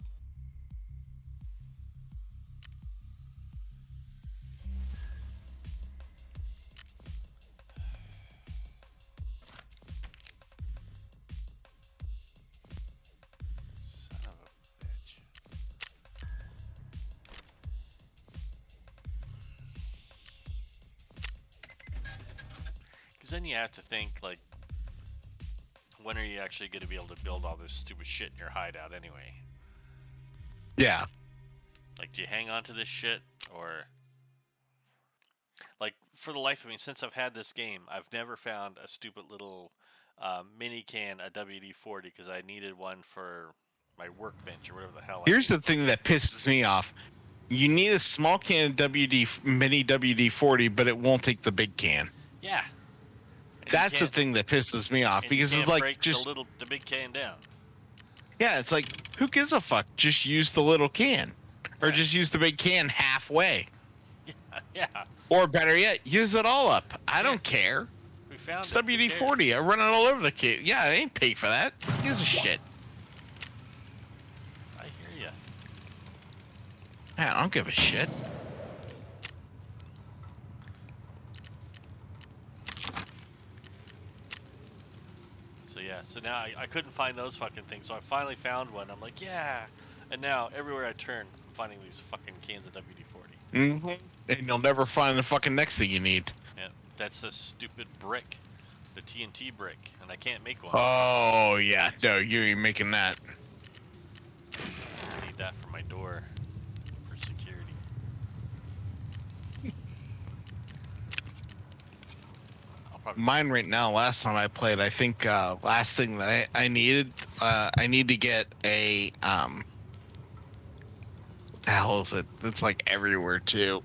Speaker 3: son of a bitch. Because then you have to think, like, when are you actually going to be able to build all this stupid shit in your hideout anyway?
Speaker 2: Yeah.
Speaker 3: Like, do you hang on to this shit, or... Like, for the life of me, since I've had this game, I've never found a stupid little mini can, a WD-40, because I needed one for my workbench, or whatever the hell
Speaker 2: Here's the thing that pisses me off. You need a small can of mini WD-40, but it won't take the big can.
Speaker 3: Yeah.
Speaker 2: That's the thing that pisses me off, because it's like
Speaker 3: break
Speaker 2: just
Speaker 3: the big can down.
Speaker 2: yeah, it's like who gives a fuck? Just use the little can, or
Speaker 3: Yeah.
Speaker 2: just use the big can halfway,
Speaker 3: Yeah.
Speaker 2: or better yet, use it all up. I don't care.
Speaker 3: We found
Speaker 2: It's WD-40. I run it all over the can. Yeah, I ain't pay for that. Who gives a shit?
Speaker 3: I hear ya.
Speaker 2: I don't give a shit.
Speaker 3: So now I couldn't find those fucking things. So I finally found one. I'm like, yeah. And now everywhere I turn, I'm finding these fucking cans of WD-40.
Speaker 2: Mm-hmm. And you'll never find the fucking next thing you need.
Speaker 3: Yeah, that's a stupid brick, the TNT brick, and I can't make one.
Speaker 2: Oh, yeah. No, you ain't making that.
Speaker 3: I need that for my door, for security.
Speaker 2: Mine right now, last time I played, I think last thing that I needed, I need to get a, what the hell is it? It's like everywhere too.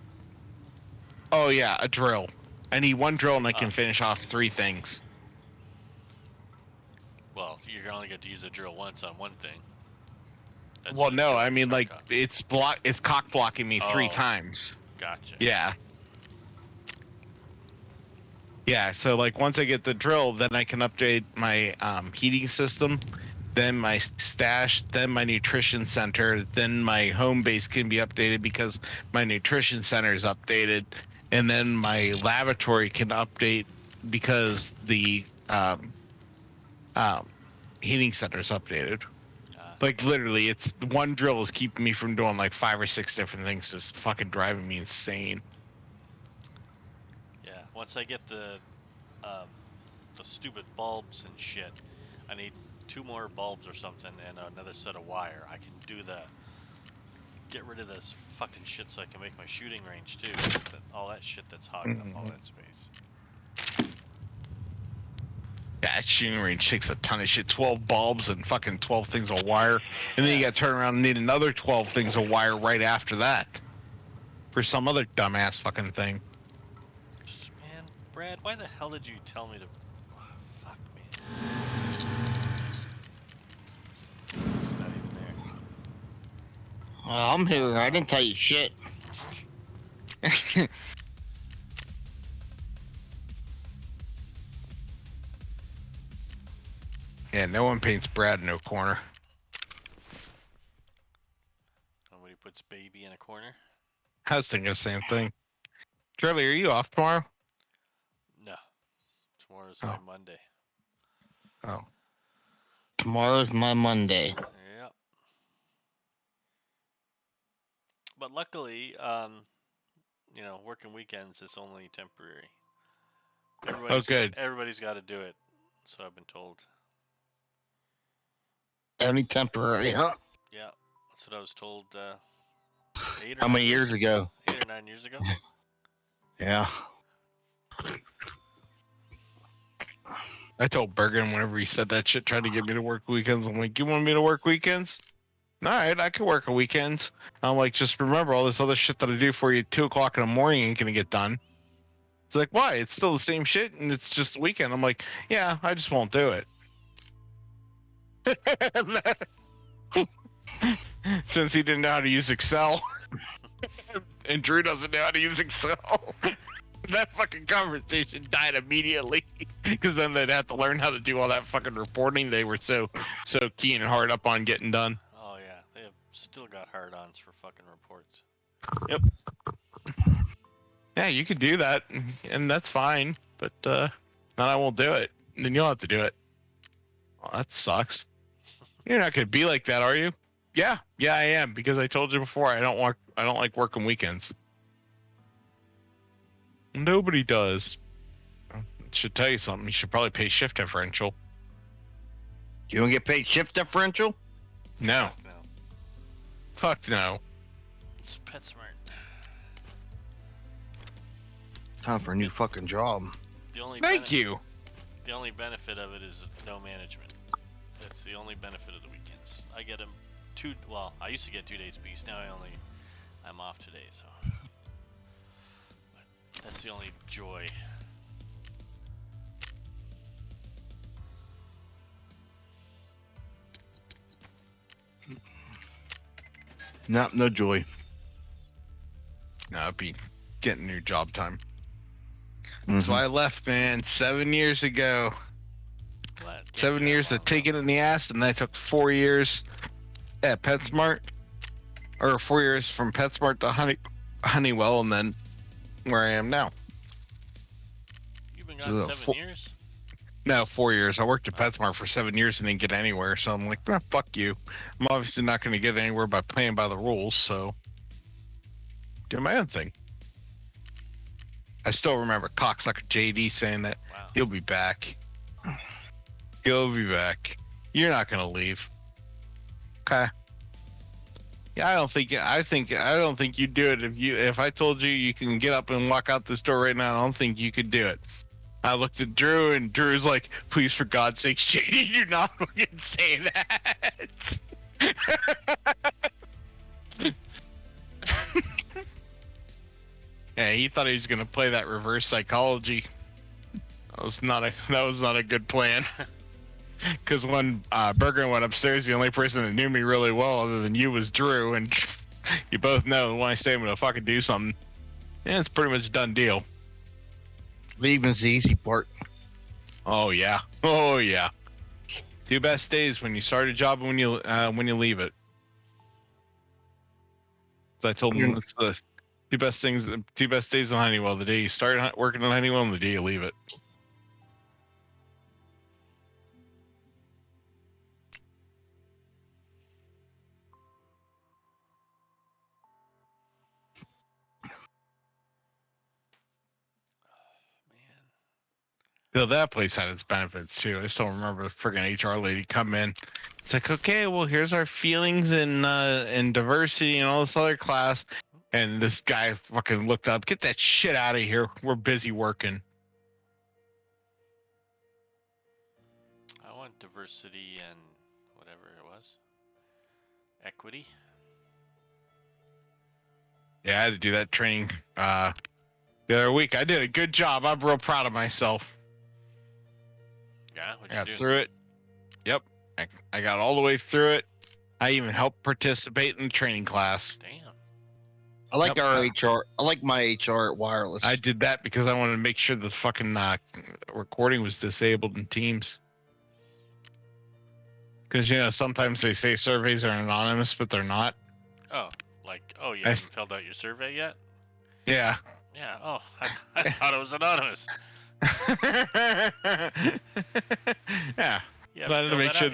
Speaker 2: Oh yeah, a drill. I need one drill and I can finish off 3 things.
Speaker 3: Well, you're only get to use a drill once on one thing. That's
Speaker 2: Well, no, I mean like
Speaker 3: cock.
Speaker 2: it's cock blocking me 3 times.
Speaker 3: Gotcha.
Speaker 2: Yeah. Yeah, so like once I get the drill, then I can update my heating system, then my stash, then my nutrition center, then my home base can be updated because my nutrition center is updated, and then my lavatory can update because the heating center is updated. Like literally, it's one drill is keeping me from doing like 5 or 6 different things, just fucking driving me insane.
Speaker 3: Yeah, once I get the stupid bulbs and shit, I need 2 more bulbs or something and another set of wire. I can do get rid of this fucking shit so I can make my shooting range too. All that shit that's hogging up all that space.
Speaker 2: Yeah, that shooting range takes a ton of shit. 12 bulbs and fucking 12 things of wire. And then you gotta turn around and need another 12 things of wire right after that. For some other dumbass fucking thing.
Speaker 3: Man, Brad, why the hell did you tell me to... Oh, fuck me. It's not even there.
Speaker 1: I'm here. I didn't tell you shit.
Speaker 2: Yeah, no one paints Brad in no corner.
Speaker 3: Nobody puts baby in a corner?
Speaker 2: I was thinking the same thing. Charlie, are you off tomorrow?
Speaker 3: No. Tomorrow's my Monday.
Speaker 2: Oh.
Speaker 1: Tomorrow's my Monday.
Speaker 3: Yep. But luckily, working weekends is only temporary.
Speaker 2: Good.
Speaker 3: Everybody's got to do it, so I've been told.
Speaker 1: Only temporary, huh?
Speaker 3: Yeah, that's what I was told.
Speaker 1: How many years ago?
Speaker 3: 8 or 9 years ago.
Speaker 1: Yeah.
Speaker 2: I told Bergen whenever he said that shit, tried to get me to work weekends. I'm like, you want me to work weekends? All right, I can work on weekends. I'm like, just remember all this other shit that I do for you at 2 o'clock in the morning ain't gonna get done. It's like, why? It's still the same shit, and it's just a weekend. I'm like, yeah, I just won't do it. Since he didn't know how to use Excel, and Drew doesn't know how to use Excel, that fucking conversation died immediately. Because then they'd have to learn how to do all that fucking reporting they were so keen and hard up on getting done.
Speaker 3: Oh yeah, they have still got hard-ons for fucking reports.
Speaker 2: Yep. Yeah, you could do that, and that's fine. But then I won't do it. And then you'll have to do it. Well, that sucks. You're not gonna be like that, are you? Yeah, I am, because I told you before I don't like working weekends. Nobody does. I should tell you something. You should probably pay shift differential.
Speaker 1: You don't get paid shift differential?
Speaker 2: No.
Speaker 3: No.
Speaker 2: Fuck no.
Speaker 3: It's PetSmart.
Speaker 1: Time for a new fucking job.
Speaker 2: Thank you.
Speaker 3: The only benefit of it is no management. That's the only benefit of the weekends. I get them I used to get 2 days a piece. Now I'm off today, so. But that's the only joy.
Speaker 1: No joy.
Speaker 2: No, it'd be getting new job time.
Speaker 1: Mm-hmm.
Speaker 2: So I left, man, 7 years ago. 7 years of taking it in the ass, and I took 4 years at PetSmart, or 4 years from PetSmart to Honeywell, and then where I am now.
Speaker 3: You've been gone 7 years?
Speaker 2: No, 4 years. I worked at PetSmart for 7 years and didn't get anywhere, so I'm like, fuck you. I'm obviously not going to get anywhere by playing by the rules, so do my own thing. I still remember cocksucker JD saying that he'll be back. He'll be back. You're not going to leave. Okay. Yeah, I don't think you'd do it if I told you can get up and walk out this door right now. I don't think you could do it. I looked at Drew, and Drew's like, "Please, for God's sake, JD, do not fucking say that." Yeah, he thought he was gonna play that reverse psychology. That was not a good plan. Because when Berger went upstairs, the only person that knew me really well, other than you, was Drew, and you both know when I say I'm gonna fucking do something, yeah, it's pretty much a done deal.
Speaker 1: Leaving's the easy part.
Speaker 2: Oh yeah. 2 best days: when you start a job and when you leave it. So I told him it's the 2 best days on Honeywell: the day you start working on Honeywell and the day you leave it. So that place had its benefits too. I still remember the friggin' HR lady come in. It's like, okay, well, here's our feelings and diversity and all this other class. And this guy fucking looked up, get that shit out of here. We're busy working.
Speaker 3: I want diversity and whatever it was. Equity.
Speaker 2: Yeah, I had to do that training the other week. I did a good job. I'm real proud of myself.
Speaker 3: Yeah, what'd you do?
Speaker 2: Through it. Yep. I got all the way through it. I even helped participate in the training class.
Speaker 3: Damn.
Speaker 1: I like our HR. I like my HR at Wireless.
Speaker 2: I did that because I wanted to make sure the fucking recording was disabled in Teams. Because, sometimes they say surveys are anonymous, but they're not.
Speaker 3: Oh, you haven't filled out your survey yet?
Speaker 2: Yeah.
Speaker 3: Yeah, I thought it was anonymous.
Speaker 2: Yeah. I wanted to make sure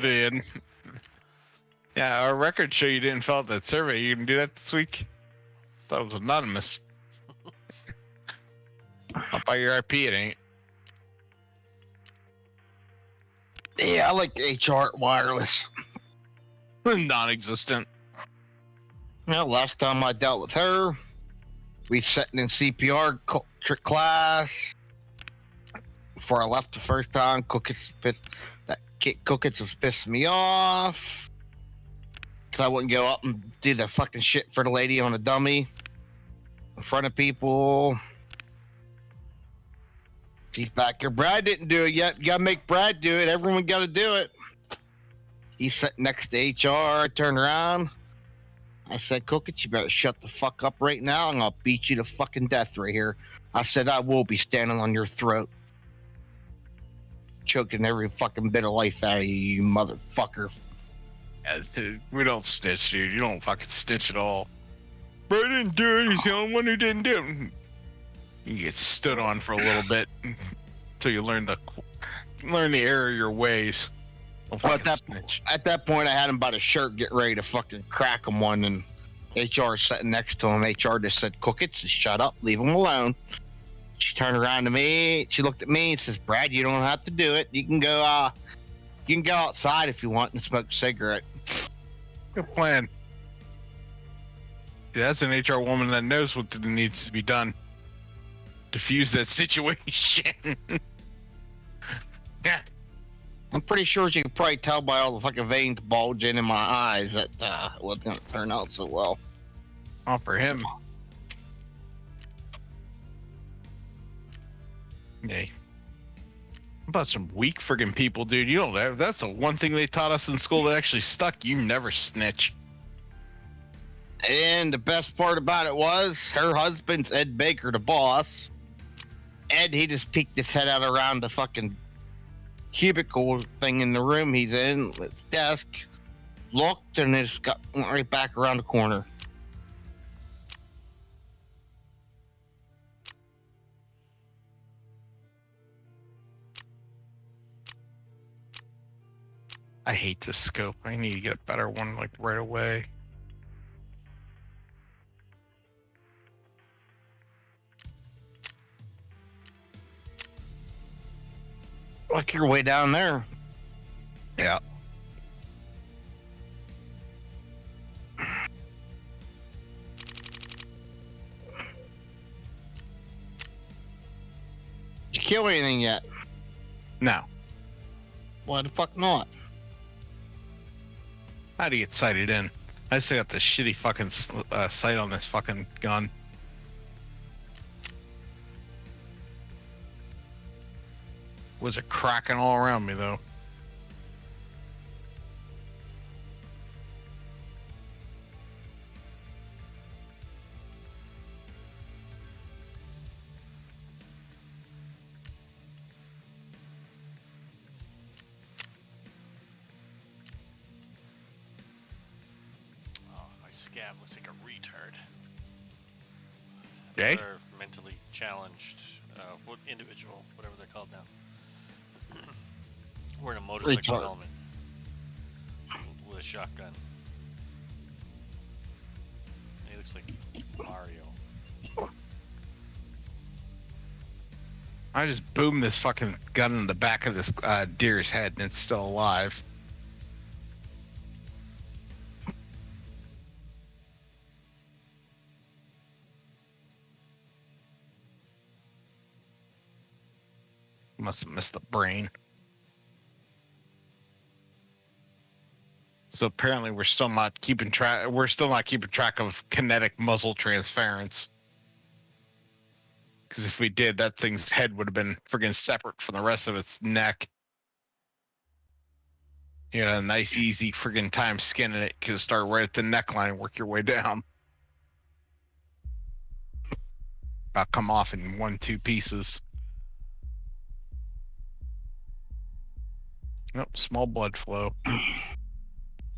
Speaker 2: yeah, our records show you didn't fill out that survey. You can do that this week? Thought it was anonymous. Up by your IP, it ain't.
Speaker 1: Yeah, I like HR at Wireless.
Speaker 2: Non-existent.
Speaker 1: Well, last time I dealt with her, we sat in CPR class. Before I left the first time, Cookits was pissing me off. Because I wouldn't go up and do the fucking shit for the lady on a dummy in front of people. He's back here. Brad didn't do it yet. You gotta make Brad do it. Everyone gotta do it. He's sitting next to HR. I turned around. I said, Cookits, you better shut the fuck up right now. I'm gonna beat you to fucking death right here. I said, I will be standing on your throat. Choking every fucking bit of life out of you, you motherfucker.
Speaker 2: Yeah, dude, we don't snitch, dude. You don't fucking snitch at all. But I didn't do it. He's the only one who didn't do it. You get stood on for a little bit until you learn the error of your ways.
Speaker 1: Well, at that point, I had him by the shirt, get ready to fucking crack him one, and HR sitting next to him. HR just said, Cookits, shut up, leave him alone. She turned around to me. She looked at me and says, Brad, you don't have to do it. You can go outside if you want and smoke a cigarette.
Speaker 2: Good plan. Yeah, that's an HR woman that knows what needs to be done. Diffuse that situation. Yeah.
Speaker 1: I'm pretty sure she could probably tell by all the fucking veins bulging in my eyes that it wasn't going to turn out so well.
Speaker 2: Oh, for him. Hey. About some weak friggin' people, dude. You don't. That's the one thing they taught us in school that actually stuck. You never snitch.
Speaker 1: And the best part about it was her husband's Ed Baker, the boss. Ed, he just peeked his head out around the fucking cubicle thing in the room he's in, his desk, looked, and just went right back around the corner.
Speaker 2: I hate this scope. I need to get a better one, like, right away.
Speaker 1: Like you're way down there.
Speaker 2: Yeah.
Speaker 1: Did you kill anything yet?
Speaker 2: No.
Speaker 1: Why the fuck not?
Speaker 2: How do you get sighted in? I still got this shitty fucking sight on this fucking gun. Was it cracking all around me, though?
Speaker 3: Oh, my scab looks like a retard.
Speaker 2: Yay?
Speaker 3: Or mentally challenged individual, whatever they're called now. We're in a motorcycle
Speaker 1: Retard.
Speaker 3: helmet with a shotgun. He looks like Mario.
Speaker 2: I just boomed this fucking gun in the back of this deer's head, and it's still alive. Must have missed the brain. So apparently, we're still not keeping track. We're still not keeping track of kinetic muzzle transference. Because if we did, that thing's head would have been friggin' separate from the rest of its neck. You had a nice, easy friggin' time skinning it. Because start right at the neckline and work your way down. About come off in 1-2 pieces. Nope, small blood flow.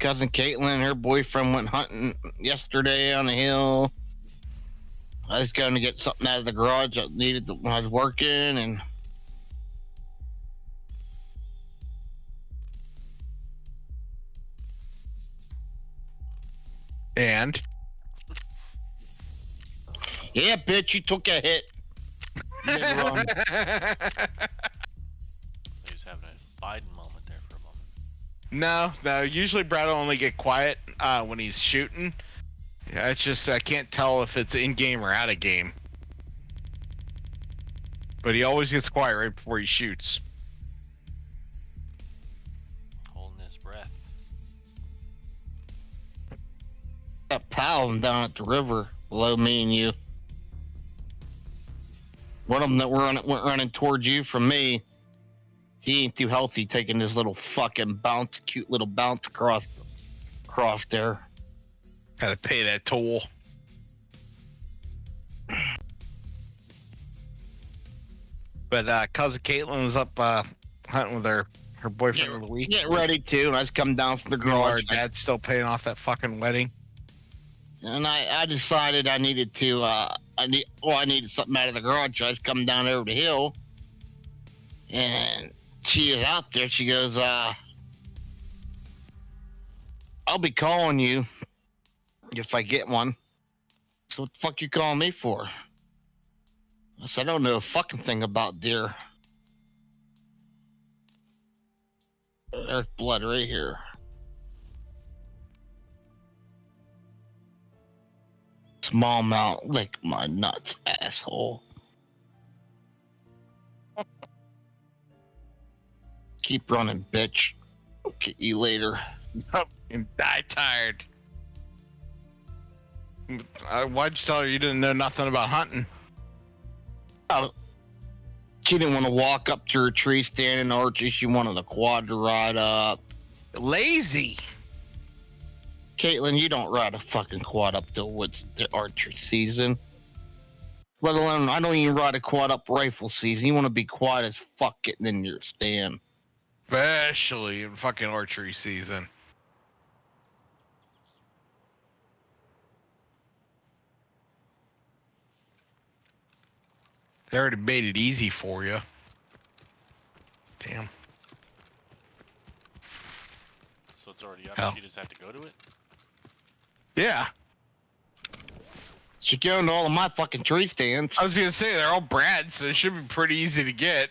Speaker 1: Cousin Caitlin and her boyfriend went hunting yesterday on the hill. I was going to get something out of the garage I needed when I was working, and yeah, bitch, you took a hit.
Speaker 3: He was having a Biden moment there for a moment.
Speaker 2: No. Usually Brad will only get quiet when he's shooting. Yeah, it's just I can't tell if it's in game or out of game. But he always gets quiet right before he shoots.
Speaker 3: Holding his breath.
Speaker 1: That pal down at the river below me and you. One of them that went running towards you from me. He ain't too healthy taking this little fucking cute little bounce across there.
Speaker 2: Gotta pay that toll. But cousin Caitlin was up hunting with her boyfriend of the week.
Speaker 1: Getting ready to, and I was coming down from the
Speaker 2: Our
Speaker 1: garage.
Speaker 2: dad's still paying off that fucking wedding.
Speaker 1: And I decided I needed to, I needed something out of the garage. So I was coming down over the hill, and she is out there. She goes, I'll be calling you if I get one. So what the fuck you calling me for? I said, I don't know a fucking thing about deer. There's blood right here. Smallmouth, lick my nuts, asshole. Keep running, bitch. I'll get you later.
Speaker 2: And die tired. Why'd you tell her you didn't know nothing about hunting?
Speaker 1: She didn't want to walk up to her tree stand in archery. She wanted a quad to ride up.
Speaker 2: Lazy.
Speaker 1: Caitlin, you don't ride a fucking quad up to woods the archery season. Let alone, I don't even ride a quad up rifle season. You want to be quiet as fuck getting in your stand.
Speaker 2: Especially in fucking archery season. They already made it easy for you. Damn.
Speaker 3: already up.
Speaker 2: Oh.
Speaker 3: She just have to go to it.
Speaker 2: Yeah.
Speaker 1: She go into all of my fucking tree stands.
Speaker 2: I was gonna say they're all Brad's, so it should be pretty easy to get.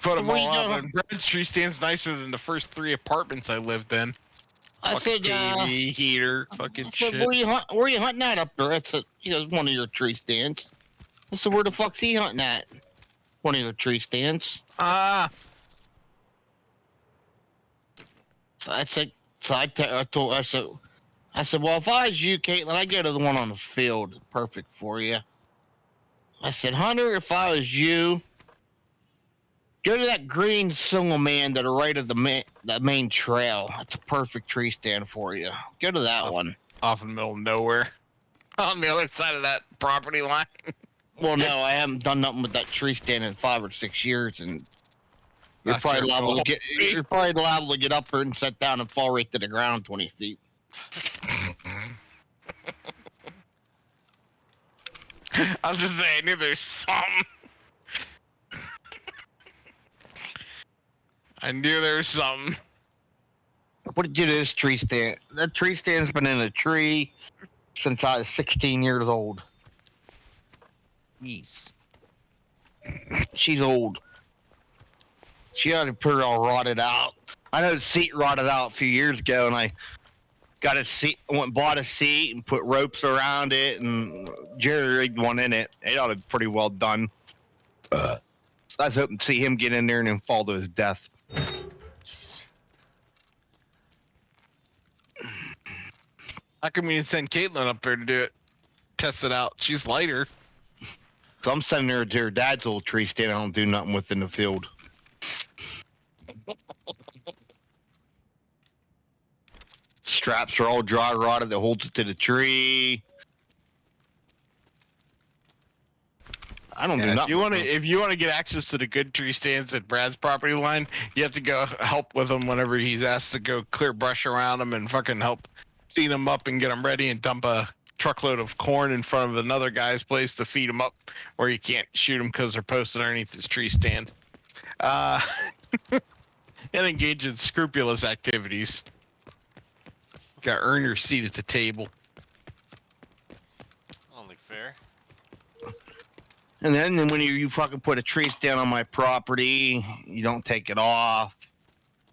Speaker 2: Put them
Speaker 1: What are
Speaker 2: all
Speaker 1: you
Speaker 2: out.
Speaker 1: doing?
Speaker 2: And Brad's tree stand's nicer than the first 3 apartments I lived in.
Speaker 1: I
Speaker 2: Fucking
Speaker 1: said,
Speaker 2: TV, heater, fucking
Speaker 1: I said,
Speaker 2: shit.
Speaker 1: where you hunting at up there? I said, he goes, one of your tree stands. I said, where the fuck's he hunting at? One of your tree stands.
Speaker 2: Ah.
Speaker 1: So I said, I said, well, if I was you, Caitlin, I'd go to the one on the field. Perfect for you. I said, Hunter, if I was you, go to that green single man to the right of the main trail. That's a perfect tree stand for you. Go to that one.
Speaker 2: Off in the middle of nowhere. On the other side of that property line.
Speaker 1: Well, no, I haven't done nothing with that tree stand in 5 or 6 years, and you're
Speaker 2: That's
Speaker 1: probably
Speaker 2: your
Speaker 1: liable
Speaker 2: goal.
Speaker 1: to you're probably liable to get up there and sit down and fall right to the ground 20 feet.
Speaker 2: I was just saying, I knew there's something. I knew there was something.
Speaker 1: What did you do to this tree stand? That tree stand's been in a tree since I was 16 years old.
Speaker 2: Jeez.
Speaker 1: She's old. She had it pretty all rotted out. I know the seat rotted out a few years ago, and I got a seat, went and bought a seat and put ropes around it, and Jerry rigged one in it. It ought to be pretty well done. I was hoping to see him get in there and then fall to his death.
Speaker 2: How come we didn't send Caitlin up there to do it? Test it out. She's lighter.
Speaker 1: So I'm sending her to her dad's old tree stand I don't do nothing with in the field. Straps are all dry rotted that holds it to the tree. I don't do
Speaker 2: Yeah,
Speaker 1: nothing.
Speaker 2: if you want to get access to the good tree stands at Brad's property line, you have to go help with him whenever he's asked to go clear brush around them and fucking help feed them up and get them ready and dump a truckload of corn in front of another guy's place to feed them up where you can't shoot them because they're posted underneath his tree stand. And engage in scrupulous activities. Got to earn your seat at the table.
Speaker 3: Only fair.
Speaker 1: And then when you fucking put a tree stand on my property, you don't take it off.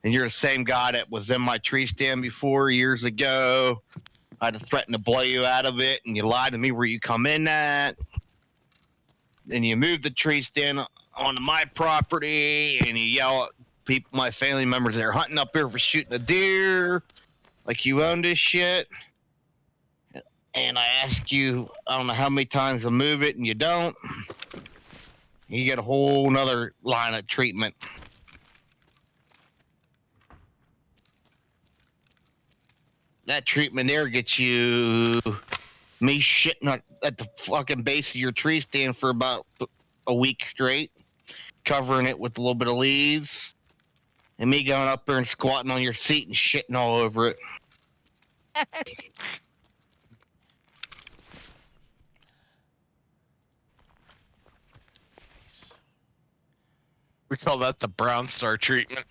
Speaker 1: And you're the same guy that was in my tree stand before years ago. I had to threaten to blow you out of it, and you lied to me where you come in at. Then you move the tree stand onto my property, and you yell at people, my family members that are hunting up here for shooting a deer, like you own this shit. And I ask you, I don't know how many times to move it, and you don't. You get a whole nother line of treatment. That treatment there gets you me shitting at the fucking base of your tree stand for about a week straight, covering it with a little bit of leaves, and me going up there and squatting on your seat and shitting all over it.
Speaker 2: We call that the Brown Star treatment.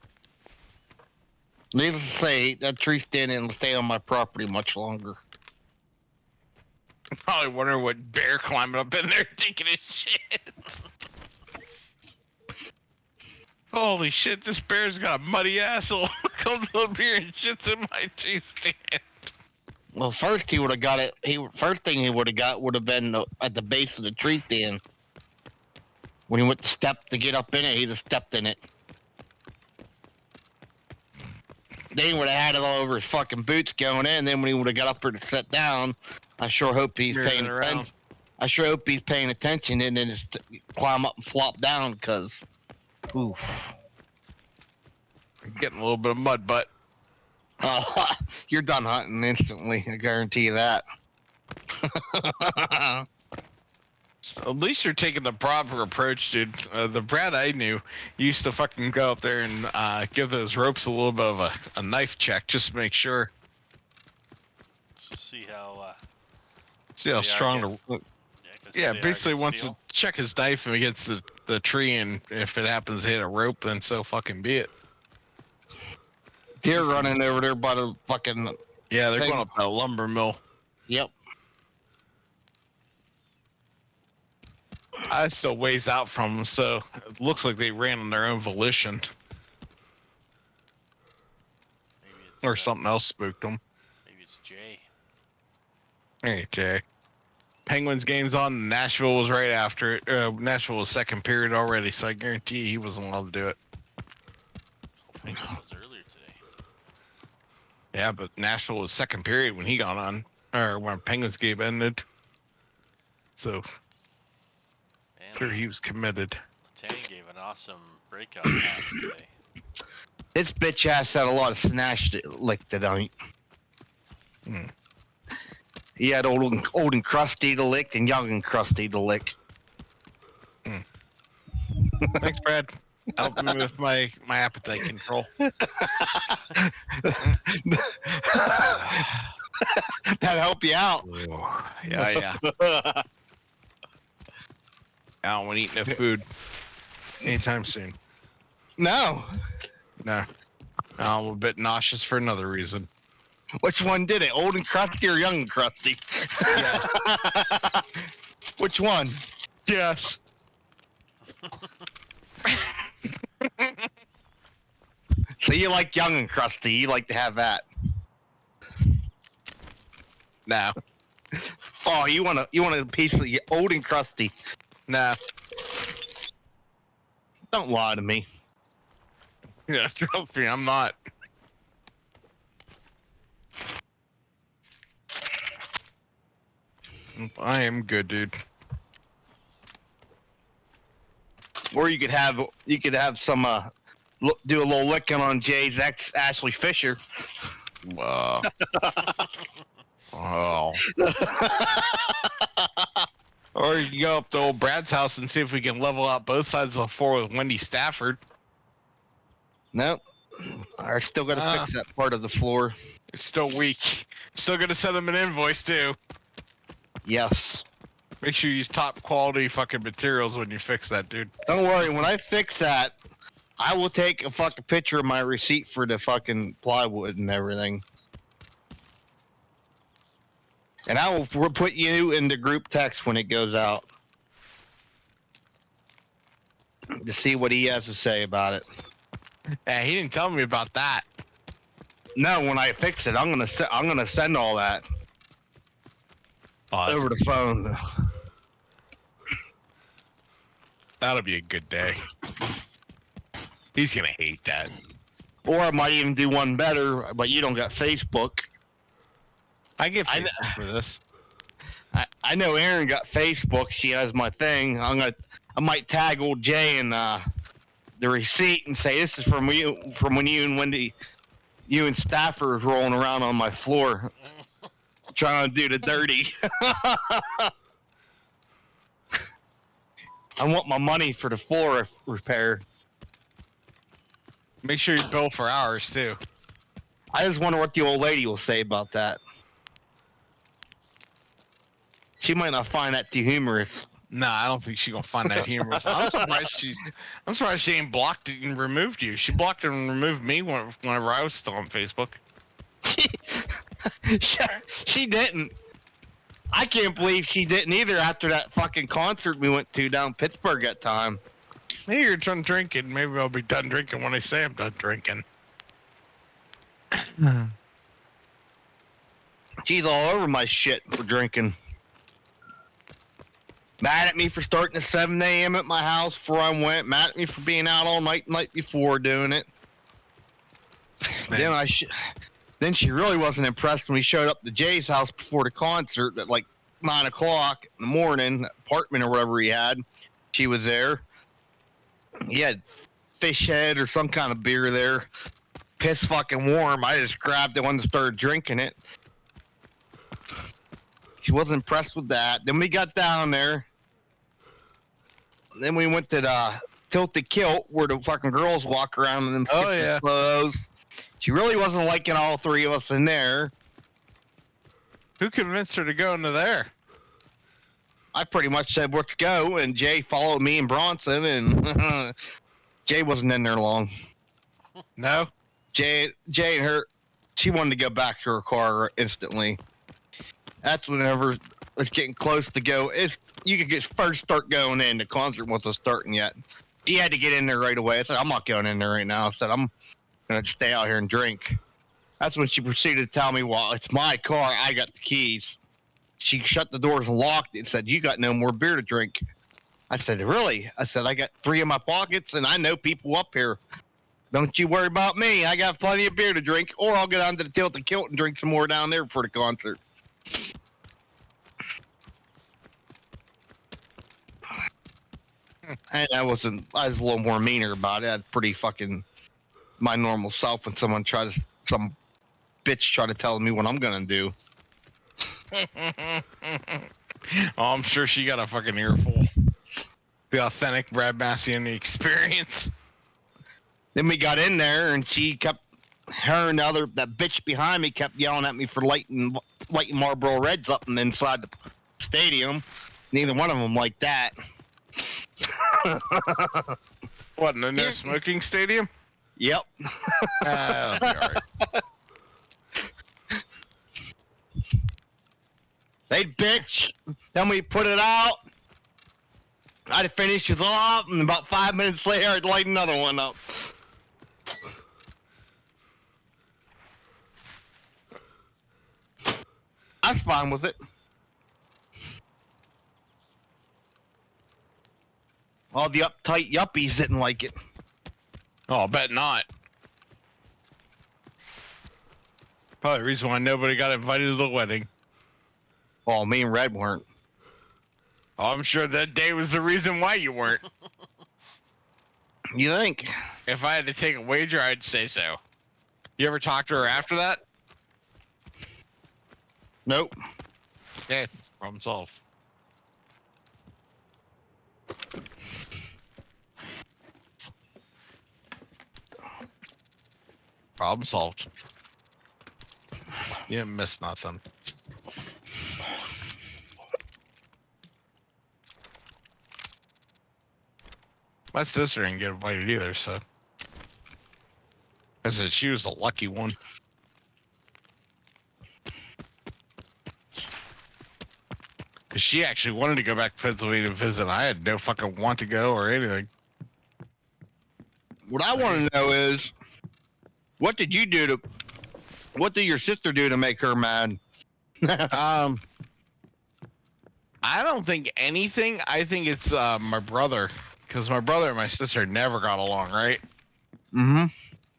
Speaker 1: Needless to say, that tree stand didn't stay on my property much longer.
Speaker 2: Probably wondering what bear climbing up in there taking his shit. Holy shit, this bear's got a muddy asshole. Comes up here and shits in my tree stand.
Speaker 1: Well, first he would have got it. First thing he would have got would have been at the base of the tree stand. When he went to step to get up in it, he'd have stepped in it. Then he would have had it all over his fucking boots going in. Then when he would have got up there to sit down, I sure hope he's paying attention. I sure hope he's paying attention and then just climb up and flop down because, oof.
Speaker 2: Getting a little bit of mud butt.
Speaker 1: You're done hunting instantly. I guarantee you that.
Speaker 2: At least you're taking the proper approach, dude. The Brad I knew used to fucking go up there and give those ropes a little bit of a knife check just to make sure.
Speaker 3: See how.
Speaker 2: See how
Speaker 3: they are
Speaker 2: strong the. Yeah,
Speaker 3: they are
Speaker 2: basically
Speaker 3: against
Speaker 2: wants
Speaker 3: steel.
Speaker 2: to check his knife against the tree, and if it happens to hit a rope, then so fucking be it.
Speaker 1: They're running over there by the fucking...
Speaker 2: Yeah, they're
Speaker 1: Hey.
Speaker 2: going up that lumber mill.
Speaker 1: Yep.
Speaker 2: I still ways out from them, so it looks like they ran on their own volition.
Speaker 3: Maybe it's,
Speaker 2: Or something else spooked them.
Speaker 3: Maybe it's Jay.
Speaker 2: Hey, Jay. Penguins game's on. Nashville was right after it. Nashville was second period already, so I guarantee you he wasn't allowed to do it.
Speaker 3: Hopefully that was earlier today.
Speaker 2: Yeah, but Nashville was second period when he got on, or when Penguins game ended. So,
Speaker 3: And
Speaker 2: sure he was committed.
Speaker 3: Letang gave an awesome breakout pass today.
Speaker 1: This bitch ass had a lot of snatch lick tonight.
Speaker 2: Hmm.
Speaker 1: He had old and crusty to lick and young and crusty to lick.
Speaker 2: Thanks, Brad. Help me with my appetite control.
Speaker 1: That'll help you out.
Speaker 2: Yeah. I don't want to eat no food anytime soon.
Speaker 1: No.
Speaker 2: No. I'm a bit nauseous for another reason.
Speaker 1: Which one did it? Old and crusty or young and crusty?
Speaker 2: Yes.
Speaker 1: Which one?
Speaker 2: Yes.
Speaker 1: So you like young and crusty. You like to have that.
Speaker 2: No.
Speaker 1: Oh, you want a piece of old and crusty.
Speaker 2: No.
Speaker 1: Don't lie to me.
Speaker 2: Yeah, trust me, I'm not. I am good, dude.
Speaker 1: Or you could have some do a little licking on Jay's ex Ashley Fisher.
Speaker 2: Oh. Or you can go up to old Brad's house and see if we can level out both sides of the floor with Wendy Stafford.
Speaker 1: Nope. I still got to fix that part of the floor.
Speaker 2: It's still weak. Still gonna send them an invoice too.
Speaker 1: Yes.
Speaker 2: Make sure you use top quality fucking materials when you fix that, dude.
Speaker 1: Don't worry. When I fix that, I will take a fucking picture of my receipt for the fucking plywood and everything. And I will put you in the group text when it goes out to see what he has to say about it.
Speaker 2: Yeah, he didn't tell me about that.
Speaker 1: No, when I fix it, I'm gonna send all that over the phone.
Speaker 2: That'll be a good day. He's gonna hate that.
Speaker 1: Or I might even do one better, but you don't got Facebook.
Speaker 2: I get Facebook for this.
Speaker 1: I know Erin got Facebook. She has my thing. I might tag old Jay in the receipt and say this is from when you and Wendy, you and Stafford was rolling around on my floor, trying to do the dirty. I want my money for the floor repair.
Speaker 2: Make sure you bill for hours too.
Speaker 1: I just wonder what the old lady will say about that. She might not find that too humorous.
Speaker 2: Nah, I don't think she's gonna find that humorous. I'm surprised she ain't blocked it and removed you. She blocked and removed me whenever I was still on Facebook.
Speaker 1: She didn't. I can't believe she didn't either after that fucking concert we went to down in Pittsburgh that time.
Speaker 2: Maybe you're done drinking. Maybe I'll be done drinking when I say I'm done drinking.
Speaker 1: She's all over my shit for drinking. Mad at me for starting at 7 a.m. at my house before I went. Mad at me for being out all night before doing it. Then she really wasn't impressed when we showed up to Jay's house before the concert at like 9 o'clock in the morning, apartment or whatever he had. She was there. He had fish head or some kind of beer there. Piss fucking warm. I just grabbed it and started drinking it. She wasn't impressed with that. Then we got down there. Then we went to the Tilted Kilt where the fucking girls walk around in them clothes. She really wasn't liking all three of us in there.
Speaker 2: Who convinced her to go into there?
Speaker 1: I pretty much said, let's go, and Jay followed me and Bronson, and Jay wasn't in there long.
Speaker 2: No?
Speaker 1: Jay and her, she wanted to go back to her car instantly. That's whenever it's getting close to go. You could just first start going in. The concert wasn't starting yet. He had to get in there right away. I said, I'm not going in there right now. I said, I'm going to stay out here and drink. That's when she proceeded to tell me, well, it's my car. I got the keys. She shut the doors and locked it and said, you got no more beer to drink. I said, really? I said, I got 3 in my pockets, and I know people up here. Don't you worry about me. I got plenty of beer to drink, or I'll go down to the Tilted Kilt and drink some more down there for the concert. And I was a little more meaner about it. I was pretty fucking my normal self when some bitch try to tell me what I'm gonna do.
Speaker 2: Oh, I'm sure she got a fucking earful. The authentic Brad Massey and the experience.
Speaker 1: Then we got in there, and her and that bitch behind me kept yelling at me for lighting Marlboro Reds up and inside the stadium. Neither one of them liked that.
Speaker 2: What, in the no smoking stadium?
Speaker 1: Yep.
Speaker 2: That'll be alright.
Speaker 1: They bitch. Then we put it out. I'd finish it off, and about 5 minutes later, I'd light another one up. I was fine with it. All the uptight yuppies didn't like it.
Speaker 2: Oh, I bet not. Probably the reason why nobody got invited to the wedding.
Speaker 1: Oh, me and Red weren't.
Speaker 2: Oh, I'm sure that day was the reason why you weren't.
Speaker 1: You think?
Speaker 2: If I had to take a wager, I'd say so. You ever talk to her after that?
Speaker 1: Nope.
Speaker 2: Okay, problem solved. Problem solved. You didn't miss nothing. My sister didn't get invited either, so I said she was the lucky one. Because she actually wanted to go back to Pennsylvania to visit. I had no fucking want to go or anything.
Speaker 1: What I want to know is, what did your sister do to make her mad?
Speaker 2: I don't think anything. I think it's my brother. Because my brother and my sister never got along, right?
Speaker 1: Mm-hmm.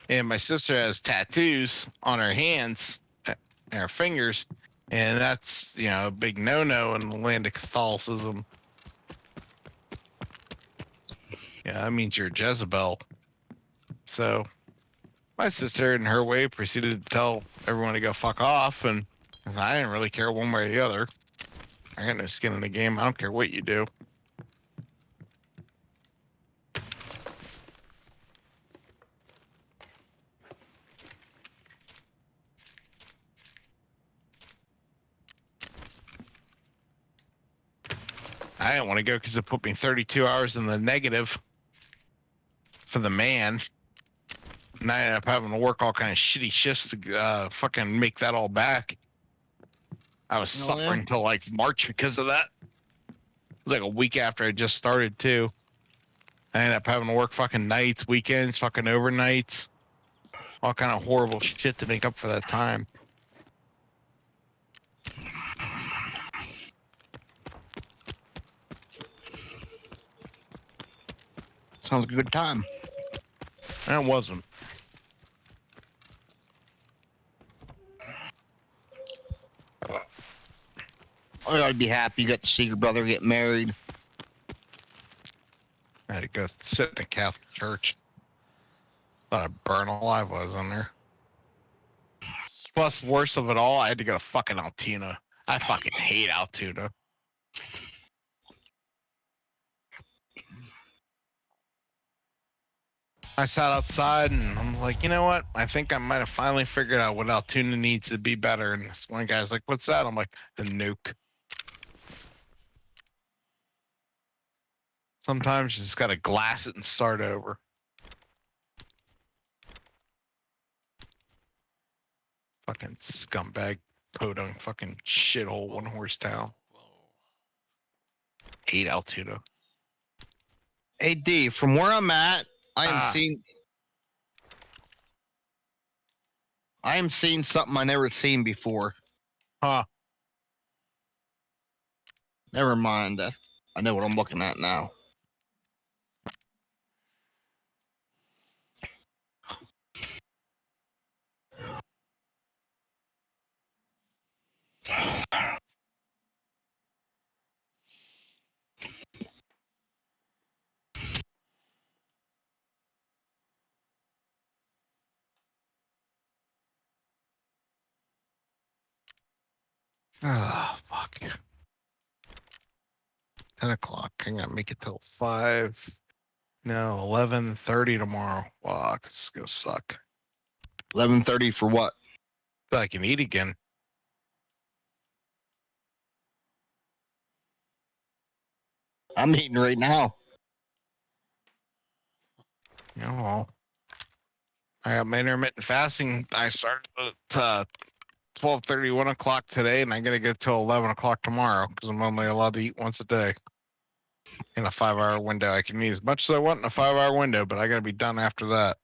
Speaker 2: And my sister has tattoos on her hands and her fingers, and that's, a big no-no in the land of Catholicism. Yeah, that means you're Jezebel. So my sister, in her way, proceeded to tell everyone to go fuck off, and I didn't really care one way or the other. I got no skin in the game. I don't care what you do. I didn't want to go because it put me 32 hours in the negative for the man. And I ended up having to work all kind of shitty shifts to fucking make that all back. I was suffering till like March because of that. It was like a week after I just started too. I ended up having to work fucking nights, weekends, fucking overnights. All kind of horrible shit to make up for that time.
Speaker 1: Sounds like a good time.
Speaker 2: And it wasn't.
Speaker 1: I'd be happy you got to see your brother get married.
Speaker 2: I had to go sit in a Catholic church. Thought I'd burn alive while I was in there. Plus, worst of it all, I had to go to fucking Altoona. I fucking hate Altoona. I sat outside and I'm like, you know what? I think I might have finally figured out what Altoona needs to be better. And this one guy's like, what's that? I'm like, the nuke. Sometimes you just gotta glass it and start over. fucking scumbag, podunk, fucking shithole, one horse town.
Speaker 3: Whoa.
Speaker 2: Hate Altoona.
Speaker 1: Hey D, from where I'm at, I am seeing something I never seen before.
Speaker 2: Huh.
Speaker 1: Never mind. I know what I'm looking at now.
Speaker 2: Ah, fuck. 10 o'clock. I gotta make it till 5. No, 11:30 tomorrow. Fuck, it's gonna suck.
Speaker 1: 11:30 for what?
Speaker 2: So I can eat again.
Speaker 1: I'm eating right now.
Speaker 2: Oh, I got my intermittent fasting. I started at 12:30, 1 o'clock today, and I gotta get till 11 o'clock tomorrow because I'm only allowed to eat once a day in a 5-hour window. I can eat as much as I want in a 5-hour window, but I gotta be done after that.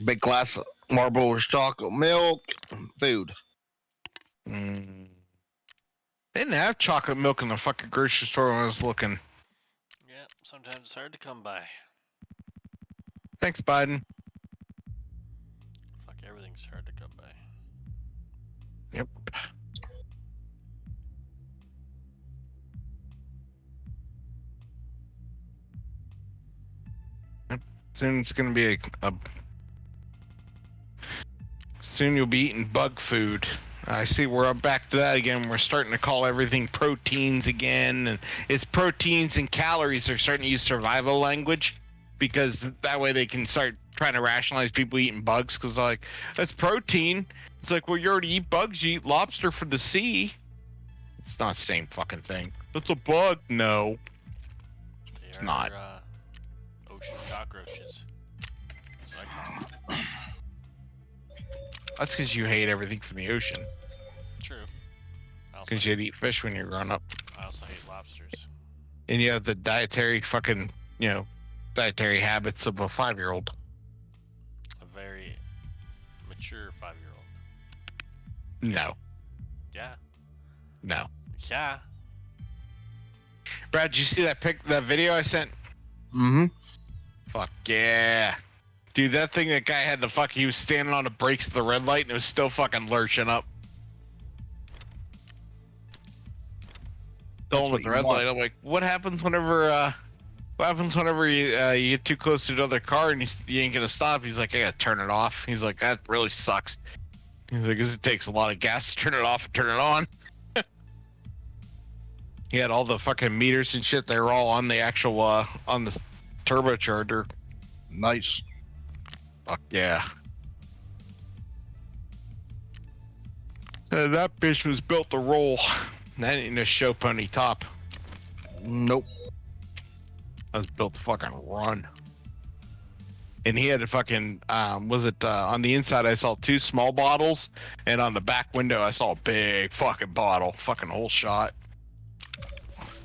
Speaker 1: Big glass of Marlboro's chocolate milk, food.
Speaker 2: They didn't have chocolate milk in the fucking grocery store when I was looking.
Speaker 3: Yeah, sometimes it's hard to come by.
Speaker 2: Thanks, Biden.
Speaker 3: Fuck, everything's hard to come by.
Speaker 2: Yep. Soon it's gonna be soon you'll be eating bug food. I see we're back to that again. We're starting to call everything proteins again, and it's proteins and calories. They're starting to use survival language because that way they can start trying to rationalize people eating bugs because like that's protein. It's like, well, you already eat bugs. You eat lobster from the sea. It's not the same fucking thing. It's a bug. No,
Speaker 3: They
Speaker 2: it's not.
Speaker 3: Ocean cockroaches. That's what I call them.
Speaker 2: That's because you hate everything from the ocean.
Speaker 3: True.
Speaker 2: Because you'd eat fish when you're growing up.
Speaker 3: I also hate lobsters.
Speaker 2: And you have the dietary habits of a 5-year-old.
Speaker 3: A very mature 5-year-old.
Speaker 2: No.
Speaker 3: Yeah.
Speaker 2: No.
Speaker 3: Yeah.
Speaker 2: Brad, did you see that video I sent?
Speaker 1: Mm-hmm.
Speaker 2: Fuck yeah. Dude, that thing, that guy had he was standing on the brakes at the red light and it was still fucking lurching up. Still at the red light. I'm like, what happens whenever you get too close to another car and you ain't gonna stop? He's like, I gotta turn it off. He's like, that really sucks. He's like, 'cause it takes a lot of gas to turn it off and turn it on. He had all the fucking meters and shit. They were all on the actual, on the turbocharger.
Speaker 1: Nice.
Speaker 2: Fuck yeah. That bitch was built to roll. That ain't a show pony top.
Speaker 1: Nope.
Speaker 2: That was built to fucking run. And he had a fucking, on the inside I saw 2 small bottles, and on the back window I saw a big fucking bottle. Fucking whole shot.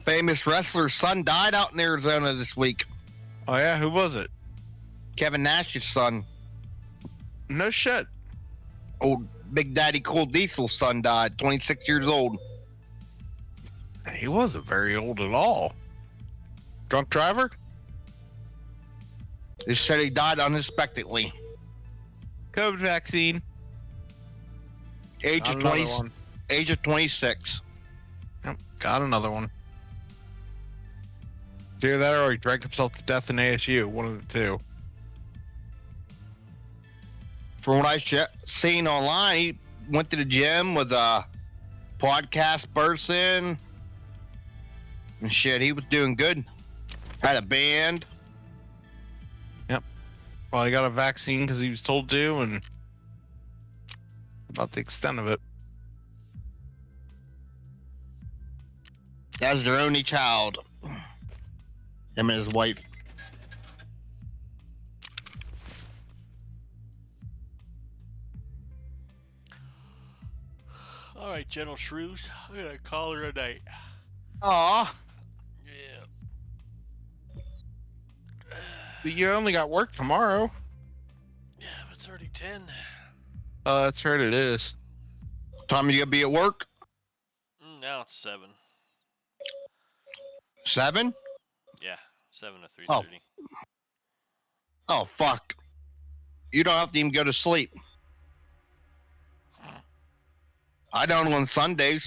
Speaker 1: Famous wrestler's son died out in Arizona this week.
Speaker 2: Oh yeah, who was it?
Speaker 1: Kevin Nash's son.
Speaker 2: No shit.
Speaker 1: Old Big Daddy Cool Diesel's son died, 26 years old.
Speaker 2: He wasn't very old at all. Drunk driver?
Speaker 1: They said he died unexpectedly.
Speaker 2: COVID vaccine.
Speaker 1: Age of 26.
Speaker 2: Yep, got another one. Either that or he drank himself to death in ASU. One of the two.
Speaker 1: From what I seen online, he went to the gym with a podcast person and shit. He was doing good. Had a band.
Speaker 2: Yep. Well, he got a vaccine because he was told to, and about the extent of it.
Speaker 1: That was their only child. Him and his wife.
Speaker 3: right, General Shrews. I'm gonna call her a night.
Speaker 1: Aw.
Speaker 3: Yeah.
Speaker 2: You only got work tomorrow.
Speaker 3: Yeah, but it's already 10.
Speaker 2: Oh, that's right, it is.
Speaker 1: Time you gonna be at work?
Speaker 3: Now it's 7.
Speaker 1: 7?
Speaker 3: Yeah, 7 to 3:30.
Speaker 1: Oh, fuck. You don't have to even go to sleep. I don't on Sundays.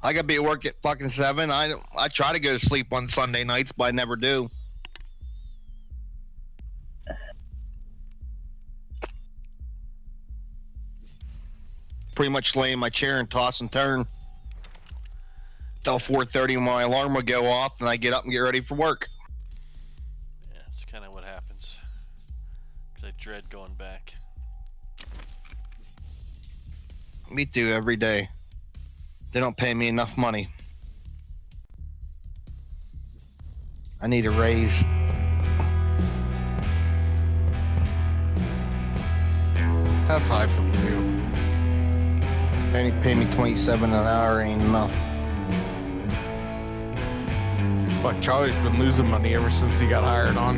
Speaker 1: I gotta be at work at fucking 7. I try to go to sleep on Sunday nights, but I never do. Pretty much lay in my chair and toss and turn till 4:30 when my alarm would go off, and I get up and get ready for work.
Speaker 3: Yeah, it's kind of what happens. 'Cause I dread going back.
Speaker 1: Me too, every day. They don't pay me enough money. I need a raise.
Speaker 2: That's how I feel too.
Speaker 1: They only pay me $27 an hour, ain't enough.
Speaker 2: Fuck, Charlie's been losing money ever since he got hired on.